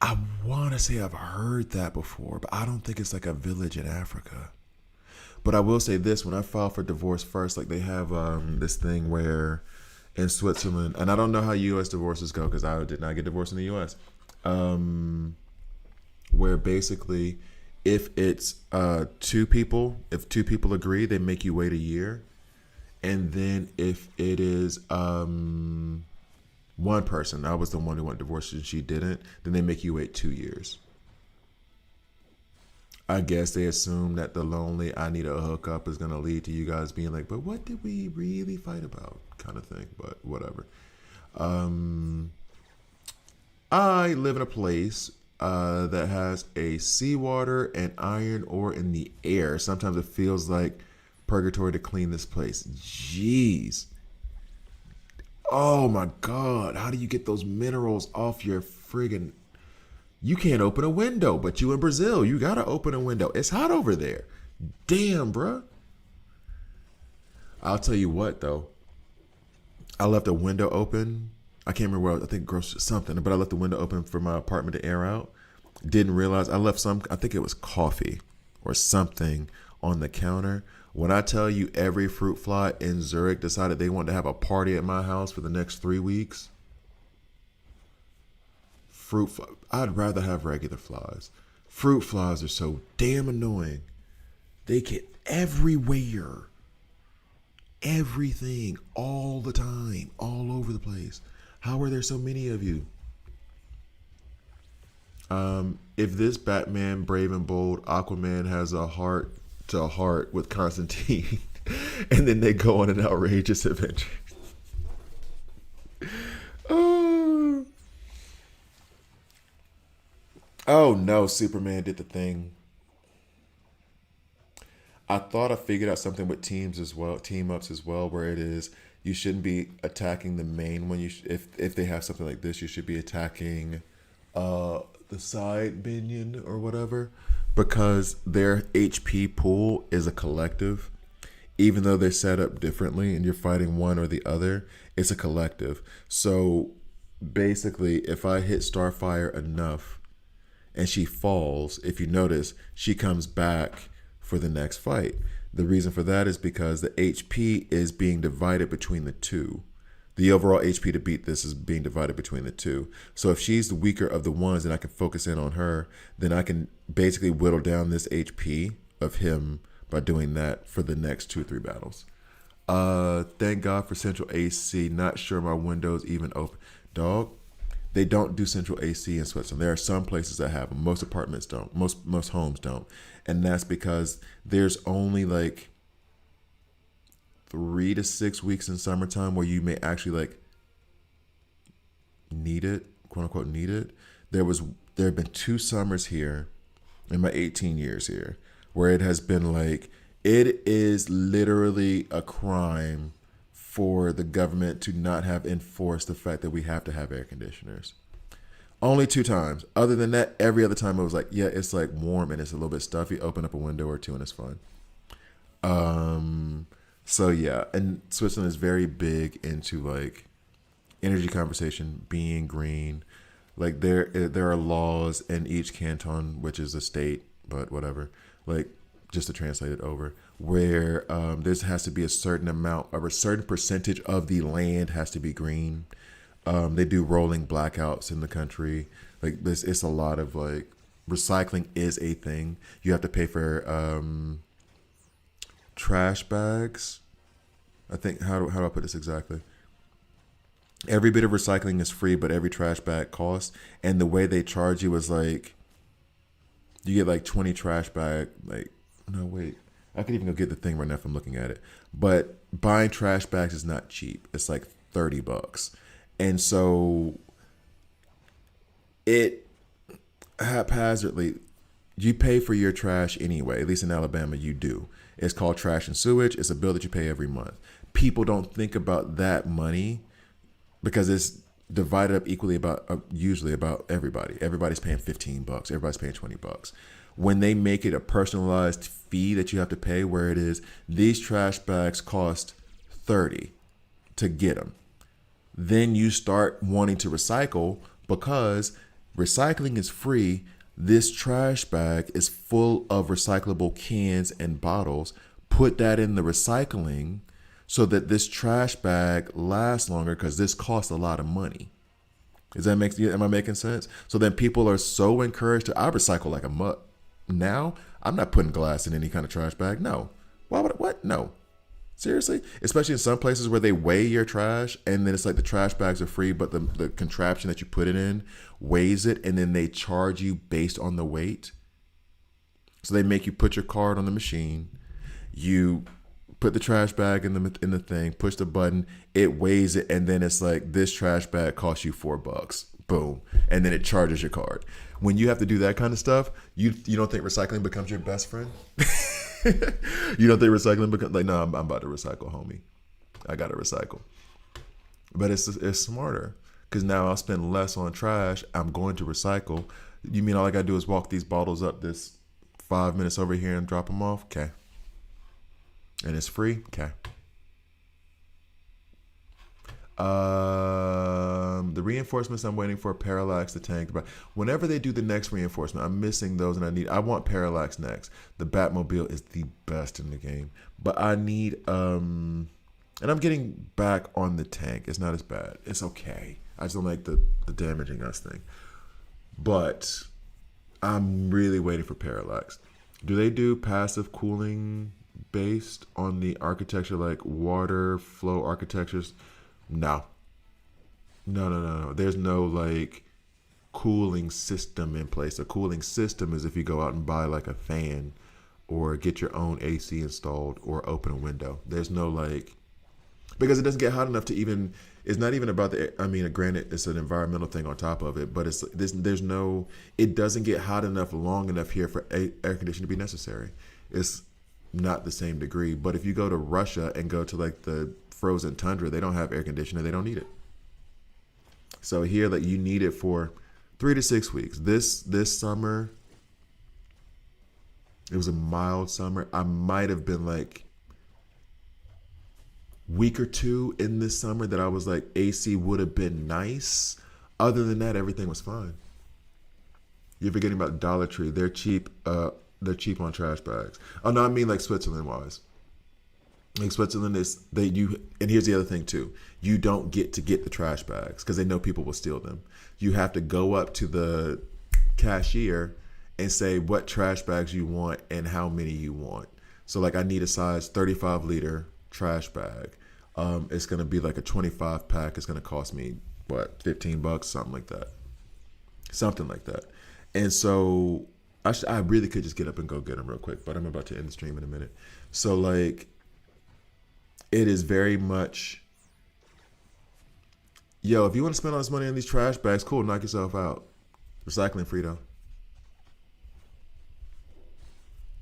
I want to say I've heard that before, but I don't think it's like a village in Africa. But I will say this, when I filed for divorce first, like they have this thing where in Switzerland, and I don't know how U.S. divorces go because I did not get divorced in the U.S., where basically if it's two people agree, they make you wait a year. And then if it is one person, I was the one who went divorced and she didn't, then they make you wait 2 years. I guess they assume that the lonely I need a hookup is going to lead to you guys being like, but what did we really fight about kind of thing, but whatever. I live in a place that has a seawater and iron ore in the air. Sometimes it feels like purgatory to clean this place. Jeez. Oh my God. How do you get those minerals off your friggin'... You can't open a window, but you in Brazil, you gotta open a window. It's hot over there. Damn, bruh. I'll tell you what, though. I left a window open. I can't remember where I think grocery something, but I left the window open for my apartment to air out. Didn't realize I left I think it was coffee or something on the counter. When I tell you every fruit fly in Zurich decided they wanted to have a party at my house for the next 3 weeks. I'd rather have regular flies. Fruit flies are so damn annoying. They get everywhere. Everything, all the time, all over the place. How are there so many of you? If this Batman, Brave and Bold, Aquaman has a heart to heart with Constantine, and then they go on an outrageous adventure. Oh no, Superman did the thing. I thought I figured out something with teams as well, team ups as well, where it is you shouldn't be attacking the main one. If they have something like this, you should be attacking the side minion or whatever, because their HP pool is a collective. Even though they're set up differently and you're fighting one or the other, it's a collective. So basically, if I hit Starfire enough and she falls, if you notice, she comes back for the next fight. The reason for that is because the HP is being divided between the two. The overall HP to beat this is being divided between the two. So if she's the weaker of the ones and I can focus in on her, then I can basically whittle down this HP of him by doing that for the next 2 or 3 battles. Thank God for central AC. Not sure my windows even open. Dog, they don't do central AC in Switzerland. There are some places that have them. Most apartments don't. Most homes don't, and that's because there's only like 3 to 6 weeks in summertime where you may actually like need it, quote unquote need it. There have been 2 summers here in my 18 years here where it has been like it is literally a crime for the government to not have enforced the fact that we have to have air conditioners. Only 2 times. Other than that, every other time it was like, yeah, it's like warm and it's a little bit stuffy. Open up a window or two and it's fine. So yeah, and Switzerland is very big into like energy conversation, being green. Like there are laws in each canton, which is a state, but whatever. Like just to translate it over, where there has to be a certain amount or a certain percentage of the land has to be green. They do rolling blackouts in the country. Like this, it's a lot of like recycling is a thing. You have to pay for trash bags. I think how do I put this exactly? Every bit of recycling is free, but every trash bag costs. And the way they charge you is like you get like 20 trash bag. Like no wait, I could even go get the thing right now if I'm looking at it. But buying trash bags is not cheap. It's like $30, and so it haphazardly you pay for your trash anyway. At least in Alabama, you do. It's called trash and sewage. It's a bill that you pay every month. People don't think about that money because it's divided up equally about usually about everybody. Everybody's paying $15. Everybody's paying $20. When they make it a personalized fee that you have to pay, where it is these trash bags cost 30 to get them, then you start wanting to recycle because recycling is free. This trash bag is full of recyclable cans and bottles. Put that in the recycling so that this trash bag lasts longer because this costs a lot of money. Am I making sense? So then people are so encouraged to, I recycle like a mutt. Now, I'm not putting glass in any kind of trash bag. No. Why would what? No. Seriously? Especially in some places where they weigh your trash and then it's like the trash bags are free, but the contraption that you put it in weighs it and then they charge you based on the weight. So they make you put your card on the machine. You put the trash bag in the thing, push the button, it weighs it, and then it's like this trash bag costs you $4. Boom. And then it charges your card. When you have to do that kind of stuff, you don't think recycling becomes your best friend? You don't think recycling becomes like, no, I'm about to recycle, homie. I gotta recycle. But it's smarter because now I'll spend less on trash. I'm going to recycle. You mean all I gotta do is walk these bottles up this 5 minutes over here and drop them off? Okay. And it's free? Okay. The reinforcements I'm waiting for Parallax, the tank. But whenever they do the next reinforcement, I'm missing those, and I want Parallax next. The Batmobile is the best in the game, but I need and I'm getting back on the tank. It's not as bad. It's okay. I just don't like the damaging us thing. But I'm really waiting for Parallax. Do they do passive cooling based on the architecture, like water flow architectures? No. There's no like cooling system in place. A cooling system is if you go out and buy like a fan or get your own AC installed or open a window. There's no like, because it doesn't get hot enough to even, It's not even about the. I mean, granted, it's an environmental thing on top of it, but it's this. There's no. It doesn't get hot enough, long enough here for air conditioning to be necessary. It's not the same degree. But if you go to Russia and go to like the frozen tundra, they don't have air conditioning. They don't need it. So here, like you need it for 3 to 6 weeks. This summer, it was a mild summer. I might have been like week or two in this summer that I was like AC would have been nice. Other than that, everything was fine. You're forgetting about Dollar Tree. They're cheap. They're cheap on trash bags. Oh no, I mean like Switzerland wise. Like Switzerland is they you and here's the other thing too. You don't get to get the trash bags because they know people will steal them. You have to go up to the cashier and say what trash bags you want and how many you want. So like I need a size 35-liter trash bag. It's gonna be like a 25 pack. It's gonna cost me what, $15, something like that. Something like that. And so I really could just get up and go get them real quick, but I'm about to end the stream in a minute. So like it is very much, yo, if you want to spend all this money on these trash bags, cool, knock yourself out. Recycling free though.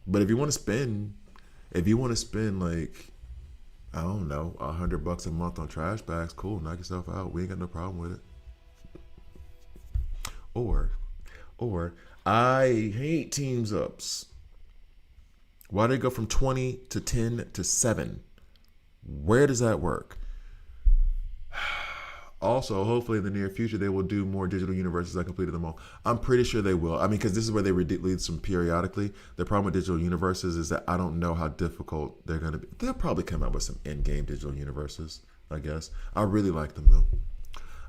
But if you want to spend like, I don't know, $100 a month on trash bags, cool, knock yourself out. We ain't got no problem with it. Or I hate teams ups. Why did it go from 20 to 10 to 7? Where does that work? Also, hopefully in the near future, they will do more digital universes. I completed them all. I'm pretty sure they will. I mean, because this is where they release them periodically. The problem with digital universes is that I don't know how difficult they're going to be. They'll probably come out with some in-game digital universes, I guess. I really like them, though.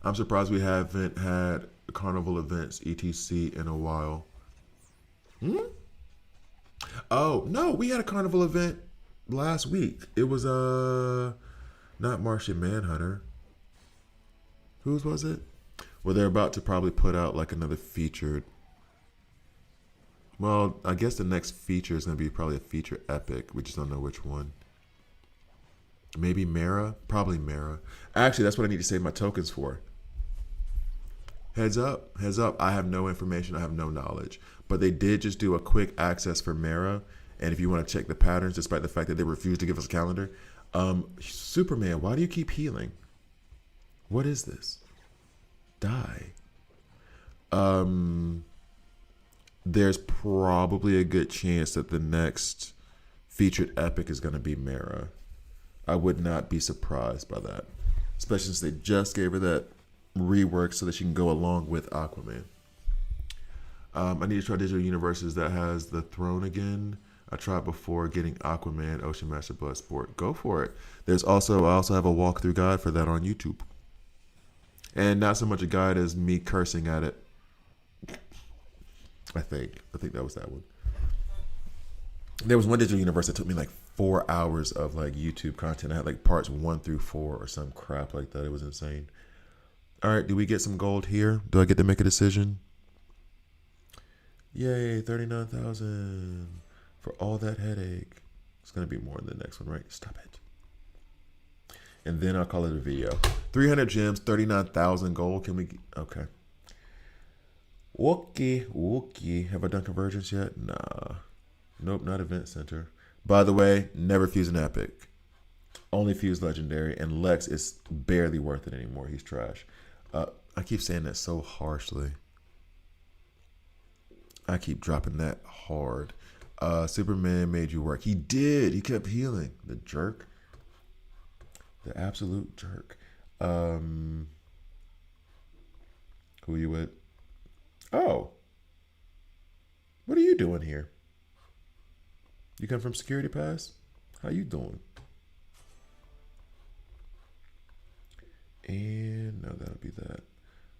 I'm surprised we haven't had carnival events, etc., in a while. Oh, no, we had a carnival event last week. It was, not Martian Manhunter. Whose was it? Well, they're about to probably put out like another featured. Well, I guess the next feature is going to be probably a feature epic. We just don't know which one. Maybe Mara? Probably Mara. Actually, that's what I need to save my tokens for. Heads up. I have no information. I have no knowledge. But they did just do a quick access for Mara. And if you want to check the patterns, despite the fact that they refused to give us a calendar. Superman, why do you keep healing? What is this? Die. There's probably a good chance that the next featured epic is going to be Mara. I would not be surprised by that. Especially since they just gave her that rework so that she can go along with Aquaman. I need to try digital universes that has the throne again. I tried before getting Aquaman, Ocean Master Bloodsport. Go for it. I also have a walkthrough guide for that on YouTube. And not so much a guide as me cursing at it. I think that was that one. There was one digital universe that took me like 4 hours of like YouTube content. I had like parts 1 through 4 or some crap like that. It was insane. All right, do we get some gold here? Do I get to make a decision? Yay, 39,000 for all that headache. It's gonna be more in the next one, right? Stop it. And then I'll call it a video. 300 gems, 39,000 gold. Can we? Okay. Okay. Have I done convergence yet? Nah. Nope, not event center. By the way, never fuse an epic. Only fuse legendary. And Lex is barely worth it anymore. He's trash. I keep saying that so harshly. I keep dropping that hard. Superman made you work. He did. He kept healing. The jerk. The absolute jerk. Who you with? Oh. What are you doing here? You come from Security Pass? How you doing? And no, that'll be that.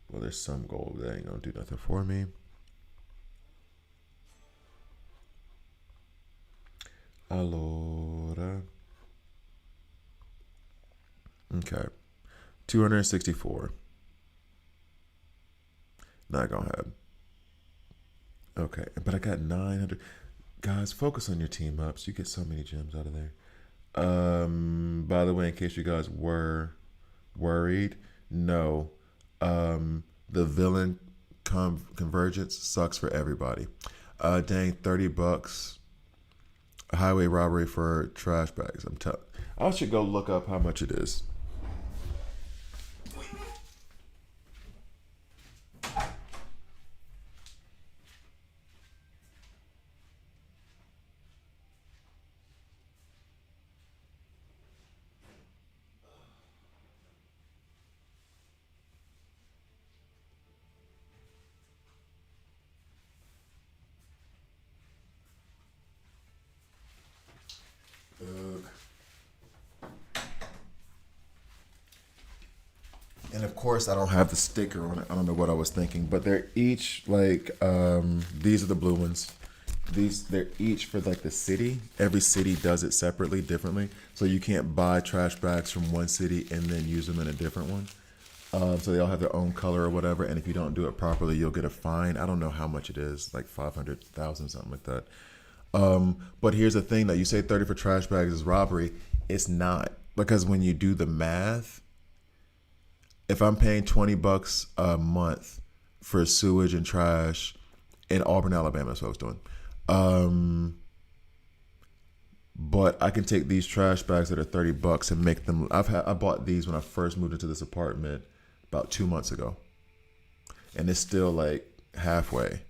Well, there's some gold that ain't gonna do nothing for me. Allora. Okay. 264. Not gonna happen. Okay, but I got 900. Guys, focus on your team ups. You get so many gems out of there. By the way, in case you guys were worried. No. The villain convergence sucks for everybody. Dang, $30. Highway robbery for trash bags. I should go look up how much it is. And of course, I don't have the sticker on it. I don't know what I was thinking, but they're each like these are the blue ones. They're each for like the city. Every city does it separately, differently. So you can't buy trash bags from one city and then use them in a different one. So they all have their own color or whatever. And if you don't do it properly, you'll get a fine. I don't know how much it is, like 500,000, something like that. But here's the thing that you say 30 for trash bags is robbery. It's not, because when you do the math, if I'm paying $20 a month for sewage and trash in Auburn, Alabama, that's what I was doing. But I can take these trash bags that are $30 and make them. I bought these when I first moved into this apartment about 2 months ago, and it's still like halfway.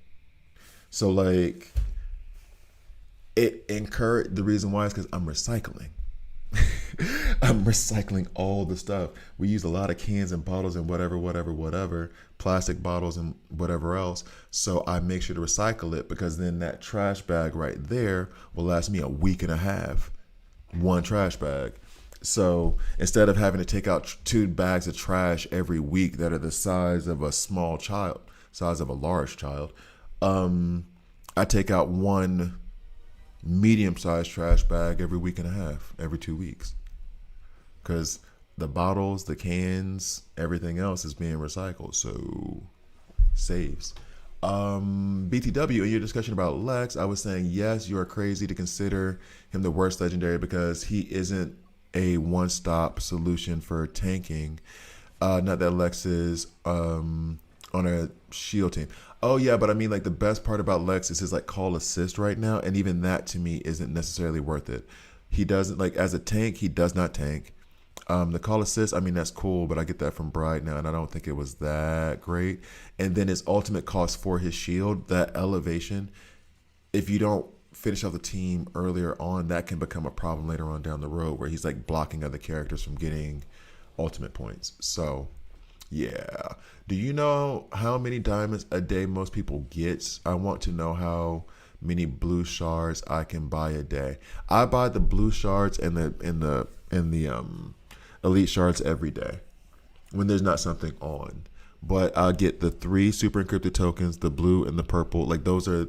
So like it encouraged. The reason why is because I'm recycling. I'm recycling all the stuff. We use a lot of cans and bottles and whatever, plastic bottles and whatever else. So I make sure to recycle it, because then that trash bag right there will last me a week and a half. One trash bag. So instead of having to take out 2 bags of trash every week that are the size of a small child, size of a large child, I take out one medium-sized trash bag every week and a half, every 2 weeks, because the bottles, the cans, everything else is being recycled, so saves. BTW, in your discussion about Lex, I was saying yes, you are crazy to consider him the worst legendary, because he isn't a one-stop solution for tanking. Not that Lex is on a shield team. Oh yeah, but I mean, like, the best part about Lex is his like call assist right now, and even that to me isn't necessarily worth it. He doesn't, like, as a tank, he does not tank. The call assist, I mean, that's cool, but I get that from Bride now, and I don't think it was that great. And then his ultimate cost for his shield, that elevation, if you don't finish off the team earlier on, that can become a problem later on down the road, where he's like blocking other characters from getting ultimate points. So yeah. Do you know how many diamonds a day most people get? I want to know how many blue shards I can buy a day. I buy the blue shards and the elite shards every day when there's not something on. But I get the 3 super encrypted tokens, the blue and the purple. Like, those are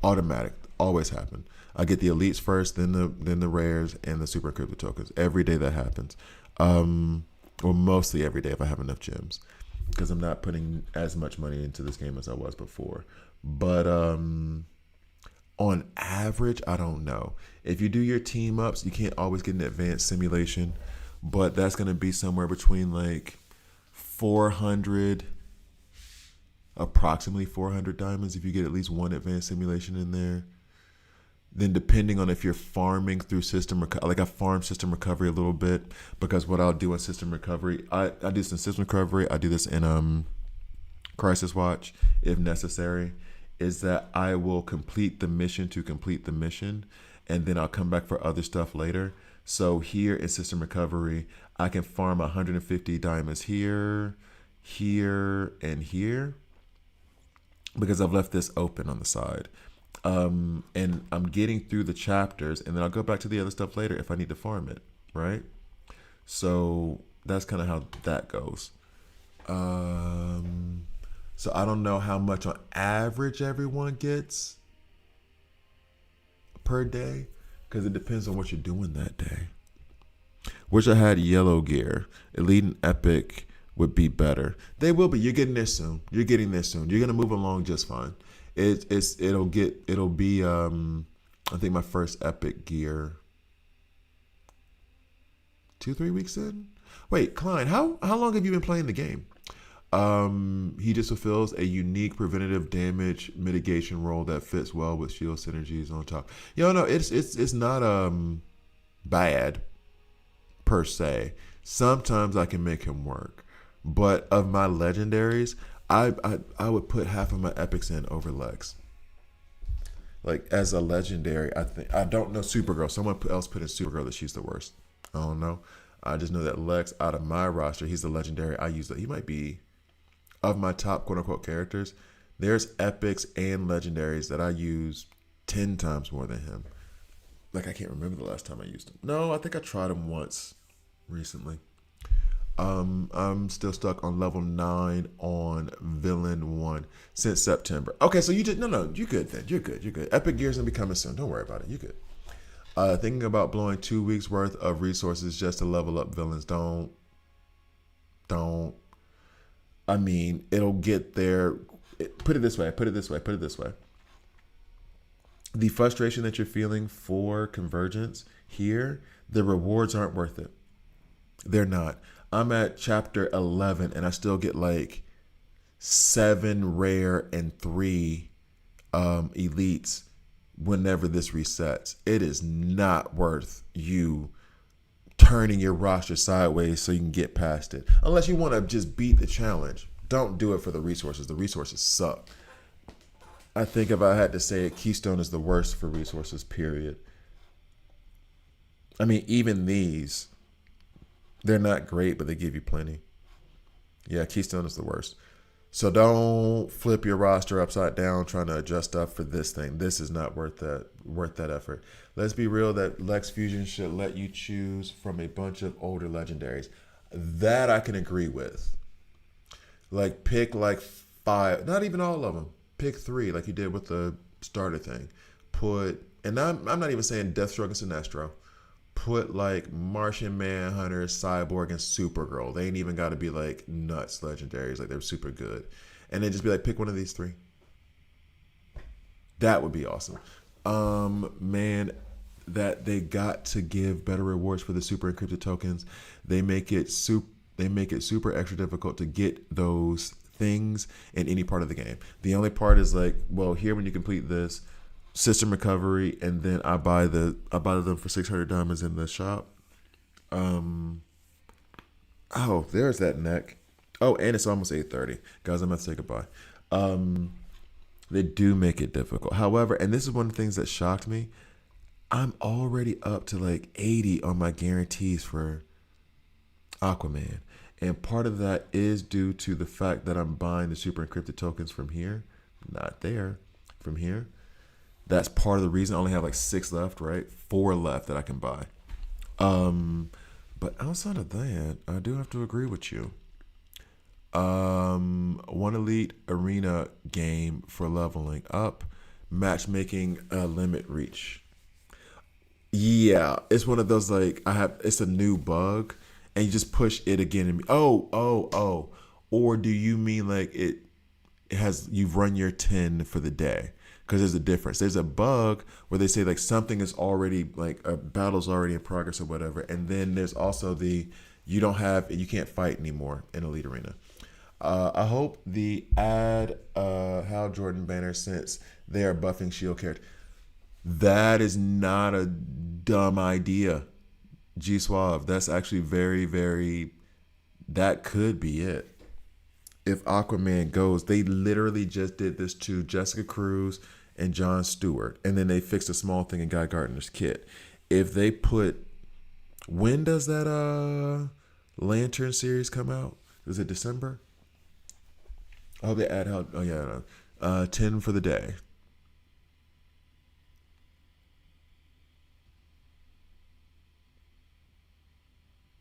automatic, always happen. I get the elites first, then the rares and the super encrypted tokens. Every day that happens. Or mostly every day if I have enough gems, because I'm not putting as much money into this game as I was before. But on average, I don't know. If you do your team ups, you can't always get an advanced simulation, but that's going to be somewhere between like 400, approximately 400 diamonds if you get at least one advanced simulation in there. Then depending on if you're farming through system recovery, like I farm system recovery a little bit, because what I'll do in system recovery, I do this in system recovery, I do this in Crisis Watch if necessary, is that I will complete the mission to complete the mission, and then I'll come back for other stuff later. So here in system recovery, I can farm 150 diamonds here, here, and here, because I've left this open on the side. And I'm getting through the chapters, and then I'll go back to the other stuff later if I need to farm it, right? So that's kind of how that goes. So I don't know how much on average everyone gets per day, because it depends on what you're doing that day. Wish I had yellow gear. Elite and epic would be better. They will be. You're getting there soon. You're getting there soon. You're gonna move along just fine. It'll be I think my first epic gear 2-3 weeks in. Wait, Klein, how long have you been playing the game? He just fulfills a unique preventative damage mitigation role that fits well with shield synergies on top. No, it's not bad per se. Sometimes I can make him work, but of my legendaries, I would put half of my epics in over Lex. Like as a legendary, I don't know Supergirl. Someone else put in Supergirl that she's the worst. I don't know. I just know that Lex out of my roster, he's the legendary. I use that. He might be of my top quote unquote characters. There's epics and legendaries that I use 10 times more than him. Like I can't remember the last time I used him. No, I think I tried him once recently. I'm still stuck on level 9 on villain 1 since September. Okay, so you did no, you good then. You're good. Epic Gear's gonna be coming soon. Don't worry about it. You good. Thinking about blowing 2 weeks worth of resources just to level up villains. Don't. I mean, it'll get there. Put it this way. The frustration that you're feeling for Convergence here, the rewards aren't worth it. They're not. I'm at chapter 11 and I still get like 7 rare and 3 elites whenever this resets. It is not worth you turning your roster sideways so you can get past it. Unless you want to just beat the challenge. Don't do it for the resources. The resources suck. I think if I had to say it, Keystone is the worst for resources, period. I mean, even these, they're not great, but they give you plenty. Yeah, Keystone is the worst. So don't flip your roster upside down trying to adjust stuff for this thing. This is not worth that effort. Let's be real that Lex Fusion should let you choose from a bunch of older legendaries. That I can agree with. Like pick like 5, not even all of them. Pick 3 like you did with the starter thing. And I'm not even saying Deathstroke and Sinestro. Put like Martian Manhunter, Cyborg, and Supergirl. They ain't even got to be like nuts legendaries. Like they're super good. And then just be like, pick one of these 3. That would be awesome. Man, that they got to give better rewards for the super encrypted tokens. They make it super extra difficult to get those things in any part of the game. The only part is like, well, here when you complete this system recovery, and then I buy them for 600 diamonds in the shop. Oh, there's that neck. Oh, and it's almost 8:30, guys. I'm about to say goodbye. They do make it difficult. However, and this is one of the things that shocked me. I'm already up to like 80 on my guarantees for Aquaman. And part of that is due to the fact that I'm buying the super encrypted tokens from here. Not there. From here. That's part of the reason I only have like 6 left, right? 4 left that I can buy. But outside of that, I do have to agree with you. One Elite Arena game for leveling up. Matchmaking limit reach. Yeah, it's one of those like it's a new bug and you just push it again and oh. Or do you mean like you've run your 10 for the day? Because there's a difference. There's a bug where they say like something is already like a battle's already in progress or whatever, and then there's also you can't fight anymore in Elite Arena. I hope the add Hal Jordan banner since they are buffing shield character. That is not a dumb idea, G Suave. That's actually very, very. That could be it. If Aquaman goes, they literally just did this to Jessica Cruz and Jon Stewart, and then they fixed a small thing in Guy Gardner's kit. If they when does that Lantern series come out? Is it December? Oh, they add how? Oh yeah, 10 for the day.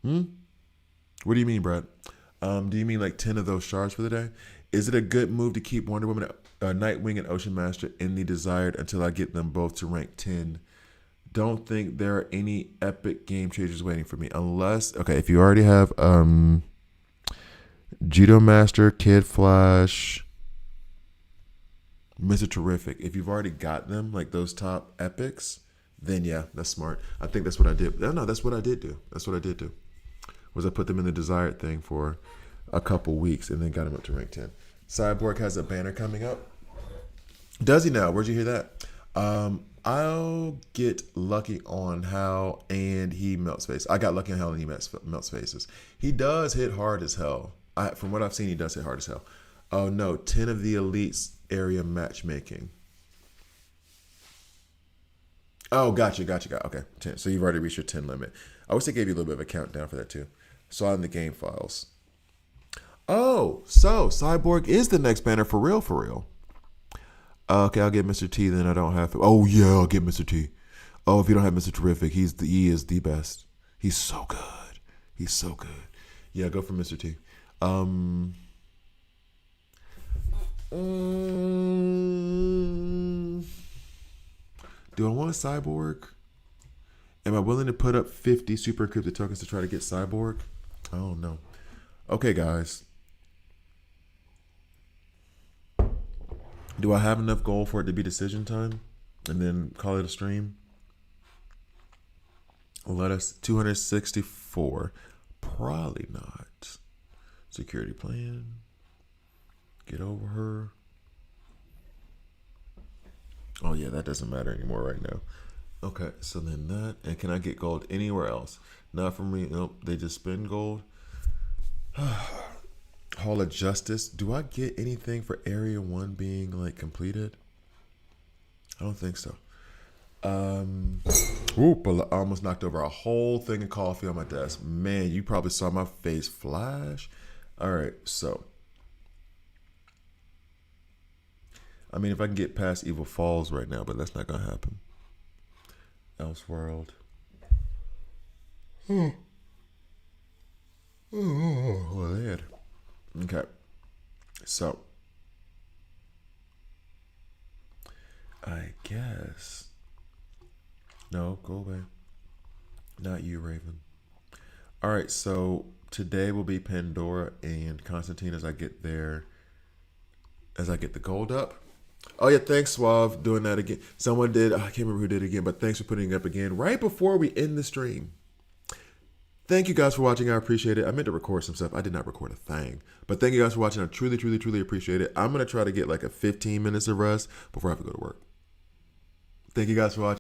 What do you mean, Brad? Do you mean like 10 of those shards for the day? Is it a good move to keep Wonder Woman, Nightwing, and Ocean Master in the desired until I get them both to rank 10? Don't think there are any epic game changers waiting for me. Unless, okay, if you already have Judo Master, Kid Flash, Mr. Terrific, if you've already got them, like those top epics, then yeah, that's smart. I think that's what I did. No, that's what I did do. was I put them in the desired thing for a couple weeks and then got him up to rank 10. Cyborg has a banner coming up. Does he now? Where'd you hear that? I'll get lucky on how and he melts face. I got lucky on how and he melts faces. He does hit hard as hell. From what I've seen, he does hit hard as hell. Oh no, 10 of the elites area matchmaking. Oh, gotcha. Okay, 10. So you've already reached your 10 limit. I wish they gave you a little bit of a countdown for that too. Saw in the game files. Oh, so Cyborg is the next banner for real, for real. Okay, I'll get Mr. T. Then I don't have to. Oh yeah, I'll get Mr. T. Oh, if you don't have Mr. Terrific, he is the best. He's so good. He's so good. Yeah, go for Mr. T. Do I want a Cyborg? Am I willing to put up 50 super encrypted tokens to try to get Cyborg? I don't know. Okay, guys. Do I have enough gold for it to be decision time? And then call it a stream? Let us 264. Probably not. Security plan. Get over her. Oh yeah, that doesn't matter anymore right now. Okay, so then that, and can I get gold anywhere else? Not from me. Nope, they just spend gold. Hall of Justice. Do I get anything for Area 1 being like completed? I don't think so. Whoop, I almost knocked over a whole thing of coffee on my desk. Man, you probably saw my face flash. All right, so. I mean, if I can get past Evil Falls right now, but that's not going to happen. Elseworld. Well, there. Okay. So. I guess. No, go away. Not you, Raven. All right, so today will be Pandora and Constantine as I get there. As I get the gold up. Oh yeah, thanks Suave doing that again. Someone did, I can't remember who did it again, but thanks for putting it up again right before we end the stream. Thank you guys for watching. I appreciate it. I meant to record some stuff. I did not record a thing. But thank you guys for watching. I truly, truly, truly appreciate it. I'm going to try to get like a 15 minutes of rest before I have to go to work. Thank you guys for watching.